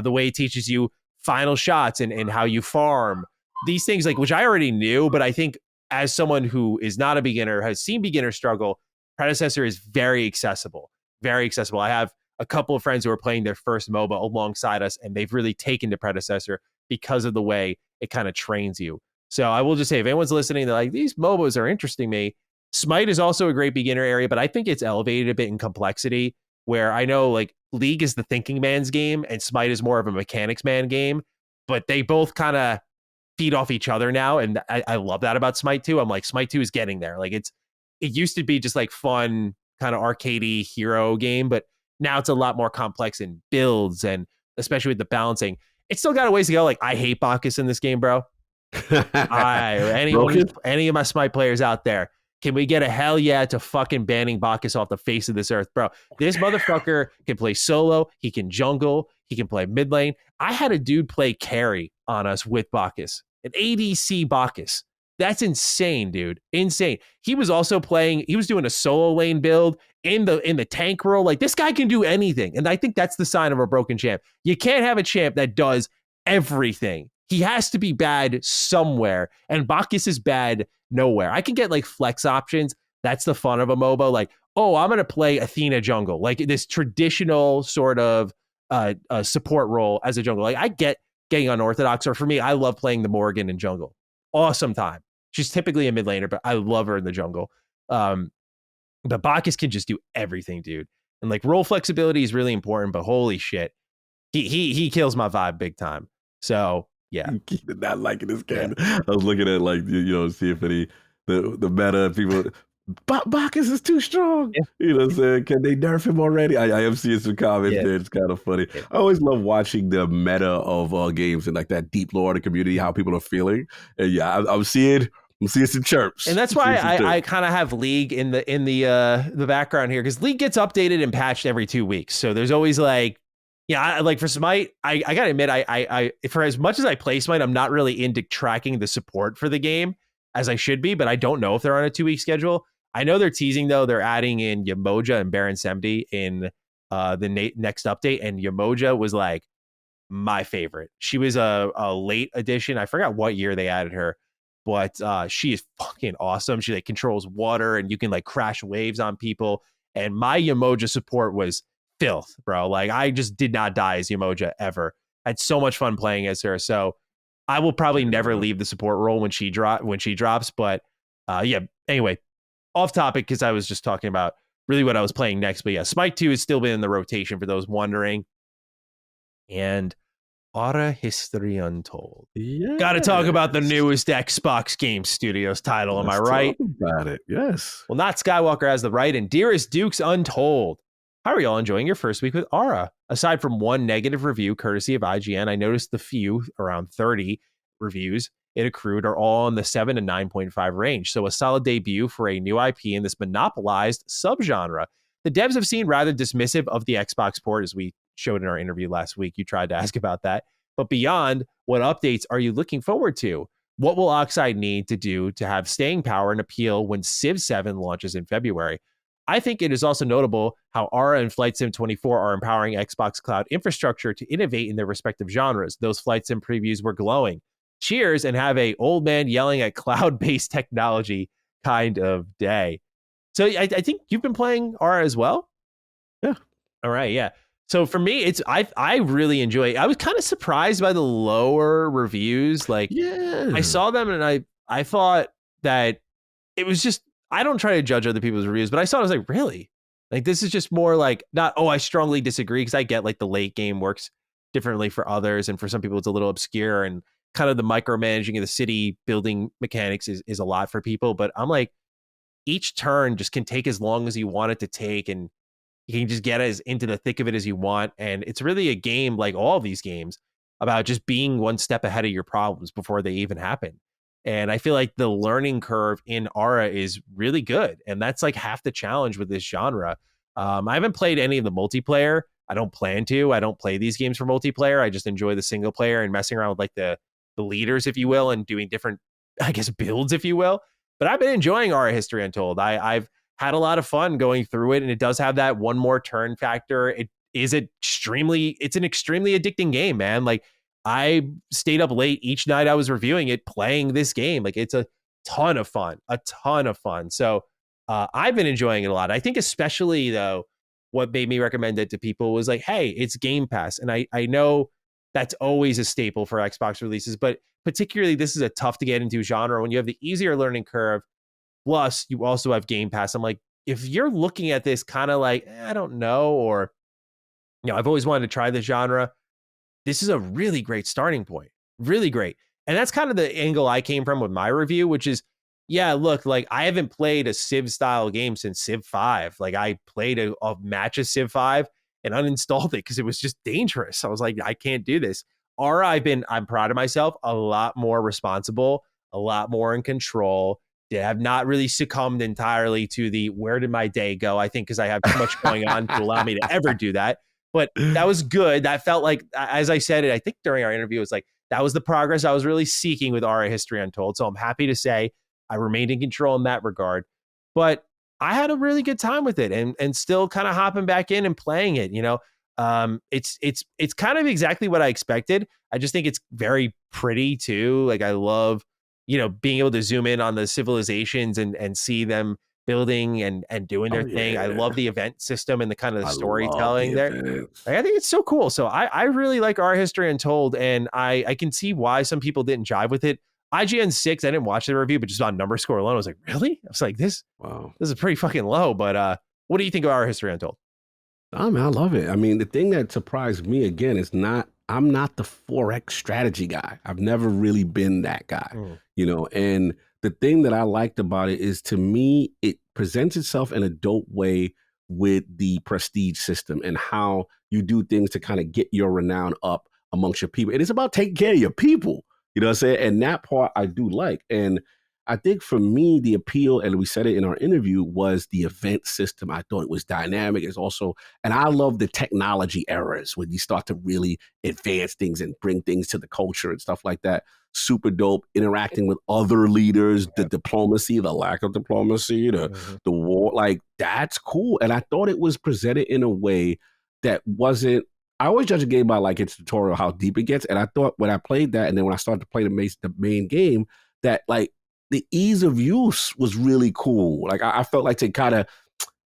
the way it teaches you final shots and how you farm. These things, like, which I already knew, but I think as someone who is not a beginner, has seen beginners struggle, predecessor is very accessible. Very accessible. I have a couple of friends who are playing their first MOBA alongside us, and they've really taken to predecessor because of the way it kind of trains you. So I will just say, if anyone's listening, they're like, these MOBAs are interesting me. Smite is also a great beginner area, but I think it's elevated a bit in complexity, where I know like League is the thinking man's game and Smite is more of a mechanics man game, but they both kind of feed off each other now. And I love that about Smite 2. I'm like, Smite 2 is getting there. Like it used to be just like fun, kind of arcadey hero game, but now it's a lot more complex in builds and especially with the balancing. It's still got a ways to go. Like I hate Bacchus in this game, bro. Any of my Smite players out there, can we get a hell yeah to fucking banning Bacchus off the face of this earth, bro? This motherfucker can play solo. He can jungle. He can play mid lane. I had a dude play carry on us with Bacchus, an ADC Bacchus. That's insane, dude. Insane. He was also playing, he was doing a solo lane build in the tank role. Like this guy can do anything. And I think that's the sign of a broken champ. You can't have a champ that does everything. He has to be bad somewhere. And Bacchus is bad nowhere. I can get like flex options. That's the fun of a MOBA. Like, oh, I'm going to play Athena jungle. Like this traditional sort of support role as a jungle. Like I get getting unorthodox, or for me, I love playing the Morgan in jungle. Awesome time. She's typically a mid laner, but I love her in the jungle. But Bacchus can just do everything, dude. And like role flexibility is really important, but holy shit, he kills my vibe big time. So yeah, not liking this game. Yeah. I was looking at like see if any the meta people. Bacchus is too strong. Yeah. You know what I'm saying? Can they nerf him already? I am seeing some comments there. It's kind of funny. Yeah. I always love watching the meta of games and like that deep lore of the community, how people are feeling. And yeah, I'm seeing some chirps. And that's why I kind of have League in the background here, because League gets updated and patched every 2 weeks. So there's always like, yeah, like for Smite, I gotta admit, I for as much as I play Smite, I'm not really into tracking the support for the game as I should be, but I don't know if they're on a 2-week schedule. I know they're teasing though. They're adding in Yamoja and Baron Semdi in the next update, and Yamoja was like my favorite. She was a late addition. I forgot what year they added her, but she is fucking awesome. She like controls water and you can like crash waves on people. And my Yamoja support was filth, bro. Like I just did not die as Yamoja ever. I had so much fun playing as her. So I will probably never leave the support role when she drops. But yeah. Anyway, off topic because I was just talking about really what I was playing next. But yeah, Smite 2 has still been in the rotation for those wondering. And Aura History Untold. Yeah. Got to talk about the newest Xbox Game Studios title. Am I right? Talk about it. Yes. Well, not Skywalker has the right, and Dearest Dukes Untold. How are y'all enjoying your first week with Aura? Aside from one negative review, courtesy of IGN, I noticed the few, around 30 reviews it accrued, are all in the 7 to 9.5 range. So a solid debut for a new IP in this monopolized subgenre. The devs have seemed rather dismissive of the Xbox port, as we showed in our interview last week. You tried to ask about that. But beyond, what updates are you looking forward to? What will Oxide need to do to have staying power and appeal when Civ 7 launches in February? I think it is also notable how Aura and Flight Sim 24 are empowering Xbox Cloud infrastructure to innovate in their respective genres. Those Flight Sim previews were glowing. Cheers and have a old man yelling at cloud-based technology kind of day. So I think you've been playing Aura as well? Yeah. All right, yeah. So for me, it's I really enjoy it. I was kind of surprised by the lower reviews. Like, yeah, I saw them and I thought that it was just, I don't try to judge other people's reviews, but I saw it, I was like, really? Like, this is just more like, not, oh, I strongly disagree, because I get like the late game works differently for others. And for some people, it's a little obscure, and kind of the micromanaging of the city building mechanics is a lot for people. But I'm like, each turn just can take as long as you want it to take, and you can just get as into the thick of it as you want. And it's really a game, like all of these games, about just being one step ahead of your problems before they even happen. And I feel like the learning curve in Aura is really good. And that's like half the challenge with this genre. I haven't played any of the multiplayer. I don't plan to. I don't play these games for multiplayer. I just enjoy the single player and messing around with like the leaders, if you will, and doing different, I guess, builds, if you will. But I've been enjoying Aura History Untold. I've had a lot of fun going through it, and it does have that one more turn factor. It's an extremely addicting game, man. Like, I stayed up late each night I was reviewing it, playing this game. Like, it's a ton of fun. So I've been enjoying it a lot. I think especially, though, what made me recommend it to people was like, hey, it's Game Pass. And I know that's always a staple for Xbox releases, but particularly this is a tough to get into genre when you have the easier learning curve. Plus, you also have Game Pass. I'm like, if you're looking at this kind of like, I don't know, or, I've always wanted to try the genre, this is a really great starting point. Really great. And that's kind of the angle I came from with my review, which is, yeah, look, like, I haven't played a Civ style game since Civ 5. Like, I played a match of Civ 5 and uninstalled it because it was just dangerous. I was like, I can't do this. Aura, I'm proud of myself, a lot more responsible, a lot more in control. They have not really succumbed entirely to the where did my day go, I think, because I have too much going on to allow me to ever do that. But that was good. That felt like, as I said it, I think during our interview, it was like, that was the progress I was really seeking with Aura History Untold. So I'm happy to say I remained in control in that regard. But I had a really good time with it, and still kind of hopping back in and playing it. It's kind of exactly what I expected. I just think it's very pretty too. Like, I love, being able to zoom in on the civilizations and see them building and doing their thing. I love the event system and the kind of the storytelling there. Like, I think it's so cool. So I really like Our History Untold, and I can see why some people didn't jive with it. IGN 6, I didn't watch the review, but just on number score alone, I was like, really? I was like, this is pretty fucking low. But what do you think of Our History Untold? I love it. I mean, the thing that surprised me again is I'm not the 4X strategy guy. I've never really been that guy, and the thing that I liked about it is, to me, it presents itself in a dope way with the prestige system and how you do things to kind of get your renown up amongst your people. It is about taking care of your people, you know what I'm saying? And that part I do like. And I think for me, the appeal, and we said it in our interview, was the event system. I thought it was dynamic. It's also, and I love the technology eras when you start to really advance things and bring things to the culture and stuff like that. Super dope. Interacting with other leaders, the diplomacy, the lack of diplomacy, the war, like, that's cool. And I thought it was presented in a way that wasn't, I always judge a game by like its tutorial, how deep it gets. And I thought when I played that, and then when I started to play the main game, that like the ease of use was really cool. Like I felt like to kind of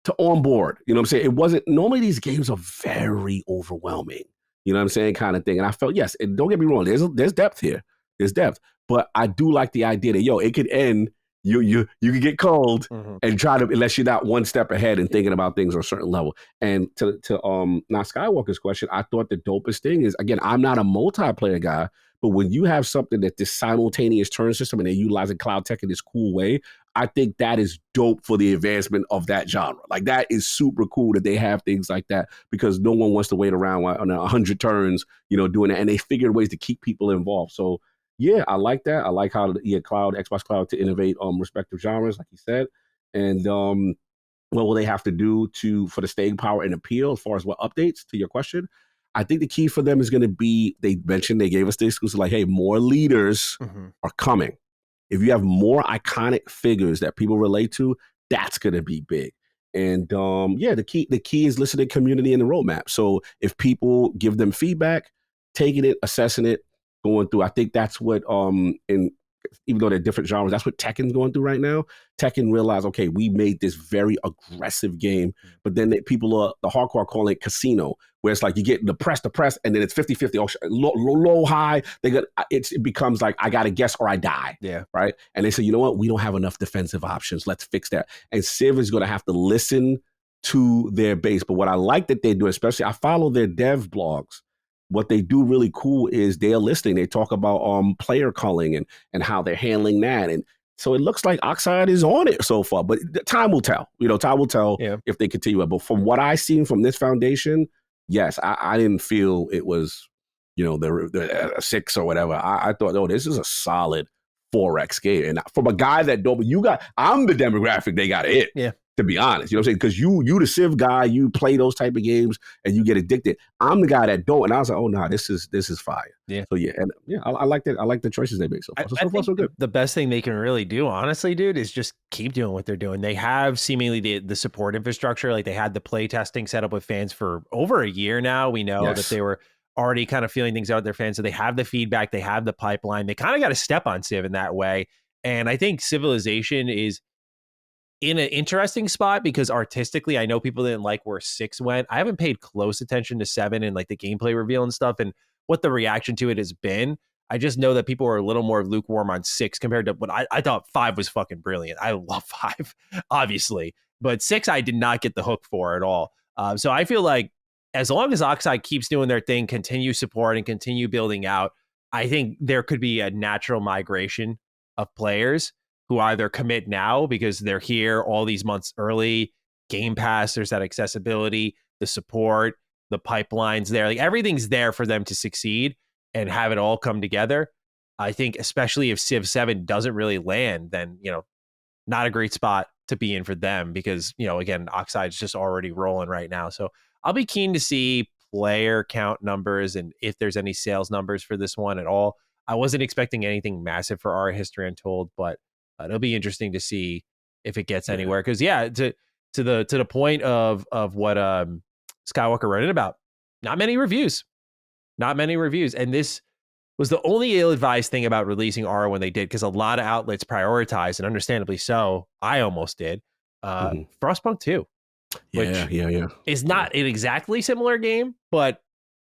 to on board. You know what I'm saying? It wasn't normally these games are very overwhelming. You know what I'm saying? Kind of thing. And I felt yes. And don't get me wrong. There's depth here. There's depth. But I do like the idea that it could end. You could get cold and try to unless you're not one step ahead and thinking about things on a certain level. And to now Skywalker's question, I thought the dopest thing is again, I'm not a multiplayer guy, but when you have something that this simultaneous turn system and they're utilizing cloud tech in this cool way, I think that is dope for the advancement of that genre. Like that is super cool that they have things like that because no one wants to wait around on 100 turns, doing that. And they figured ways to keep people involved. So yeah, I like that. I like how Xbox Cloud to innovate respective genres, like you said. And what will they have to do for the staying power and appeal as far as what updates to your question? I think the key for them is going to be, they gave us the exclusive, like, hey, more leaders are coming. If you have more iconic figures that people relate to, that's going to be big. And the key is listening to community and the roadmap. So if people give them feedback, taking it, assessing it, going through, I think that's what even though they're different genres, that's what Tekken's going through right now. Tekken realized, okay, we made this very aggressive game, but then the hardcore calling it casino, where it's like you get the press, and then it's 50-50, low, high. It becomes like, I got to guess or I die. Yeah. Right. And they say, you know what? We don't have enough defensive options. Let's fix that. And Civ is going to have to listen to their base. But what I like that they do, especially, I follow their dev blogs. What they do really cool is they're listening. They talk about player culling and how they're handling that. And so it looks like Oxide is on it so far, but time will tell. Time will tell if they continue it. But from what I've seen from this foundation, yes, I didn't feel it was, the 6 or whatever. I thought, this is a solid 4X game. And from a guy that I'm the demographic they got to hit. Yeah. To be honest, you know what I'm saying? Because you the Civ guy, you play those type of games and you get addicted. I'm the guy that don't, and I was like, oh no, this is fire. Yeah. So I like that. I like the choices they make so far. So far so good. The best thing they can really do, honestly, dude, is just keep doing what they're doing. They have seemingly the support infrastructure. Like they had the play testing set up with fans for over a year now. We know that they were already kind of feeling things out with their fans. So they have the feedback, they have the pipeline. They kind of got to step on Civ in that way. And I think Civilization is in an interesting spot because artistically, I know people didn't like where 6 went. I haven't paid close attention to 7 and like the gameplay reveal and stuff and what the reaction to it has been. I just know that people are a little more lukewarm on 6 compared to what I thought 5 was fucking brilliant. I love 5, obviously, but 6 I did not get the hook for at all. So I feel like as long as Oxide keeps doing their thing, continue supporting, continue building out, I think there could be a natural migration of players who either commit now because they're here all these months early, Game Pass, there's that accessibility, the support, the pipelines there. Like everything's there for them to succeed and have it all come together. I think especially if Civ 7 doesn't really land, then, not a great spot to be in for them because, again, Oxide's just already rolling right now. So I'll be keen to see player count numbers and if there's any sales numbers for this one at all. I wasn't expecting anything massive for Our History Untold, but it'll be interesting to see if it gets anywhere. Because to the point of what Skywalker wrote in about, not many reviews, and this was the only ill-advised thing about releasing Aura when they did, because a lot of outlets prioritized, and understandably so. I almost did. Frostpunk 2, which is not an exactly similar game, but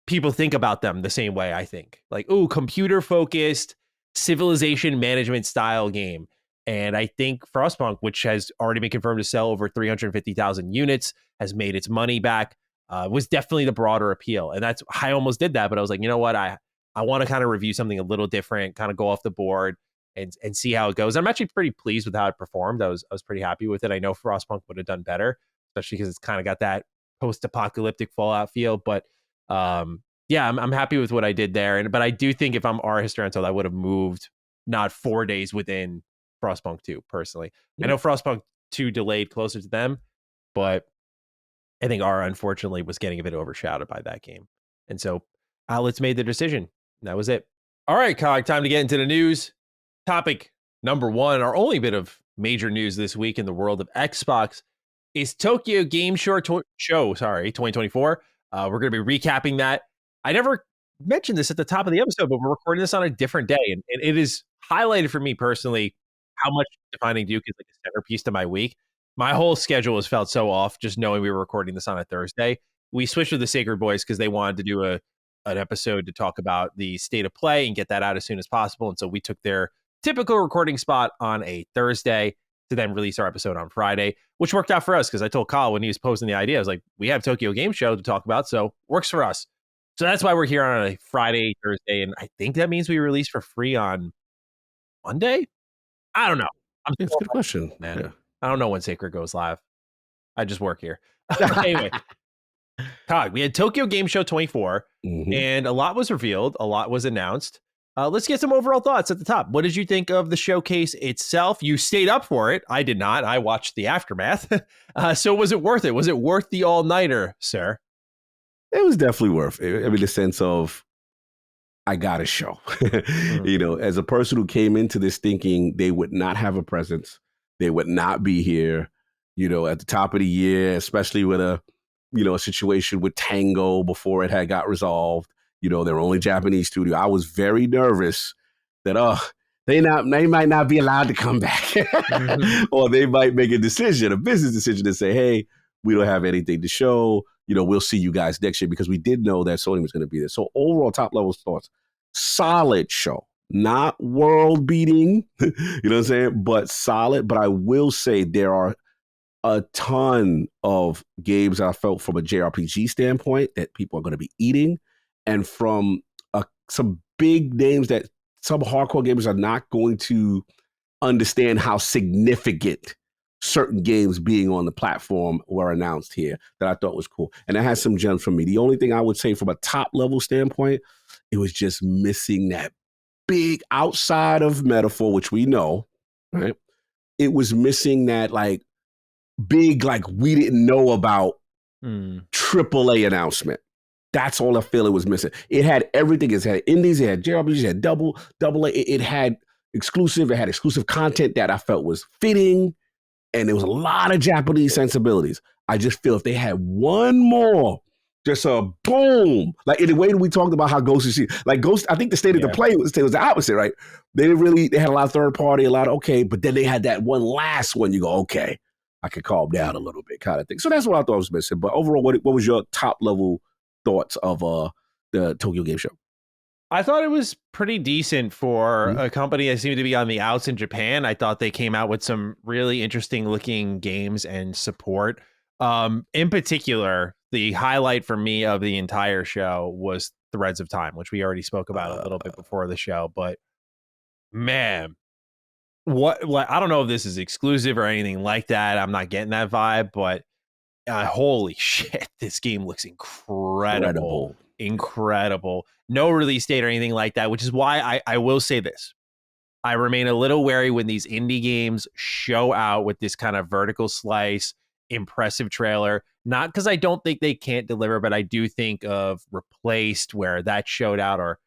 people think about them the same way. I think like, computer-focused civilization management style game. And I think Frostpunk, which has already been confirmed to sell over 350,000 units, has made its money back, was definitely the broader appeal. And I almost did that, but I was like, you know what? I want to kind of review something a little different, kind of go off the board and see how it goes. I'm actually pretty pleased with how it performed. I was pretty happy with it. I know Frostpunk would have done better, especially because it's kind of got that post-apocalyptic Fallout feel. But I'm happy with what I did there. But I do think if I'm Our History Untold, I would have moved not 4 days within Frostpunk 2 personally. I know Frostpunk 2 delayed closer to them, but I think Aura unfortunately was getting a bit overshadowed by that game. And so outlets made the decision. And that was it. All right, Cog, time to get into the news. Topic number 1, our only bit of major news this week in the world of Xbox is Tokyo Game Show 2024. We're going to be recapping that I never mentioned this at the top of the episode, but we're recording this on a different day. And it is highlighted for me personally how much Defining Duke is like a centerpiece to my week. My whole schedule has felt so off just knowing we were recording this on a Thursday. We switched with the Sacred Boys because they wanted to do an episode to talk about the state of play and get that out as soon as possible. And so we took their typical recording spot on a Thursday to then release our episode on Friday, which worked out for us because I told Kyle when he was posting the idea, I was like, we have Tokyo Game Show to talk about, so works for us. So that's why we're here on a Friday, Thursday, and I think that means we release for free on Monday? I don't know. It's a good question, man. Yeah. I don't know when Sacred goes live. I just work here. Anyway, Todd, we had Tokyo Game Show 24, and a lot was revealed, a lot was announced. Let's get some overall thoughts at the top. What did you think of the showcase itself? You stayed up for it. I did not. I watched the aftermath. So was it worth it? Was it worth the all-nighter, sir? It was definitely worth it. I mean, the sense of, I got a show. You know, as a person who came into this thinking they would not have a presence, they would not be here, you know, at the top of the year, especially with a situation with Tango before it had got resolved. You know, their only Japanese studio. I was very nervous that they might not be allowed to come back, or they might make a business decision to say, hey, we don't have anything to show. You know, we'll see you guys next year, because we did know that Sony was going to be there. So overall, top level thoughts, solid show, not world beating, you know what I'm saying, but solid. But I will say there are a ton of games I felt from a JRPG standpoint that people are going to be eating, and from some big names that some hardcore gamers are not going to understand how significant certain games being on the platform were announced here, that I thought was cool. And it has some gems for me. The only thing I would say from a top level standpoint, it was just missing that big, outside of metaphor, which we know, right? It was missing that like big, like we didn't know about AAA announcement. That's all I feel it was missing. It had everything. It had indies, it had JRPGs, it had double A. It had exclusive content that I felt was fitting. And there was a lot of Japanese sensibilities. I just feel if they had one more, just a boom, like in the way that we talked about how Ghost is, like Ghost, I think the state of the play was the opposite, right? They had a lot of third party, a lot of but then they had that one last one. You go, okay, I could calm down a little bit, kind of thing. So that's what I thought was missing. But overall, what was your top level thoughts of the Tokyo Game Show? I thought it was pretty decent for a company that seemed to be on the outs in Japan. I thought they came out with some really interesting looking games and support. In particular, the highlight for me of the entire show was Threads of Time, which we already spoke about a little bit before the show. But man, I don't know if this is exclusive or anything like that. I'm not getting that vibe, but holy shit, this game looks incredible. No release date or anything like that, which is why I will say this. I remain a little wary when these indie games show out with this kind of vertical slice, impressive trailer. Not because I don't think they can't deliver, but I do think of Replaced, where that showed out, or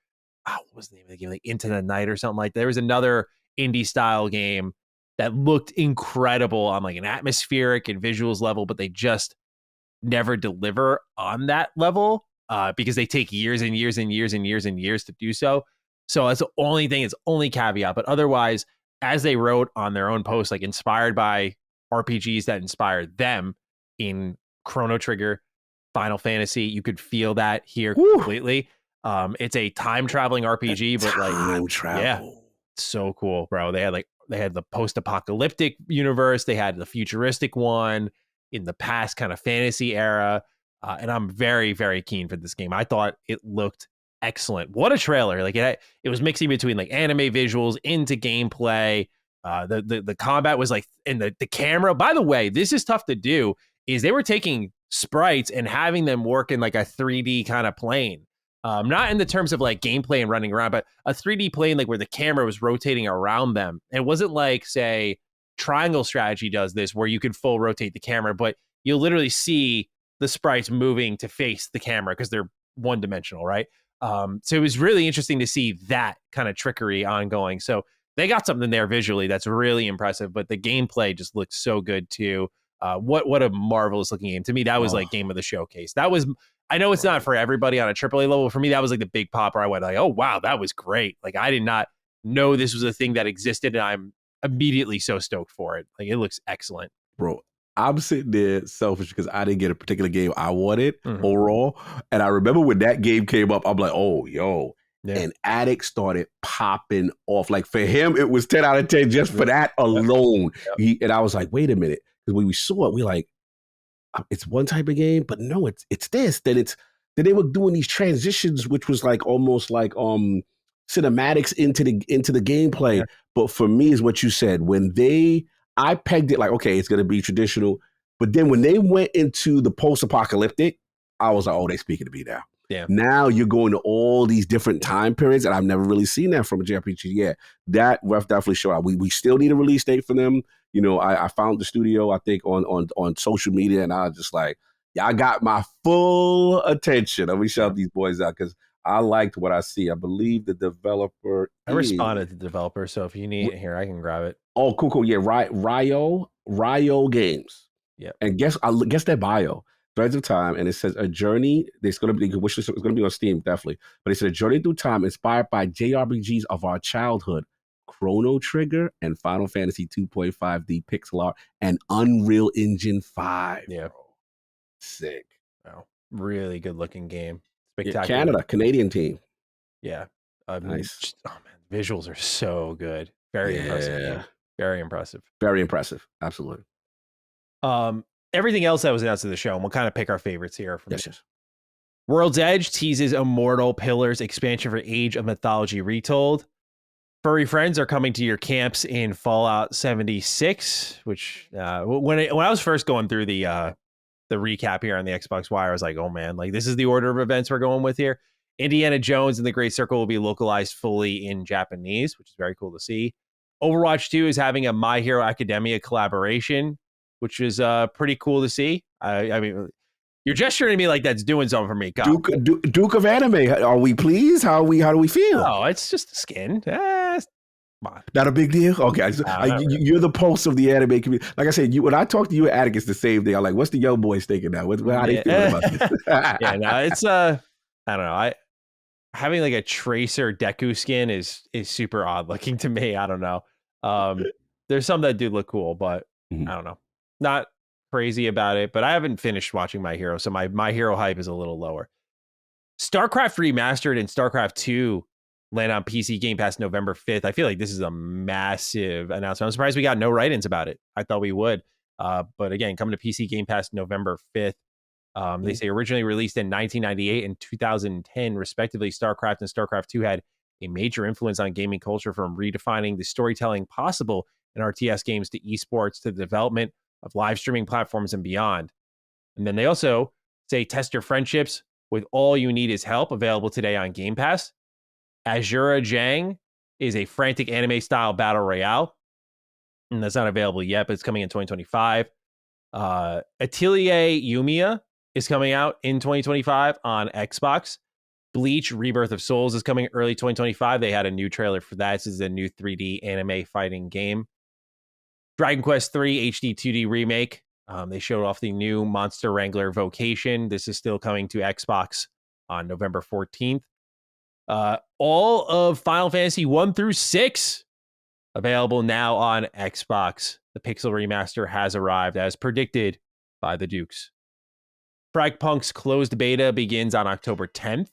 what was the name of the game? Like Into the Night or something like that. There was another indie style game that looked incredible on like an atmospheric and visuals level, but they just never deliver on that level because they take years and years and years and years and years to do so. So that's the only thing, it's only caveat. But otherwise, as they wrote on their own post, like inspired by RPGs that inspired them in Chrono Trigger, Final Fantasy, you could feel that here completely. It's a time traveling RPG, but like time travel. Yeah, so cool, bro. They had the post-apocalyptic universe, they had the futuristic one in the past kind of fantasy era, and I'm very, very keen for this game. I thought it looked excellent. What a trailer. Like it was mixing between like anime visuals into gameplay. The combat was like, and the camera, by the way, this is tough to do, is they were taking sprites and having them work in like a 3D kind of plane. Not in the terms of like gameplay and running around, but a 3D plane, like where the camera was rotating around them. And it wasn't like, say, Triangle Strategy does this, where you can full rotate the camera, but you'll literally see the sprites moving to face the camera because they're one dimensional, right? So it was really interesting to see that kind of trickery ongoing. So they got something there visually that's really impressive, but the gameplay just looked so good too. What a marvelous looking game. To me, that was like game of the showcase. That was I know it's not for everybody on a AAA level. For me, that was like the big pop where I went like, oh, wow, that was great. Like I did not know this was a thing that existed, and I'm immediately so stoked for it. Like it looks excellent. Bro, I'm sitting there selfish because I didn't get a particular game I wanted Mhm. overall. And I remember when that game came up, I'm like, oh, yo. Yeah. And Addict started popping off. Like for him, it was 10 out of 10 just for that alone. Yep. And I was like, wait a minute. Because when we saw it, we like, it's one type of game, but no, it's this. Then they were doing these transitions, which was like almost like cinematics into the gameplay. Yeah. But for me, is what you said. I pegged it like, okay, it's gonna be traditional. But then when they went into the post-apocalyptic, I was like, oh, they speaking to me now. Yeah. Now you're going to all these different time periods, and I've never really seen that from a JRPG yet. That ref definitely showed out. We still need a release date for them. You know, I found the studio, I think, on social media, and I was just like, yeah, I got my full attention. Let me shout these boys out because I liked what I see. I believe the developer I responded to the developer, so if you need it here, I can grab it. Oh, cool. Yeah, Ryo Games. Yeah. And guess their bio. Threads of Time, and it says a journey. It's going to be it's going to be on Steam, definitely. But it's a journey through time inspired by JRPGs of our childhood. Chrono Trigger and Final Fantasy 2.5D pixel art and Unreal Engine 5. Yeah. Bro. Sick. Wow. Really good looking game. Spectacular. Yeah, Canadian team. Yeah. Nice. Oh man, visuals are so good. Very impressive game. Very impressive. Very impressive. Absolutely. Everything else that was announced at the show, and we'll kind of pick our favorites here. Yes. World's Edge teases Immortal Pillars expansion for Age of Mythology Retold. Furry friends are coming to your camps in Fallout 76, which when I was first going through the recap here on the Xbox Wire, I was like, oh man, like this is the order of events we're going with here. Indiana Jones and the Great Circle will be localized fully in Japanese, which is very cool to see. Overwatch 2 is having a My Hero Academia collaboration, which is pretty cool to see. I mean, you're gesturing to me like that's doing something for me. Duke of Anime. Are we pleased? How do we feel? Oh, it's just a skin. Not a big deal. Okay, you're the pulse of the anime community. Like I said, when I talk to you at Attic, it's the same thing. I'm like, what's the young boys thinking now? How they feeling about this? Yeah, no, it's I don't know. Having like a Tracer Deku skin is super odd looking to me. I don't know. There's some that do look cool, but I don't know. Not crazy about it, but I haven't finished watching My Hero, so my Hero hype is a little lower. StarCraft Remastered and StarCraft 2 land on PC Game Pass November 5th. I feel like this is a massive announcement. I'm surprised we got no write-ins about it. I thought we would. But again, coming to PC Game Pass November 5th. They say originally released in 1998 and 2010, respectively, StarCraft and StarCraft 2 had a major influence on gaming culture, from redefining the storytelling possible in RTS games to esports to the development of live streaming platforms and beyond. And then they also say test your friendships with All You Need Is Help, available today on Game Pass. Azura Jang is a frantic anime-style battle royale, and that's not available yet, but it's coming in 2025. Atelier Yumiya is coming out in 2025 on Xbox. Bleach Rebirth of Souls is coming early 2025. They had a new trailer for that. This is a new 3D anime fighting game. Dragon Quest III HD 2D remake. They showed off the new Monster Wrangler Vocation. This is still coming to Xbox on November 14th. All of Final Fantasy 1 through 6 available now on Xbox. The Pixel Remaster has arrived as predicted by the Dukes. Fragpunk's closed beta begins on October 10th.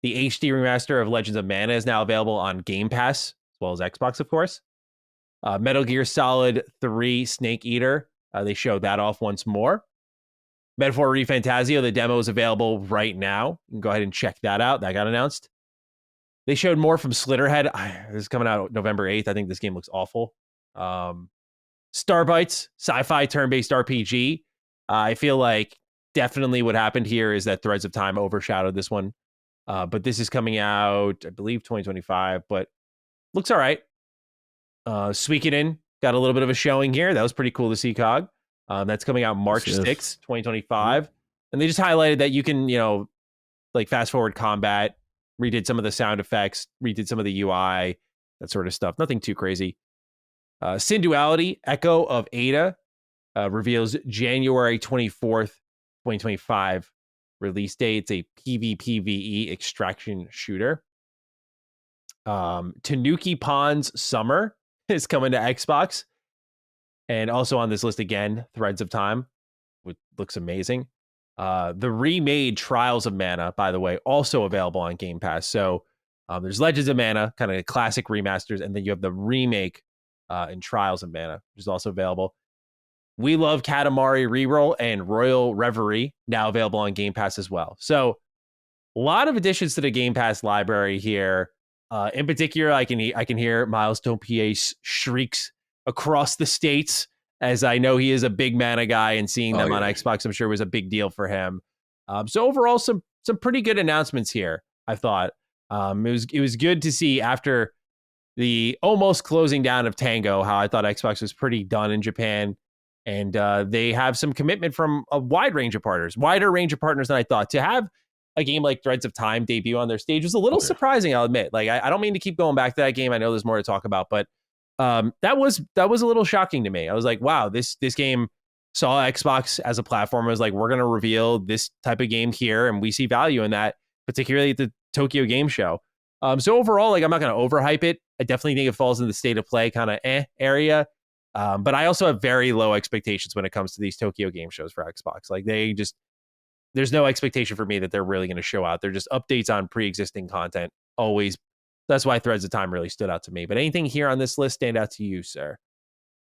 The HD remaster of Legends of Mana is now available on Game Pass, as well as Xbox, of course. Metal Gear Solid 3 Snake Eater, they showed that off once more. Metaphor ReFantazio, the demo is available right now. You can go ahead and check that out. That got announced. They showed more from Slitterhead. This is coming out November 8th. I think this game looks awful. Starbites, sci-fi turn-based RPG. I feel like definitely what happened here is that Threads of Time overshadowed this one. But this is coming out, I believe, 2025, but looks all right. Suikoden got a little bit of a showing here. That was pretty cool to see, Cog. That's coming out March 6th, 2025. And they just highlighted that you can, like fast forward combat, redid some of the sound effects, redid some of the UI, that sort of stuff. Nothing too crazy. Sin Duality, Echo of Ada, reveals January 24th, 2025 release date. It's a PvPvE extraction shooter. Tanuki Pond's Summer is coming to Xbox. And also on this list again, Threads of Time, which looks amazing. The remade Trials of Mana, by the way, also available on Game Pass. So there's Legends of Mana, kind of classic remasters, and then you have the remake in Trials of Mana, which is also available. We Love Katamari Reroll and Royal Reverie, now available on Game Pass as well. So a lot of additions to the Game Pass library here. In particular, I can hear Milestone PA's shrieks across the states, as I know he is a big Mana guy, and seeing them on Xbox, I'm sure was a big deal for him. So overall, some pretty good announcements here, I thought. It was good to see after the almost closing down of Tango, how I thought Xbox was pretty done in Japan. And they have some commitment from a wide range of partners, wider range of partners than I thought. To have a game like Threads of Time debut on their stage was a little surprising, I'll admit. Like, I don't mean to keep going back to that game. I know there's more to talk about, but that was a little shocking to me. I was like, wow, this game saw Xbox as a platform. I was like, we're going to reveal this type of game here, and we see value in that, particularly at the Tokyo Game Show. So overall, like, I'm not going to overhype it. I definitely think it falls in the state of play kind of area. But I also have very low expectations when it comes to these Tokyo Game Shows for Xbox. Like, there's no expectation for me that they're really going to show out. They're just updates on pre-existing content. Always. That's why Threads of Time really stood out to me. But anything here on this list stand out to you, sir?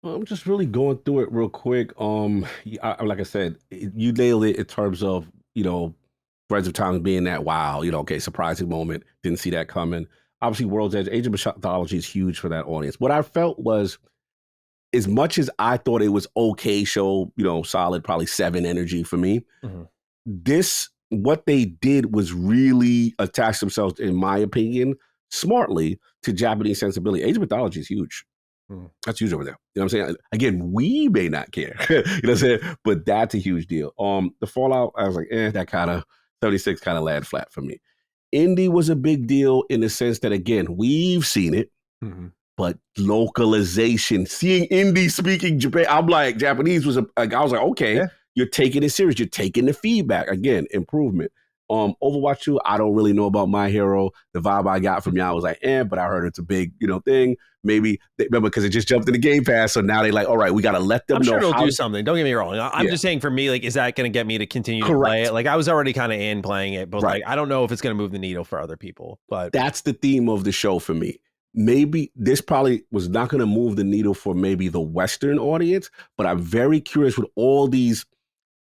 I'm just really going through it real quick. Like I said, you nailed it in terms of, Threads of Time being that, wow, surprising moment. Didn't see that coming. Obviously, World's Edge, Age of Mythology is huge for that audience. What I felt was, as much as I thought it was okay show, solid, probably 7 energy for me. Mm-hmm. What they did was really attach themselves, in my opinion, smartly to Japanese sensibility. Age of Mythology is huge. That's huge over there. You know what I'm saying? Again, we may not care, you know what I'm saying? But that's a huge deal. The Fallout, I was like, that kind of 76 kind of land flat for me. Indie was a big deal in the sense that, again, we've seen it, but localization, seeing indie speaking Japan, I'm like, Japanese was I was like, okay, you're taking it serious. You're taking the feedback. Again, improvement. Overwatch 2, I don't really know about My Hero. The vibe I got from y'all was like, but I heard it's a big, thing. Maybe remember, because it just jumped in the Game Pass, so now they like, all right, we got to let them know. I'm sure it'll do something. Don't get me wrong. I'm just saying, for me, like, is that going to get me to continue to play it? Like, I was already kind of in playing it, but like, I don't know if it's going to move the needle for other people. But that's the theme of the show for me. Maybe this probably was not going to move the needle for maybe the Western audience, but I'm very curious with all these.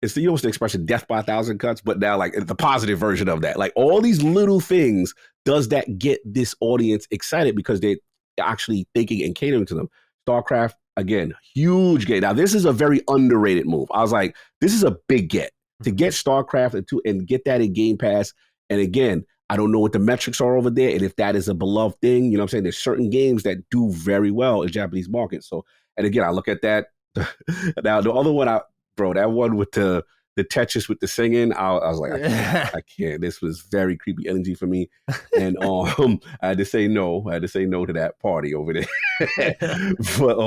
It's the expression death by 1,000 cuts, but now like the positive version of that. Like all these little things, does that get this audience excited because they're actually thinking and catering to them? StarCraft, again, huge get. Now, this is a very underrated move. I was like, this is a big get. To get StarCraft and get that in Game Pass. And again, I don't know what the metrics are over there and if that is a beloved thing. You know what I'm saying? There's certain games that do very well in Japanese markets. So, and again, I look at that. Now, the other one, that one with the Tetris with the singing, I was like, I can't. This was very creepy energy for me. And I had to say no. I had to say no to that party over there. But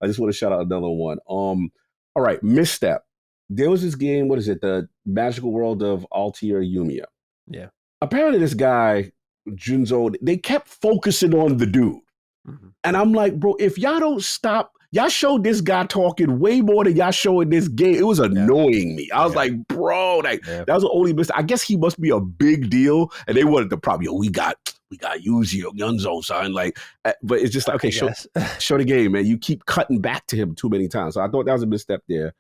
I just want to shout out another one. All right, Misstep. There was this game, what is it? The Magical World of Altair Yumiya. Yeah. Apparently this guy, Junzo, they kept focusing on the dude. Mm-hmm. And I'm like, bro, if y'all don't stop, y'all showed this guy talking way more than y'all showing this game. It was annoying me. I was like, bro, that was the only mistake. I guess he must be a big deal. And they wanted to probably, we got Yunzo, son. Like, but it's just like, okay, show the game, man. You keep cutting back to him too many times. So I thought that was a misstep there.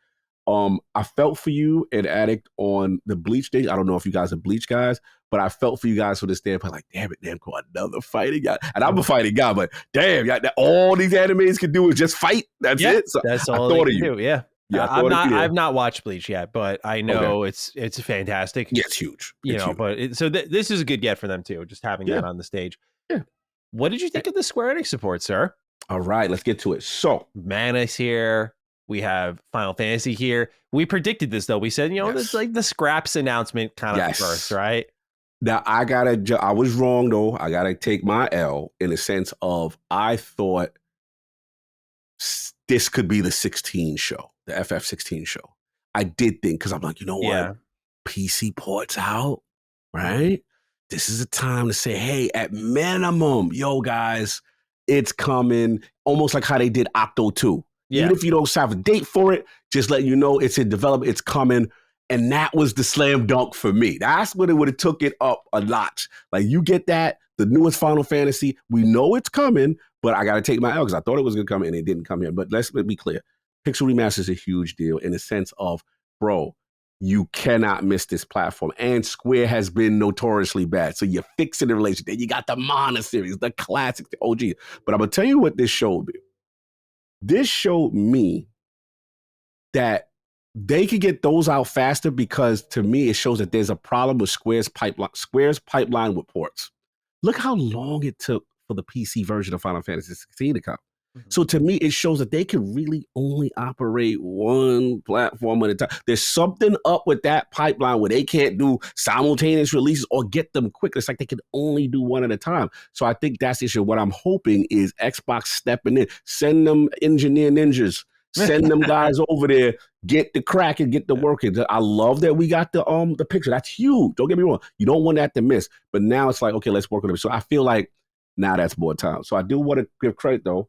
I felt for you and Addict on the Bleach day. I don't know if you guys are Bleach guys, but I felt for you guys for this standpoint. Like, damn it, Namco, another fighting guy. And I'm a fighting guy, but damn, all these animes can do is just fight. That's it. So that's all I thought they of you. Do. Yeah. I've not watched Bleach yet, but I know it's fantastic. Yeah, it's huge. Huge. But this is a good get for them too, just having that on the stage. Yeah. What did you think of the Square Enix support, sir? All right, let's get to it. So, Mana's here. We have Final Fantasy here. We predicted this though. We said, it's like the Scraps announcement kind of first, right? Now I was wrong though. I gotta take my L in the sense of I thought this could be the 16 show, the FF16 show. I did think, because I'm like, you know what? PC ports out, right? This is a time to say, hey, at minimum, yo, guys, it's coming. Almost like how they did Octo 2. Yeah. Even if you don't have a date for it, just let you know it's in development, it's coming. And that was the slam dunk for me. That's when it would have took it up a notch. Like, you get that, the newest Final Fantasy, we know it's coming, but I got to take my L because I thought it was going to come and it didn't come in. But let's be clear. Pixel Remaster is a huge deal in the sense of, bro, you cannot miss this platform. And Square has been notoriously bad. So you're fixing the relationship. Then you got the Mana series, the classic, the OG. But I'm going to tell you what this showed me. This showed me that they could get those out faster because, to me, it shows that there's a problem with Square's pipeline with ports. Look how long it took for the PC version of Final Fantasy 16 to come. So to me, it shows that they can really only operate one platform at a time. There's something up with that pipeline where they can't do simultaneous releases or get them quick. It's like they can only do one at a time. So I think that's the issue. What I'm hoping is Xbox stepping in, send them engineer ninjas, send them guys over there, get the crack and get the working. I love that we got the picture. That's huge. Don't get me wrong. You don't want that to miss. But now it's like, okay, let's work on it. So I feel like now that's more time. So I do want to give credit, though.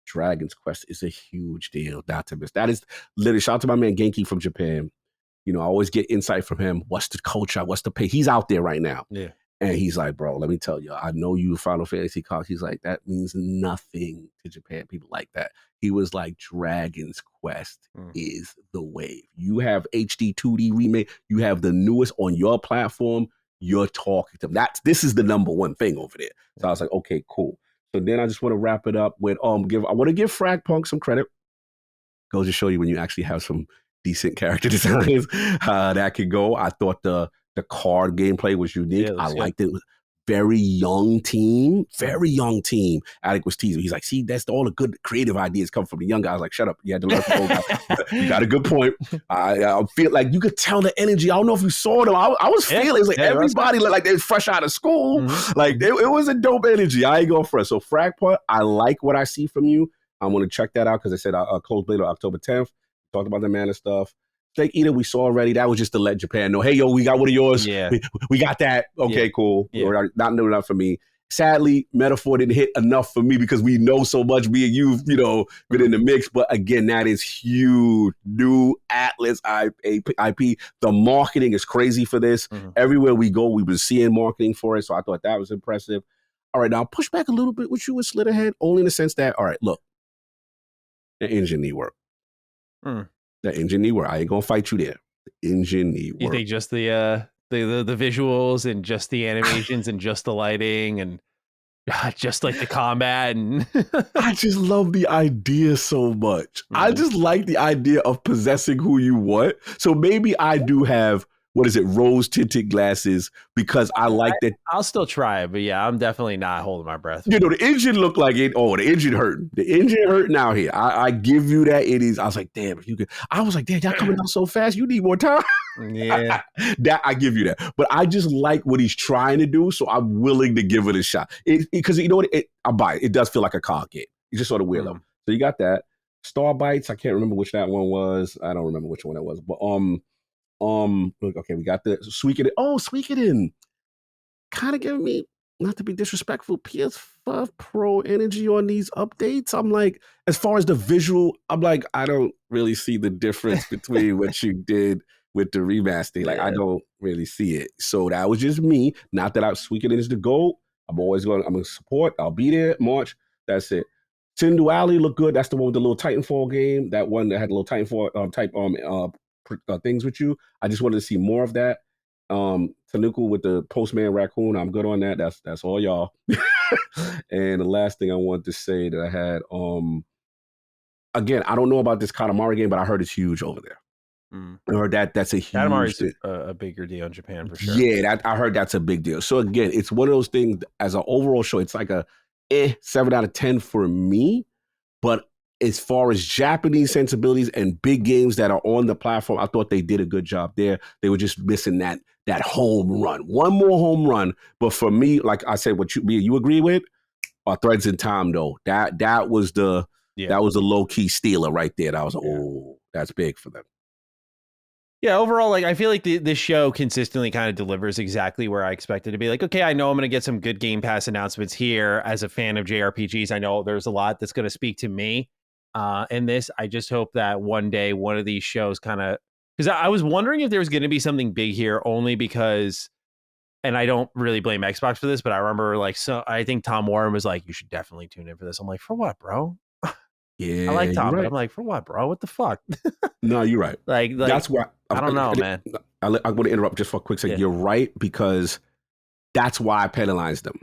Dragon's Quest is a huge deal, not to miss. That is literally, shout out to my man Genki from Japan. You know, I always get insight from him. What's the culture? What's the pay? He's out there right now. Yeah. And he's like, bro, let me tell you, I know you Final Fantasy cards. He's like, that means nothing to Japan, people like that. He was like, Dragon's Quest is the wave. You have HD 2D remake. You have the newest on your platform. You're talking to them. This is the number one thing over there. So I was like, okay, cool. So then I just want to wrap it up with I want to give Fragpunk some credit. Goes to show you when you actually have some decent character designs that could go. I thought the card gameplay was unique. I liked it. It was very young team. Alec was teasing. He's like, see, that's all the good creative ideas come from the young guy. I was like, shut up. You had to learn from old guys. You got a good point. I feel like you could tell the energy. I don't know if you saw them. I was feeling it's like everybody looked like they were fresh out of school. Like it was a dope energy. I ain't going fresh. So Fragpunk, I like what I see from you. I'm going to check that out because I said I'll close later October 10th. Talked about the Mana stuff. Steak Eater, we saw already. That was just to let Japan know, hey, yo, we got one of yours. Yeah. We got that. Okay, cool. Yeah. Not new enough for me. Sadly, Metaphor didn't hit enough for me because we know so much. Me and you've, been in the mix. But again, that is huge. New Atlas IP. The marketing is crazy for this. Everywhere we go, we've been seeing marketing for it. So I thought that was impressive. All right, now I'll push back a little bit with you with Slitterhead, only in the sense that, all right, look, the engine need work. The engine need work. I ain't gonna fight you there. The engine need work. You think just the visuals and just the animations and just the lighting and just like the combat and I just love the idea so much. I just like the idea of possessing who you want. So maybe I do have rose tinted glasses because I like that. I'll still try it, but yeah, I'm definitely not holding my breath. The engine looked like it. Oh, the engine hurting. The engine hurting out here. I give you that. It is. I was like, damn, if you could. I was like, damn, y'all coming out so fast. You need more time. Yeah, that I give you that. But I just like what he's trying to do, so I'm willing to give it a shot. Because you know what? I buy it. It does feel like a card game. It's just sort of weird. So you got that. Star Bites. I can't remember which that one was. I don't remember which one that was. But okay, we got the Suikoden. Oh, Suikoden. Kind of giving me, not to be disrespectful, PS5 Pro energy on these updates. I'm like, as far as the visual, I'm like, I don't really see the difference between what you did with the remaster. Like, I don't really see it. So that was just me. Not that Suikoden is the goal. I'm going to support. I'll be there March. That's it. Sin Duality looked good. That's the one with the little Titanfall game. That one that had a little Titanfall type things with you. I just wanted to see more of that. Tanuku with the Postman Raccoon. I'm good on that. That's all y'all. And the last thing I wanted to say that I had, again, I don't know about this Katamari game, but I heard it's huge over there. I heard that's a huge Katamari's a bigger deal in Japan for sure. Yeah, I heard that's a big deal. So again, it's one of those things as an overall show. It's like a 7 out of 10 for me, but as far as Japanese sensibilities and big games that are on the platform, I thought they did a good job there. They were just missing that home run. One more home run. But for me, like I said, what you agree with are Threads in Time, though. That was the low-key stealer right there. That was, that's big for them. Yeah, overall, like I feel like this show consistently kind of delivers exactly where I expected to be. Like, okay, I know I'm going to get some good Game Pass announcements here. As a fan of JRPGs, I know there's a lot that's going to speak to me. In this, I just hope that one day one of these shows kind of, because I was wondering if there was going to be something big here, only because, and I don't really blame Xbox for this, but I remember like, so I think Tom Warren was like, you should definitely tune in for this. I'm like, for what, bro? I Yeah, like you're Tom, but right. I'm like, for what, bro? What the fuck? No, you're right. like That's why I don't know, man. I'm going to interrupt just for a quick second. Yeah, You're right, because that's why I penalized them.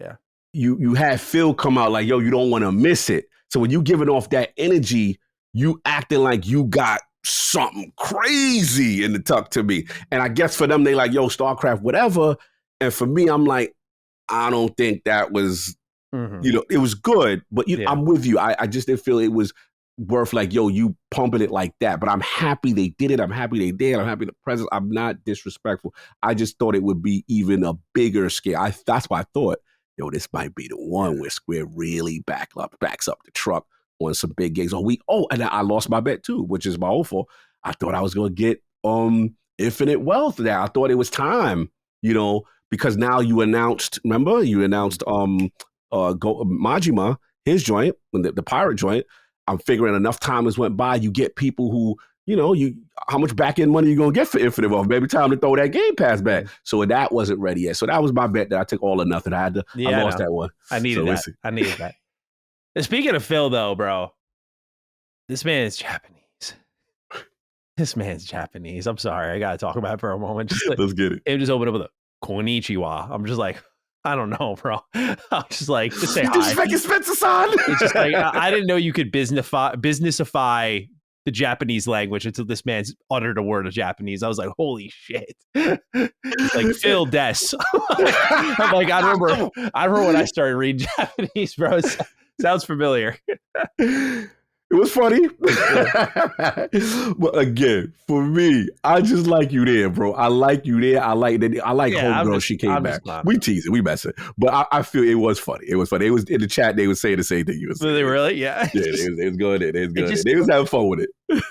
yeah. You had Phil come out like, yo, you don't want to miss it. So when you giving off that energy, you acting like you got something crazy in the tuck to me. And I guess for them, they like, yo, StarCraft, whatever. And for me, I'm like, I don't think that was, it was good, but Yeah. I'm with you. I just didn't feel it was worth like, yo, you pumping it like that. But I'm happy they did it. I'm happy they did. I'm happy the presence. I'm not disrespectful. I just thought it would be even a bigger scale. That's why I thought, yo, this might be the one where Square really backs up the truck on some big gigs. And I lost my bet too, which is my own fault. I thought I was gonna get Infinite Wealth now. I thought it was time, because now you announced Majima, his joint, the pirate joint. I'm figuring enough time has went by, you get people who, how much back end money you gonna get for Infinite Wealth? Maybe time to throw that Game Pass back. So that wasn't ready yet. So that was my bet that I took all or nothing. I lost that one. I needed that. I needed that. Speaking of Phil, though, bro, this man is Japanese. This man's Japanese. I'm sorry, I gotta talk about it for a moment. Just let's get it. It just opened up with a konnichiwa. I'm just like, I don't know, bro. I'm just like, just say hi. It's just like I didn't know you could businessify the Japanese language until this man's uttered a word of Japanese. I was like, holy shit. It's like Phil Des. I'm like, I remember when I started reading Japanese, bro. It sounds familiar. It was funny. But again, for me, I just like you there, bro. I like you there. I like Homegirl. She came back. We tease it. We mess it. But I feel it was funny. It was funny. It was in the chat. They were saying the same thing you were saying. Were they really? Yeah. Yeah, it was good. It was good. They was having fun with it.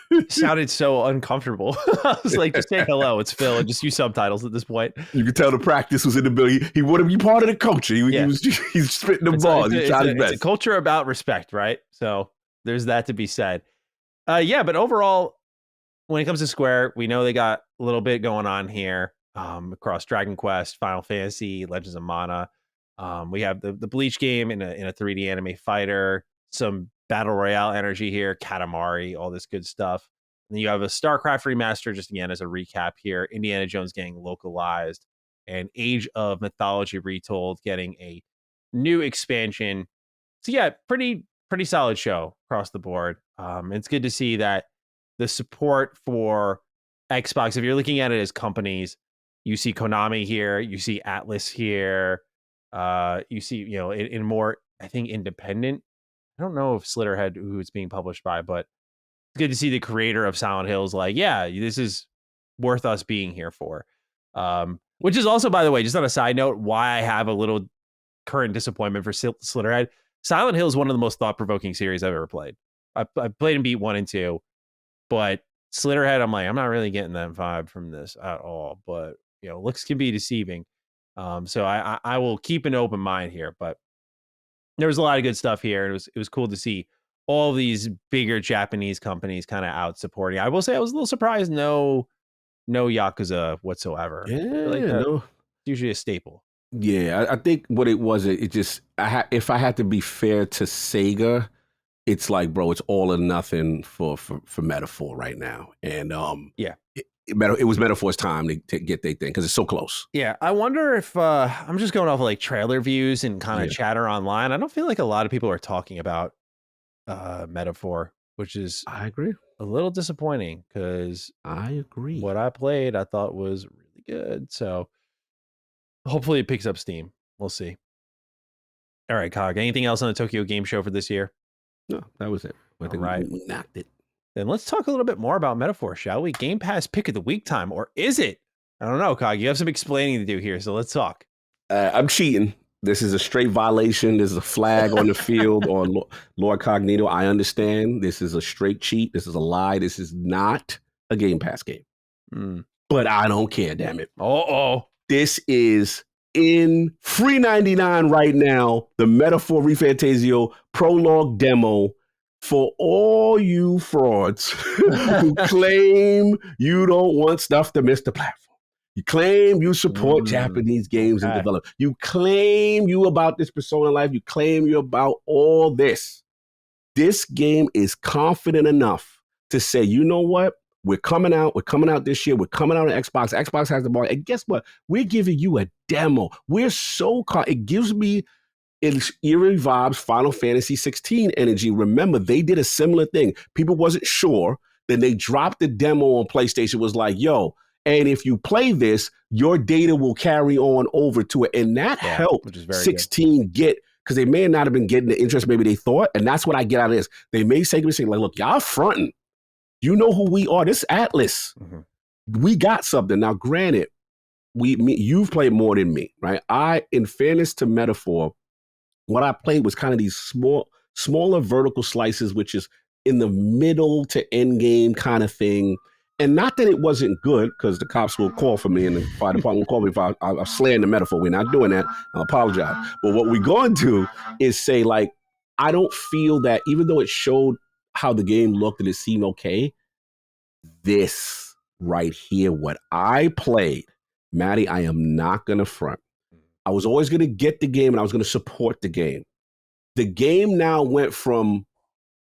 It sounded so uncomfortable. I was like, just say hello. It's Phil, and just use subtitles at this point. You could tell the practice was in the building. He wanted to be part of the culture. He's spitting the balls. He tried his best. It's a culture about respect, right? So there's that to be said. But overall, when it comes to Square, we know they got a little bit going on here across Dragon Quest, Final Fantasy, Legends of Mana. We have the Bleach game in a 3D anime fighter, some Battle Royale energy here, Katamari, all this good stuff. And then you have a StarCraft remaster, just again as a recap here, Indiana Jones getting localized, and Age of Mythology Retold getting a new expansion. So yeah, pretty solid show across the board. It's good to see that the support for Xbox, if you're looking at it as companies, you see Konami here, you see Atlas here, you see, in more, I think, independent. I don't know if Slitterhead, who it's being published by, but it's good to see the creator of Silent Hills like, yeah, this is worth us being here for. Which is also, by the way, just on a side note, why I have a little current disappointment for Slitterhead. Silent Hill is one of the most thought-provoking series I've ever played. I played and beat 1 and 2, but Slitterhead, I'm like, I'm not really getting that vibe from this at all. But looks can be deceiving. So I will keep an open mind here. But there was a lot of good stuff here. It was cool to see all these bigger Japanese companies kind of out supporting. I will say I was a little surprised. No Yakuza whatsoever. Yeah, no. Usually a staple. Yeah, I think what it was, if I had to be fair to Sega, it's like, bro, it's all or nothing for Metaphor right now. And it was Metaphor's time to get their thing because it's so close. Yeah, I wonder if I'm just going off of like trailer views and kind of chatter online. I don't feel like a lot of people are talking about Metaphor, which is I agree, a little disappointing because I agree. What I played, I thought was really good. So hopefully it picks up steam. We'll see. All right, Cog. Anything else on the Tokyo Game Show for this year? No, that was it. I think we knocked it. Then let's talk a little bit more about Metaphor, shall we? Game Pass pick of the week time, or is it? I don't know, Cog. You have some explaining to do here, so let's talk. I'm cheating. This is a straight violation. There's a flag on the field on Lord Cognito. I understand. This is a straight cheat. This is a lie. This is not a Game Pass game. But I don't care, damn it. Uh-oh. This is in free 99 right now, the Metaphor ReFantazio prologue demo for all you frauds who claim you don't want stuff to miss the platform. You claim you support Japanese games and development. You claim you about this Persona life. You claim you about all this. This game is confident enough to say, you know what? We're coming out this year. We're coming out on Xbox. Xbox has the ball. And guess what? We're giving you a demo. We're so it gives me eerie vibes, Final Fantasy 16 energy. Remember, they did a similar thing. People wasn't sure. Then they dropped the demo on PlayStation, was like, yo, and if you play this, your data will carry on over to it. And that helped 16 get, because they may not have been getting the interest maybe they thought. And that's what I get out of this. They may say, like, look, y'all fronting. You know who we are. This Atlas. We got something. Now, granted, you've played more than me, right? In fairness to Metaphor, what I played was kind of these smaller vertical slices, which is in the middle to end game kind of thing. And not that it wasn't good, because the cops will call for me and the fire department will call me if I'm slaying the Metaphor. We're not doing that. I apologize. But what we're going to is say, like, I don't feel that, even though it showed how the game looked and it seemed okay, this right here, what I played, Maddie, I am not going to front. I was always going to get the game and I was going to support the game. The game now went from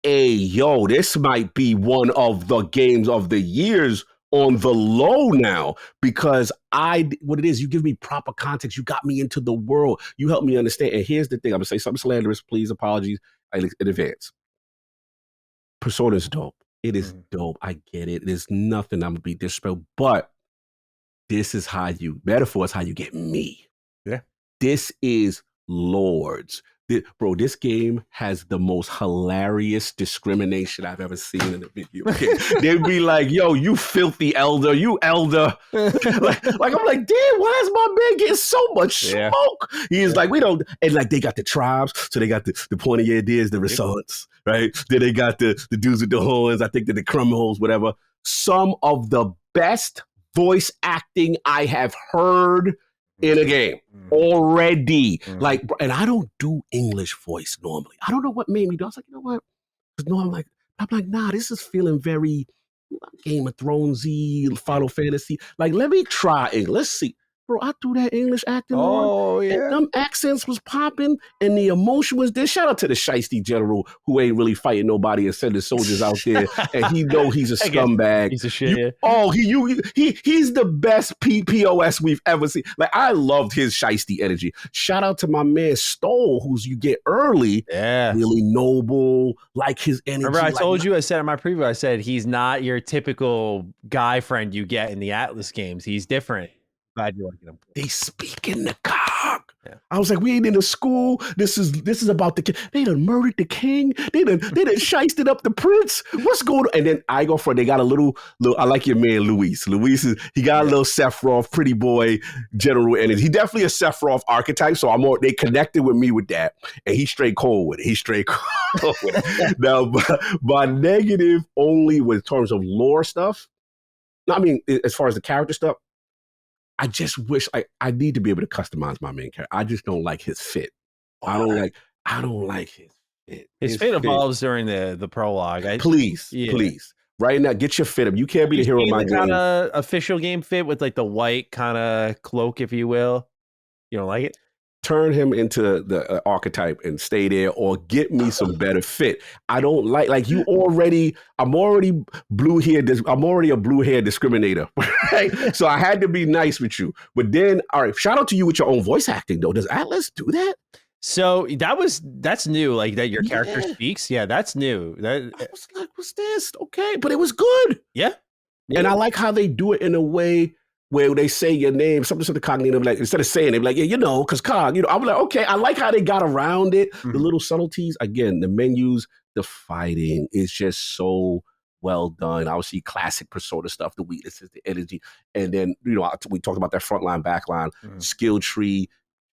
this might be one of the games of the years on the low now, because what it is, you give me proper context. You got me into the world. You helped me understand. And here's the thing. I'm going to say something slanderous. Please, apologies in advance. Persona's dope. It is dope. I get it. There's nothing I'm going to be disrespectful, but this is Metaphor is how you get me. Yeah. This is Lords. Bro, this game has the most hilarious discrimination I've ever seen in a video game. They'd be like, yo, you filthy elder, you elder. like I'm like, damn, why is my man getting so much smoke? He's like, we don't, and like they got the tribes, so they got the pointy ideas, the ressorts, right? Then they got the dudes with the horns, I think the crumholes, whatever. Some of the best voice acting I have heard in a game already. Like, and I don't do English voice normally. I don't know what made me do. I was like, you know what? Because no, I'm like, nah, this is feeling very Game of Thrones-y, Final Fantasy. Like, let me try it. Let's see. Bro, I threw that English acting on. Yeah. And them accents was popping and the emotion was there. Shout out to the shiesty general who ain't really fighting nobody and sending soldiers out there. And he know he's a scumbag. He's a shit. He's the best POS we've ever seen. Like, I loved his shiesty energy. Shout out to my man Stoll, who's you get early. Yeah. Really noble, like his energy. Remember, I told you, I said in my preview, I said he's not your typical guy friend you get in the Atlas games. He's different. Glad you like him. They speak in the cog. Yeah. I was like, we ain't in the school. This is about the king. They done murdered the king. They done shysted up the prince. What's going on? And then I go for, they got a little. I like your man Luis. He got a little Sephiroth, pretty boy, general energy. He definitely a Sephiroth archetype. So they connected with me with that. And he's straight cold with it. Now, my negative only with terms of lore stuff. I mean, as far as the character stuff, I just wish I need to be able to customize my main character. I just don't like his fit. I don't like his fit. His fit evolves during the prologue. Please. Right now, get your fit up. You can't be the hero of my game. Kind of official game fit with like the white kind of cloak, if you will. You don't like it? Turn him into the archetype and stay there, or get me some better fit. I don't like you already. I'm already blue hair. I'm already a blue hair discriminator, right? So I had to be nice with you. But then, all right, shout out to you with your own voice acting though. Does Atlas do that? So that's new. Like that your character speaks. Yeah, that's new. I was like, what's this? Okay, but it was good. Yeah. And I like how they do it in a way where they say your name, something cognitive, like instead of saying it, like, yeah, because cog, I'm like, okay, I like how they got around it. The little subtleties, again, the menus, the fighting is just so well done. Obviously, classic Persona stuff, the weaknesses, the energy. And then, we talked about that frontline, backline, skill tree,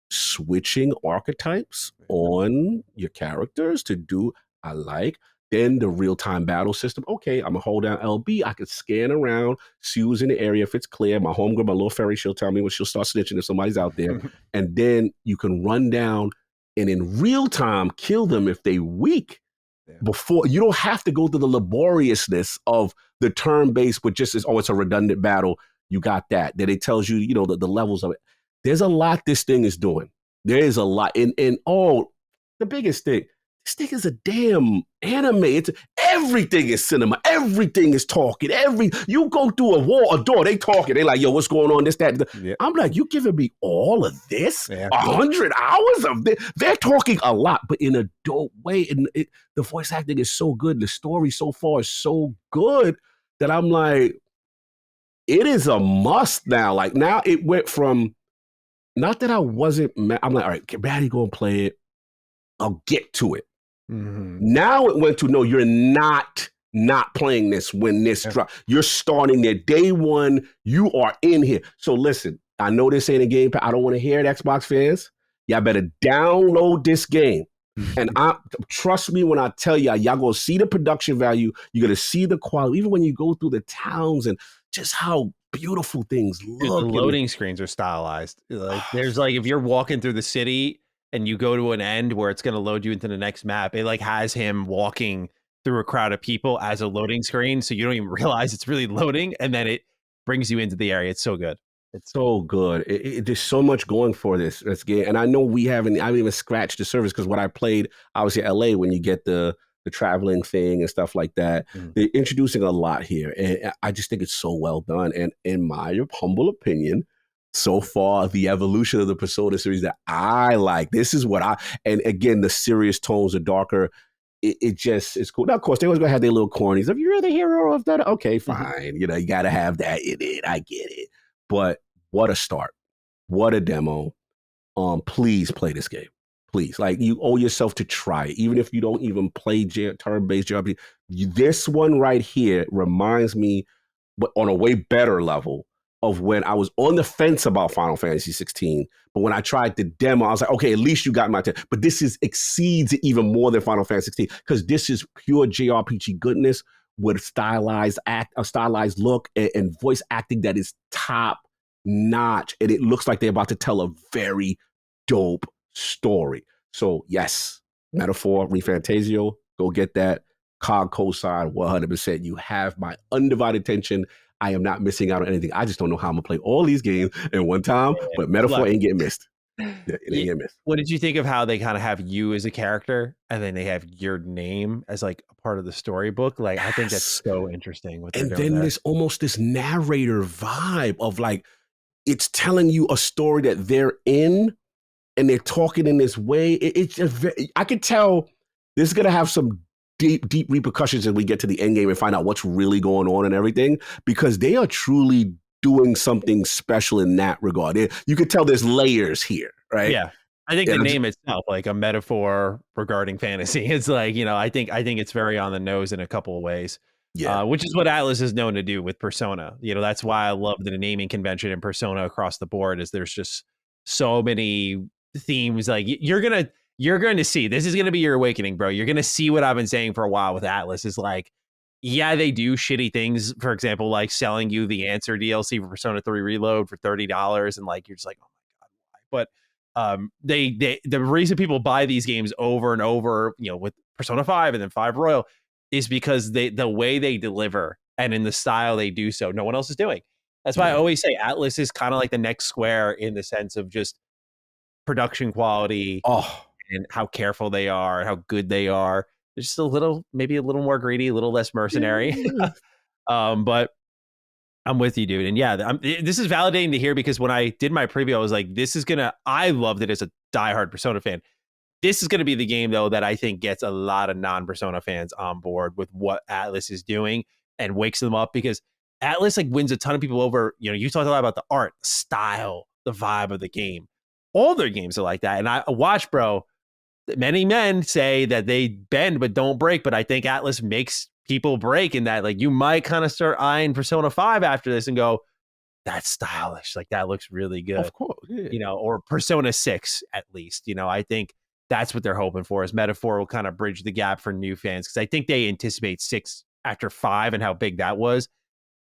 switching archetypes on your characters to do, I like. Then the real-time battle system. Okay, I'm gonna hold down LB. I can scan around, see who's in the area. If it's clear, my homegirl, my little fairy, she'll tell me when she'll start snitching if somebody's out there. And then you can run down and in real time kill them if they weak. Yeah. Before you don't have to go through the laboriousness of the turn-based, but just as it's a redundant battle. You got that. Then it tells you, the levels of it. There's a lot this thing is doing. There is a lot. And the biggest thing, this thing is a damn anime. It's everything is cinema. Everything is talking. You go through a door, they talking. They like, yo, what's going on? This, that. Yeah. I'm like, you giving me all of this? 100 hours of this? They're talking a lot, but in a dope way. And the voice acting is so good. The story so far is so good that I'm like, it is a must now. Like now it went from, not that I wasn't mad. I'm like, all right, Maddie go and play it. I'll get to it. Mm-hmm. Now it went to, no, you're not playing this when this drop. You're starting there. Day one, you are in here. So listen, I know this ain't a game. I don't want to hear it, Xbox fans. Y'all better download this game. And trust me when I tell y'all gonna see the production value. You're gonna see the quality. Even when you go through the towns and just how beautiful things look. Dude, the loading screens are stylized. Like there's like, if you're walking through the city and you go to an end where it's going to load you into the next map, it like has him walking through a crowd of people as a loading screen. So you don't even realize it's really loading. And then it brings you into the area. It's so good. It's so good. There's so much going for this game. And I know I haven't even scratched the surface because what I played, obviously LA, when you get the traveling thing and stuff like that, they're introducing a lot here. And I just think it's so well done. And in my humble opinion, so far, the evolution of the Persona series that I like, this is what and again, the serious tones are darker. It just is cool. Now, of course, they always going to have their little cornies. If you're the hero of that, okay, fine. You got to have that in it. I get it. But what a start. What a demo. Please play this game. Please. Like, you owe yourself to try it. Even if you don't even play turn-based JRPG. This one right here reminds me, but on a way better level, of when I was on the fence about Final Fantasy 16. But when I tried the demo, I was like, okay, at least you got my attention. But this exceeds even more than Final Fantasy 16 because this is pure JRPG goodness with a stylized look and voice acting that is top notch. And it looks like they're about to tell a very dope story. So yes, Metaphor, ReFantazio, go get that. COG cosign 100%. You have my undivided attention. I am not missing out on anything. I just don't know how I'm gonna play all these games in one time, but Metaphor ain't getting missed. It ain't getting missed. What did you think of how they kind of have you as a character and then they have your name as like a part of the storybook? Like, I think that's so interesting. What they're doing then there's almost this narrator vibe of like, it's telling you a story that they're in and they're talking in this way. It's just I could tell this is gonna have some deep repercussions as we get to the end game and find out what's really going on and everything, because they are truly doing something special in that regard. You could tell there's layers here, right? Yeah. I think the name itself, like a metaphor regarding fantasy, it's like, I think it's very on the nose in a couple of ways. Yeah. Which is what Atlas is known to do with Persona. That's why I love the naming convention in Persona across the board, is there's just so many themes. Like you're going to see, this is going to be your awakening, bro. You're going to see what I've been saying for a while with Atlas is like, yeah, they do shitty things. For example, like selling you the Answer DLC for Persona 3 Reload for $30. And like, you're just like, oh my God, why? But the reason people buy these games over and over, with Persona 5 and then 5 Royal is because the way they deliver and in the style they do so, no one else is doing. That's why I always say Atlas is kind of like the next Square in the sense of just production quality. And how careful they are, and how good they are. They're just maybe a little more greedy, a little less mercenary. But I'm with you, dude. And yeah, this is validating to hear, because when I did my preview, I was like, I loved it as a diehard Persona fan. This is going to be the game, though, that I think gets a lot of non-Persona fans on board with what Atlas is doing and wakes them up, because Atlas like wins a ton of people over. You talked a lot about the art, the style, the vibe of the game. All their games are like that. And I watch, bro. Many men say that they bend but don't break, but I think Atlas makes people break in that. Like, you might kind of start eyeing Persona 5 after this and go, that's stylish. Like, that looks really good. Of course. Yeah. Or Persona 6 at least. I think that's what they're hoping for. Is Metaphor will kind of bridge the gap for new fans, because I think they anticipate 6 after 5 and how big that was.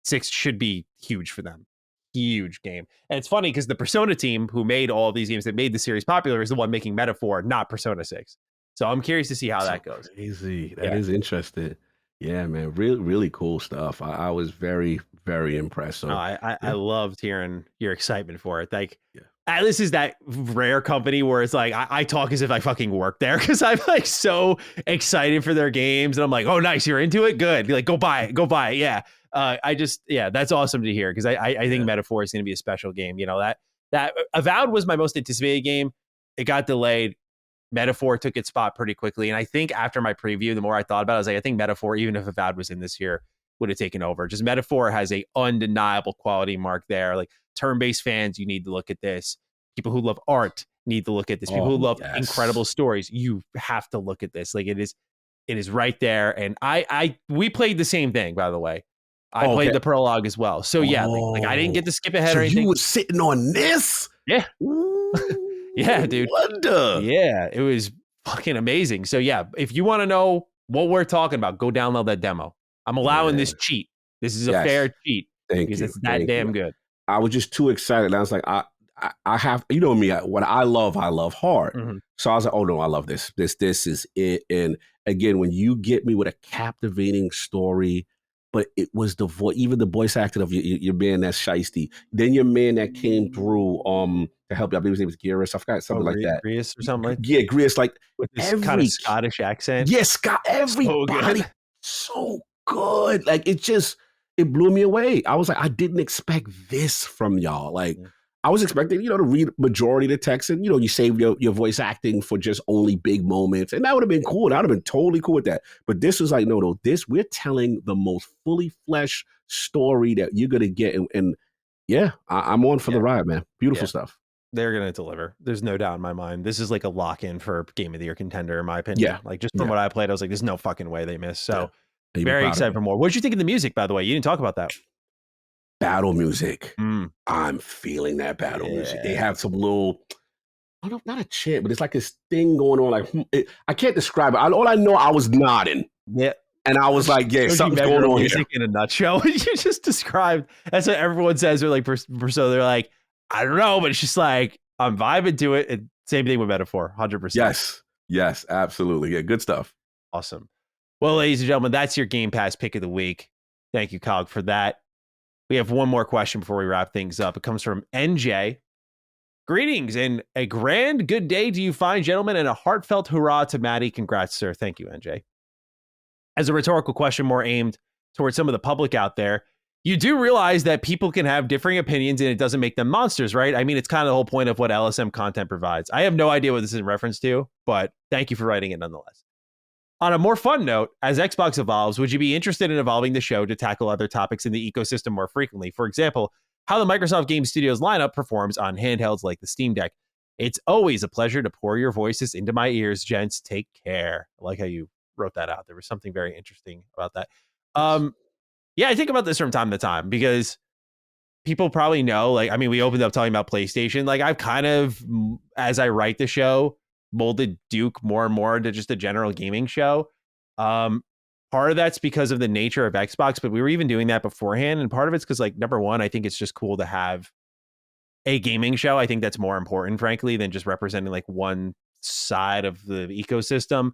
6 should be huge for them. Huge game. And it's funny because the Persona team who made all these games that made the series popular is the one making Metaphor, not Persona 6. So I'm curious to see how that goes. Crazy. That is interesting. Yeah, man. Really, really cool stuff. I was very, very impressed. So I loved hearing your excitement for it. Like, this is that rare company where it's like I talk as if I fucking work there, because I'm like so excited for their games, and I'm like, oh, nice, you're into it, good. Like, go buy it. Yeah. That's awesome to hear, because I think Metaphor is going to be a special game. You know, that Avowed was my most anticipated game. It got delayed. Metaphor took its spot pretty quickly, and I think after my preview, the more I thought about it, I was like, I think Metaphor, even if Avowed was in this year, would have taken over. Just Metaphor has a undeniable quality mark there. Like, turn-based fans, you need to look at this. People who love art need to look at this. People who love incredible stories, you have to look at this. Like, it is right there. And we played the same thing, by the way. I played the prologue as well. So yeah, like I didn't get to skip ahead or anything. You were sitting on this? Yeah. Yeah, dude. Wonder. Yeah, it was fucking amazing. So yeah, if you want to know what we're talking about, go download that demo. I'm allowing this cheat. This is a fair cheat. Because it's that damn good. I was just too excited. I was like, I have, you know me, what I love hard. Mm-hmm. So I was like, oh no, I love this. This is it. And again, when you get me with a captivating story, but it was the voice, even the voice acting of your man that's shiesty. Then your man that came through to help you. I believe his name was Gearus. I forgot something like that. Grius or something like that. Yeah, Grius, like with this kind of Scottish accent. Yes, everybody so good. Like it blew me away. I was like, I didn't expect this from y'all. Like I was expecting, to read majority of the text and, you save your voice acting for just only big moments. And that would have been cool. I would have been totally cool with that. But this was like, no, we're telling the most fully fleshed story that you're going to get. And yeah, I'm on for the ride, man. Beautiful stuff. They're going to deliver. There's no doubt in my mind. This is like a lock-in for Game of the Year contender, in my opinion. Yeah. Like just from what I played, I was like, there's no fucking way they missed. So very excited for more. What did you think of the music, by the way? You didn't talk about that. Battle music. I'm feeling that battle music. They have some little, not a chant, but it's like this thing going on. Like I can't describe it. All I know, I was nodding. Yeah. And I was like, yeah, something's going on here. In a nutshell. You just described. That's what everyone says. They're like, so they're like, I don't know, but it's just like, I'm vibing to it. And same thing with Metaphor, 100%. Yes, absolutely. Yeah, good stuff. Awesome. Well, ladies and gentlemen, that's your Game Pass pick of the week. Thank you, Cog, for that. We have one more question before we wrap things up. It comes from NJ. Greetings and a grand good day to you fine gentlemen, and a heartfelt hurrah to Maddie. Congrats, sir. Thank you, NJ. As a rhetorical question more aimed towards some of the public out there, you do realize that people can have differing opinions and it doesn't make them monsters, right? I mean, it's kind of the whole point of what LSM content provides. I have no idea what this is in reference to, but thank you for writing it nonetheless. On a more fun note, as Xbox evolves, would you be interested in evolving the show to tackle other topics in the ecosystem more frequently? For example, how the Microsoft Game Studios lineup performs on handhelds like the Steam Deck. It's always a pleasure to pour your voices into my ears, gents. Take care. I like how you wrote that out. There was something very interesting about that. Yeah, I think about this from time to time because people probably know, like, I mean, we opened up talking about PlayStation. Like, I've kind of, as I write the show, molded Duke more and more into just a general gaming show. Part of that's because of the nature of Xbox, but we were even doing that beforehand. And part of it's because, like, number one, I think it's just cool to have a gaming show. I think that's more important, frankly, than just representing like one side of the ecosystem.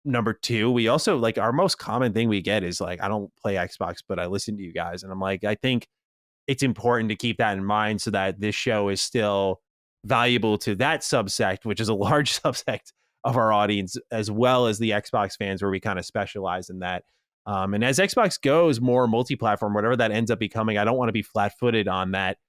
Number two, we also, like, our most common thing we get is like, I don't play Xbox, but I listen to you guys. And I'm like, I think it's important to keep that in mind so that this show is still valuable to that subsect, which is a large subsect of our audience, as well as the Xbox fans, where we kind of specialize in that. And as Xbox goes more multi-platform, whatever that ends up becoming, I don't want to be flat-footed on that.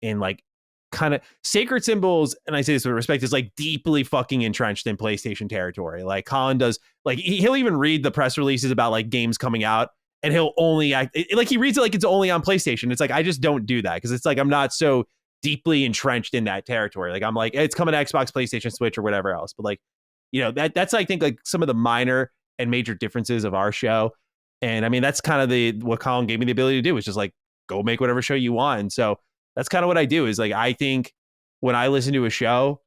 And like, kind of Sacred Symbols, and I say this with respect, is like deeply fucking entrenched in PlayStation territory. Like Colin does, like he'll even read the press releases about like games coming out, and he'll only act like he reads it like it's only on PlayStation. It's like, I just don't do that because it's like I'm not so deeply entrenched in that territory. Like I'm like, it's coming to Xbox, PlayStation, Switch, or whatever else. But like, you know, that's I think like some of the minor and major differences of our show. And I mean, that's kind of what Colin gave me the ability to do, is just like go make whatever show you want. And so that's kind of what I do, is like, I think when I listen to a show,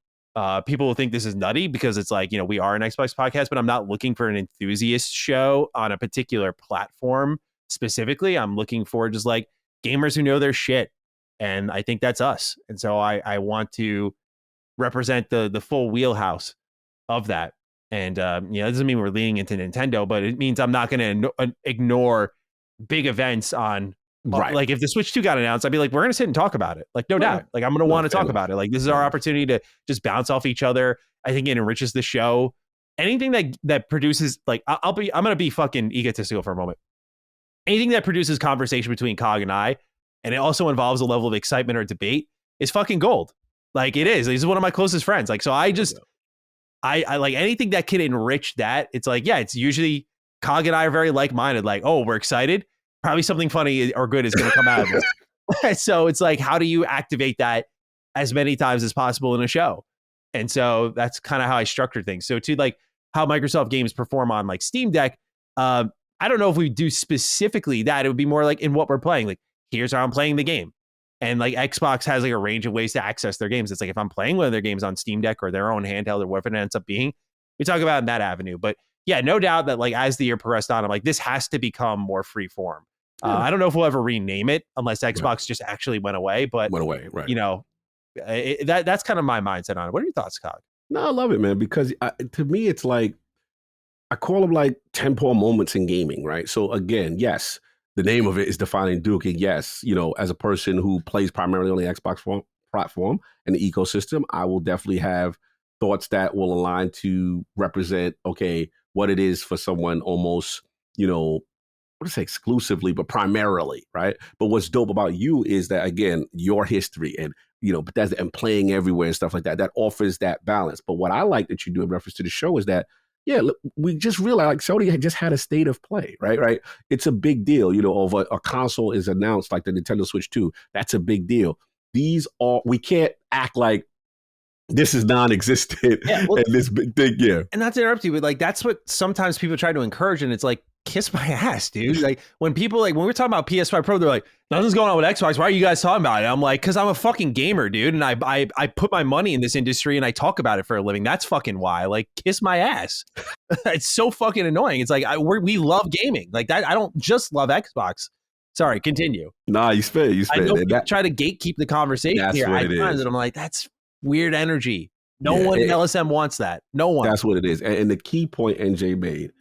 People will think this is nutty because it's like, we are an Xbox podcast, but I'm not looking for an enthusiast show on a particular platform specifically. I'm looking for just like gamers who know their shit. And I think that's us. And so I want to represent the full wheelhouse of that. And, it doesn't mean we're leaning into Nintendo, but it means I'm not going to ignore big events on, Right. Like if the Switch 2 got announced, I'd be like, we're going to sit and talk about it. Like, no doubt. Like, I'm going to want to talk about it. Like, this is our opportunity to just bounce off each other. I think it enriches the show. Anything that produces, like, I'm going to be fucking egotistical for a moment. Anything that produces conversation between Cog and I, and it also involves a level of excitement or debate, is fucking gold. Like, it is. He's one of my closest friends. Like, so I like anything that can enrich that. It's like, yeah, it's usually Cog and I are very like-minded. Like, oh, we're excited. Probably something funny or good is going to come out of this. So it's like, how do you activate that as many times as possible in a show? And so that's kind of how I structure things. So to like how Microsoft games perform on like Steam Deck, I don't know if we do specifically that. It would be more like in what we're playing. Like, here's how I'm playing the game. And like Xbox has like a range of ways to access their games. It's like if I'm playing one of their games on Steam Deck or their own handheld or whatever it ends up being, we talk about it in that avenue. But yeah, no doubt that like as the year progressed on, I'm like, this has to become more free form. I don't know if we'll ever rename it unless Xbox just actually went away. But right. That's kind of my mindset on it. What are your thoughts, Cog? No, I love it, man, because to me, it's like, I call them like tentpole moments in gaming, right? So again, yes, the name of it is Defining Duke. And yes, as a person who plays primarily on the Xbox platform and the ecosystem, I will definitely have thoughts that will align to represent, okay, what it is for someone almost, I want to say exclusively, but primarily, right? But what's dope about you is that, again, your history and, Bethesda and playing everywhere and stuff like that, that offers that balance. But what I like that you do in reference to the show is that, yeah, look, we just realized like Sony had just had a state of play, right? It's a big deal, of a console is announced like the Nintendo Switch 2. That's a big deal. We can't act like this is non-existent and this big thing, yeah. And not to interrupt you, but like that's what sometimes people try to encourage, and it's like, kiss my ass, dude. Like when we're talking about PS5 Pro, they're like, nothing's going on with Xbox. Why are you guys talking about it? I'm like, because I'm a fucking gamer, dude, and I put my money in this industry and I talk about it for a living. That's fucking why. Like, kiss my ass. It's so fucking annoying. It's like we love gaming like that. I don't just love Xbox. Sorry, continue. Nah, you spit. I know people try to gatekeep the conversation here. I find that I'm like, that's weird energy. No one in LSM wants that. No one. That's what it is. And the key point NJ made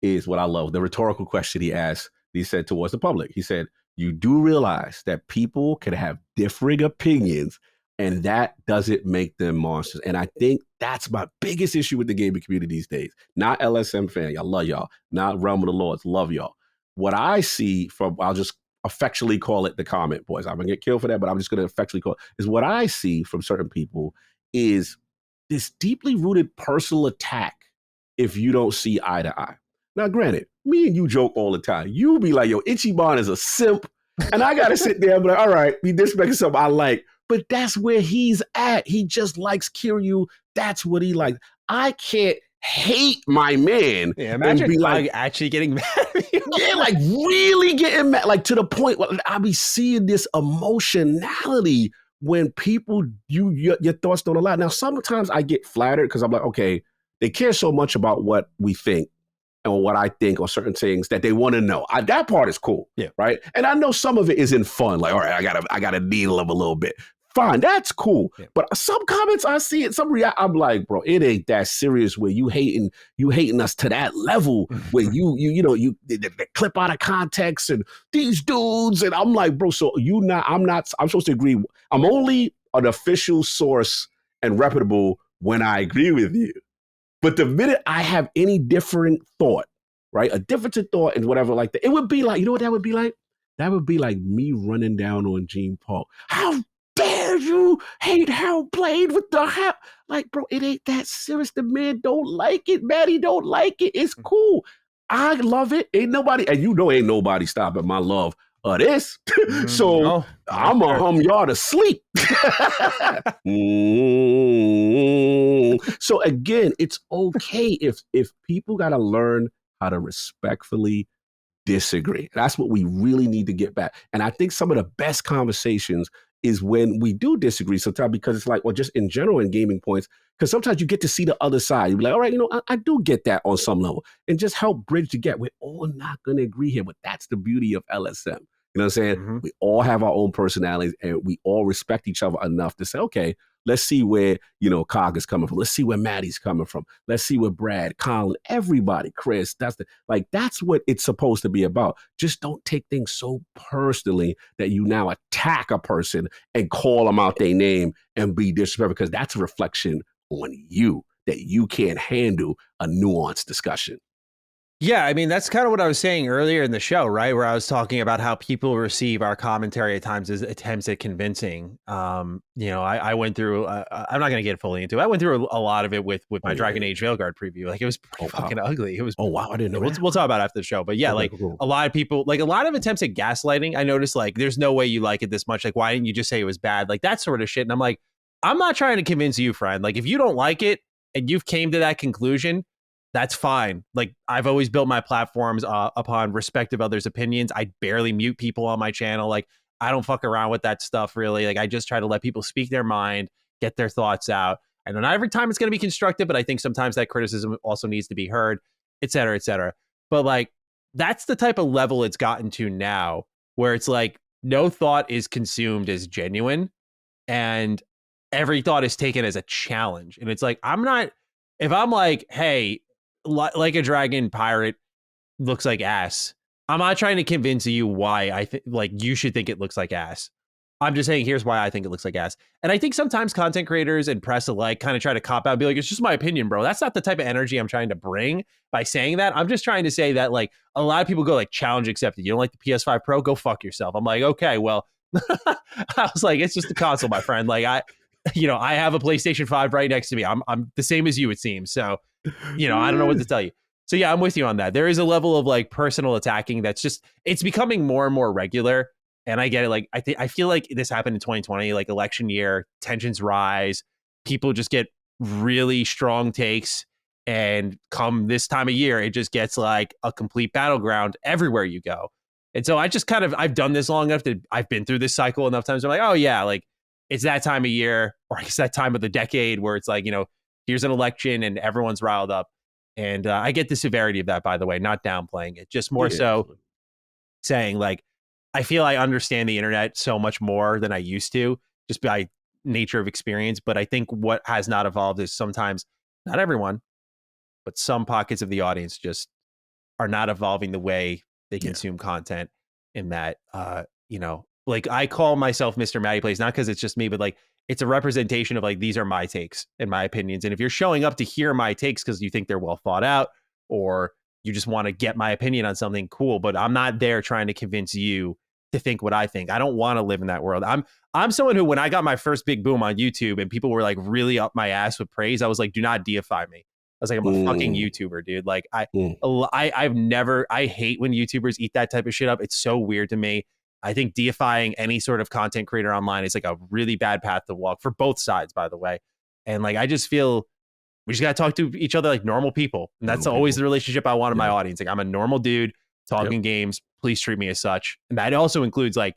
is what I love. The rhetorical question he asked, he said towards the public. He said, you do realize that people can have differing opinions and that doesn't make them monsters. And I think that's my biggest issue with the gaming community these days. Not LSM fan, y'all love y'all. Not Realm of the Lords, love y'all. What I see I'll just affectionately call it the comment boys. I'm gonna get killed for that, but I'm just gonna affectionately call it, is what I see from certain people is this deeply rooted personal attack if you don't see eye to eye. Now, granted, me and you joke all the time. You be like, yo, Ichiban is a simp. And I got to sit there and be like, all right, he disrespecting something I like. But that's where he's at. He just likes Kiryu. That's what he likes. I can't hate my man. Yeah, imagine and be like actually getting mad at you. Yeah, like really getting mad. Like to the point where I be seeing this emotionality when people, your thoughts don't align. Now, sometimes I get flattered because I'm like, okay, they care so much about what we think or what I think or certain things that they want to know. That part is cool, yeah, right? And I know some of it isn't fun. Like, all right, I gotta needle them a little bit. Fine, that's cool. Yeah. But some comments I see it, I'm like, bro, it ain't that serious where you hating us to that level where you the clip out of context and these dudes. And I'm like, bro, so I'm supposed to agree. I'm only an official source and reputable when I agree with you. But the minute I have any different thought, right, a difference in thought and whatever like that, it would be like, you know what that would be like? That would be like me running down on Gene Paul. How dare you hate Hellblade with the hat? Like, bro, it ain't that serious. The man don't like it. Maddie don't like it. It's cool. I love it. Ain't nobody stopping my love of this. So I'm going to hum y'all to sleep. So again, it's okay if people got to learn how to respectfully disagree. That's what we really need to get back. And I think some of the best conversations is when we do disagree sometimes, because it's like, or just in general in gaming points, because sometimes you get to see the other side. You'll be like, all right, I do get that on some level, and just help bridge the gap. We're all not going to agree here, but that's the beauty of LSM. You know what I'm saying? Mm-hmm. We all have our own personalities, and we all respect each other enough to say, okay, let's see where, Cog is coming from. Let's see where Maddie's coming from. Let's see where Brad, Colin, everybody, Chris, that's what it's supposed to be about. Just don't take things so personally that you now attack a person and call them out their name and be disrespectful, because that's a reflection on you, that you can't handle a nuanced discussion. Yeah, I mean, that's kind of what I was saying earlier in the show, right? Where I was talking about how people receive our commentary at times as attempts at convincing. I went through, I'm not going to get fully into it. I went through a lot of it with my Dragon Age Veilguard preview. Like, it was pretty fucking ugly. It was. Oh, wow. I didn't know that. We'll talk about it after the show. But yeah, a lot of people, like a lot of attempts at gaslighting, I noticed, like, there's no way you like it this much. Like, why didn't you just say it was bad? Like, that sort of shit. And I'm like, I'm not trying to convince you, friend. Like, if you don't like it and you've came to that conclusion, that's fine. Like, I've always built my platforms upon respect of others' opinions. I barely mute people on my channel. Like, I don't fuck around with that stuff, really. Like, I just try to let people speak their mind, get their thoughts out. And not every time it's going to be constructive, but I think sometimes that criticism also needs to be heard, et cetera, et cetera. But like, that's the type of level it's gotten to now, where it's like no thought is consumed as genuine, and every thought is taken as a challenge. And it's like, if I'm like, hey, like a dragon pirate looks like ass, I'm not trying to convince you why I think like you should think it looks like ass. I'm just saying, here's why I think it looks like ass. And I think sometimes content creators and press alike kind of try to cop out and be like, it's just my opinion, bro. That's not the type of energy I'm trying to bring by saying that. I'm just trying to say that, like, a lot of people go like, challenge accepted. You don't like the PS5 Pro? Go fuck yourself. I'm like, okay, well, I was like, it's just a console, my friend. Like, I have a PlayStation 5 right next to me. I'm the same as you, it seems. So, I don't know what to tell you. So yeah, I'm with you on that. There is a level of like personal attacking that's just, it's becoming more and more regular. And I get it. Like, I feel like this happened in 2020, like election year, tensions rise, people just get really strong takes. And come this time of year, it just gets like a complete battleground everywhere you go. And so I've done this long enough that I've been through this cycle enough times. I'm like, oh yeah, like it's that time of year, or it's that time of the decade where it's like, here's an election and everyone's riled up. And I get the severity of that, by the way, not downplaying it, just more so saying, like, I feel I understand the internet so much more than I used to, just by nature of experience. But I think what has not evolved is sometimes, not everyone, but some pockets of the audience just are not evolving the way they consume content, in that, like, I call myself Mr. Matty Plays, not because it's just me, but like, it's a representation of like, these are my takes and my opinions. And if you're showing up to hear my takes because you think they're well thought out, or you just want to get my opinion on something, cool. But I'm not there trying to convince you to think what I think. I don't want to live in that world. I'm someone who, when I got my first big boom on YouTube and people were like really up my ass with praise, I was like, do not deify me. I was like, I'm a fucking YouTuber, dude. Like, I hate when YouTubers eat that type of shit up. It's so weird to me. I think deifying any sort of content creator online is like a really bad path to walk, for both sides, by the way. And like, I just feel we just got to talk to each other like normal people. And that's always the relationship I want in my audience. Like, I'm a normal dude talking games. Please treat me as such. And that also includes, like,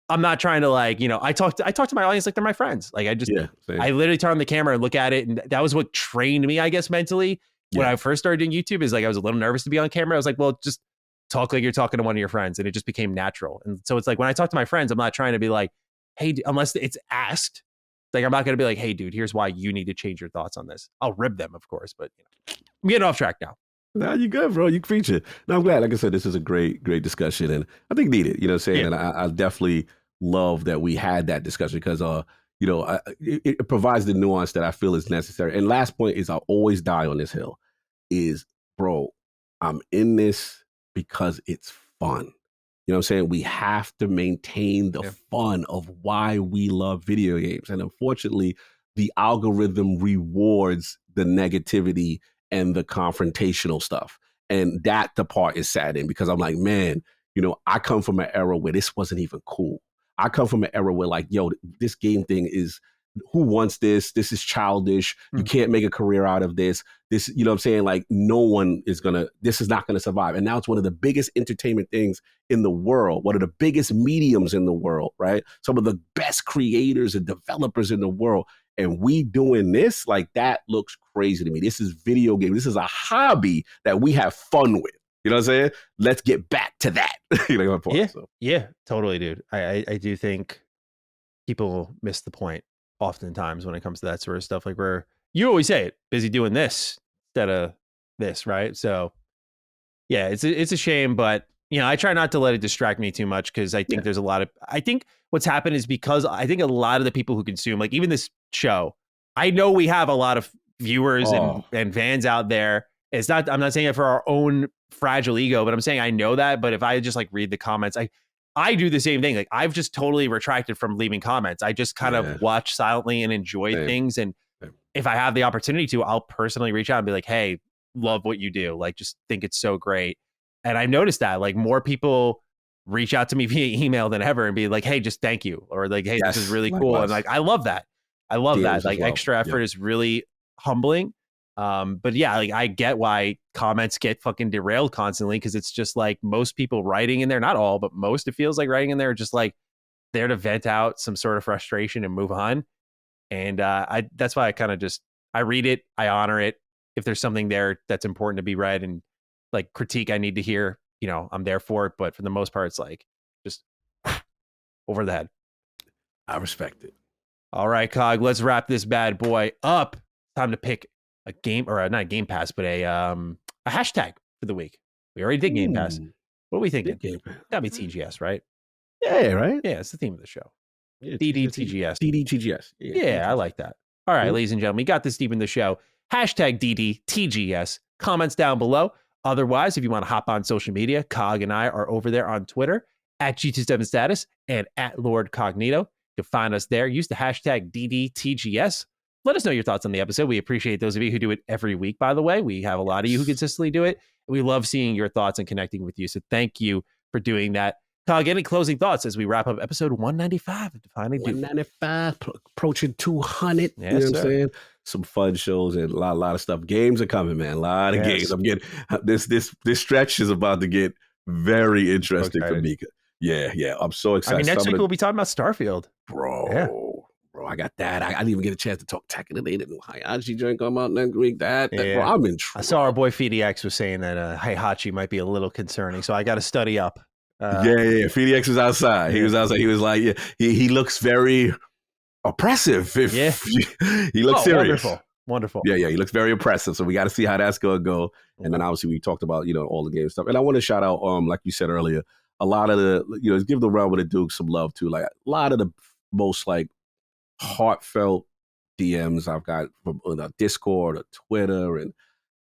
I'm not trying to, like, I talk to my audience like they're my friends. Like, I literally turn on the camera and look at it. And that was what trained me, I guess, mentally when I first started doing YouTube. Is like, I was a little nervous to be on camera. I was like, well, just talk like you're talking to one of your friends. And it just became natural. And so it's like, when I talk to my friends, I'm not trying to be like, hey, unless it's asked, like, I'm not going to be like, hey, dude, here's why you need to change your thoughts on this. I'll rib them, of course, but I'm getting off track now. No, you good, bro. You preach it. No, I'm glad. Like I said, this is a great discussion, and I think needed. You know what I'm saying? Yeah. And I definitely love that we had that discussion, because it provides the nuance that I feel is necessary. And last point is, I'll always die on this hill, is, bro, I'm in this because it's fun. You know what I'm saying? We have to maintain the fun of why we love video games. And unfortunately, the algorithm rewards the negativity and the confrontational stuff. And that the part is saddening, because I'm like, man, I come from an era where this wasn't even cool. I come from an era where, like, yo, this game thing is who wants this? This is childish. You can't make a career out of this. This, you know what I'm saying? Like this is not going to survive. And now it's one of the biggest entertainment things in the world, one of the biggest mediums in the world, right? Some of the best creators and developers in the world. And we doing this, like, that looks crazy to me. This is video game. This is a hobby that we have fun with. You know what I'm saying? Let's get back to that. You know my point? Yeah, so. Yeah, totally, dude. I do think people miss the point oftentimes when it comes to that sort of stuff. Like, where you always say it, busy doing this instead of this, right? So yeah, it's a shame, but I try not to let it distract me too much, because I think there's I think what's happened is because I think a lot of the people who consume, like, even this show, I know we have a lot of viewers and fans out there. I'm not saying it for our own fragile ego, but I'm saying I know that. But if I just like read the comments, I do the same thing. Like, I've just totally retracted from leaving comments. I just kind of watch silently and enjoy things. And if I have the opportunity to, I'll personally reach out and be like, hey, love what you do. Like, just think it's so great. And I've noticed that, like, more people reach out to me via email than ever and be like, hey, just thank you. Or like, hey, this is really cool. And like, I love that. I love that. Like, extra effort is really humbling. But yeah, like, I get why comments get fucking derailed constantly, because it's just like most people writing in there, not all, but most, it feels like writing in there, are just like there to vent out some sort of frustration and move on. And that's why I kind of I read it, I honor it. If there's something there that's important to be read and like critique I need to hear, I'm there for it. But for the most part, it's like just over the head. I respect it. All right, Cog, let's wrap this bad boy up. Time to pick a game, or not a Game Pass, but a hashtag for the week. We already did Game Pass. What are we thinking? Gotta be TGS, right? Yeah, right? Yeah, it's the theme of the show. Yeah, DDTGS. DDTGS. Yeah, I like that. All right, ladies and gentlemen, we got this deep in the show. Hashtag DDTGS. Comments down below. Otherwise, if you want to hop on social media, Cog and I are over there on Twitter at G27status and at Lord Cognito. You can find us there. Use the hashtag DDTGS. Let us know your thoughts on the episode. We appreciate those of you who do it every week, by the way. We have a lot of you who consistently do it. We love seeing your thoughts and connecting with you. So thank you for doing that. Cog, any closing thoughts as we wrap up episode 195 of Defining Duke? 195, approaching 200. Yes, you know what sir. I'm saying? Some fun shows and a lot of stuff. Games are coming, man. A lot of games. I'm getting this stretch is about to get very interesting for me. Yeah. I'm so excited. I mean, next week we'll be talking about Starfield. Bro, I got that. I didn't even get a chance to talk Tekken today. The new Heihachi joint come out next week. Bro, I'm in trouble. I saw our boy FeedyX was saying that Heihachi might be a little concerning, so I got to study up. FeedyX was outside. He was outside. He was like, he looks very oppressive. He looks serious. Wonderful. Yeah, he looks very oppressive. So we got to see how that's going to go. And then obviously we talked about, all the game stuff. And I want to shout out, like you said earlier, a lot of the, give the Realm of the Duke some love too. Like, a lot of the most like heartfelt DMs I've got from Discord or Twitter, and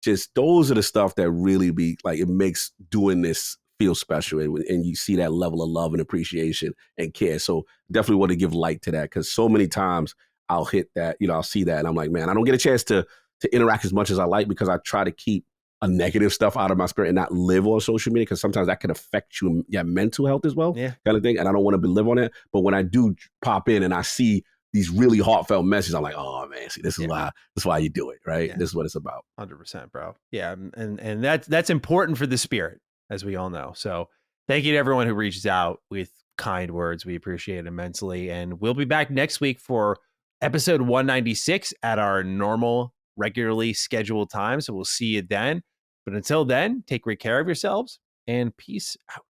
just those are the stuff that really be like, it makes doing this feel special, and you see that level of love and appreciation and care. So definitely want to give light to that, because so many times I'll hit that, I'll see that and I'm like, man, I don't get a chance to interact as much as I like, because I try to keep a negative stuff out of my spirit and not live on social media, because sometimes that can affect your mental health as well, kind of thing. And I don't want to live on it. But when I do pop in and I see these really heartfelt messages, I'm like, oh man, see, this is why you do it, right? This is what it's about. 100%, bro. Yeah, and that's important for the spirit, as we all know. So thank you to everyone who reaches out with kind words. We appreciate it immensely. And we'll be back next week for episode 196 at our normal, regularly scheduled time. So we'll see you then. But until then, take great care of yourselves and peace out.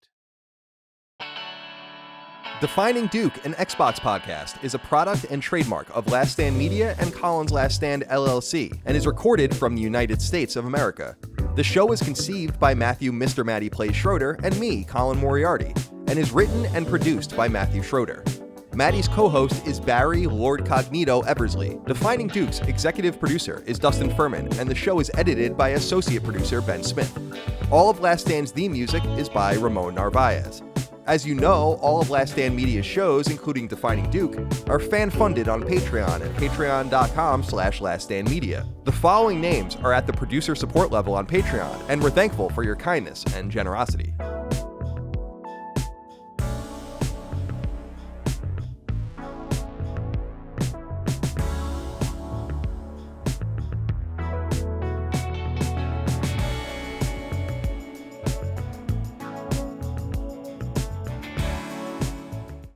Defining Duke, an Xbox podcast, is a product and trademark of Last Stand Media and Collins Last Stand LLC, and is recorded from the United States of America. The show is conceived by Matthew Mr. Matty Plays Schroeder and me, Colin Moriarty, and is written and produced by Matthew Schroeder. Matty's co-host is Barry Lord Cognito Eversley. Defining Duke's executive producer is Dustin Furman, and the show is edited by associate producer Ben Smith. All of Last Stand's theme music is by Ramon Narvaez. As you know, all of Last Stand Media's shows, including Defining Duke, are fan-funded on Patreon at patreon.com/laststandmedia. The following names are at the producer support level on Patreon, and we're thankful for your kindness and generosity.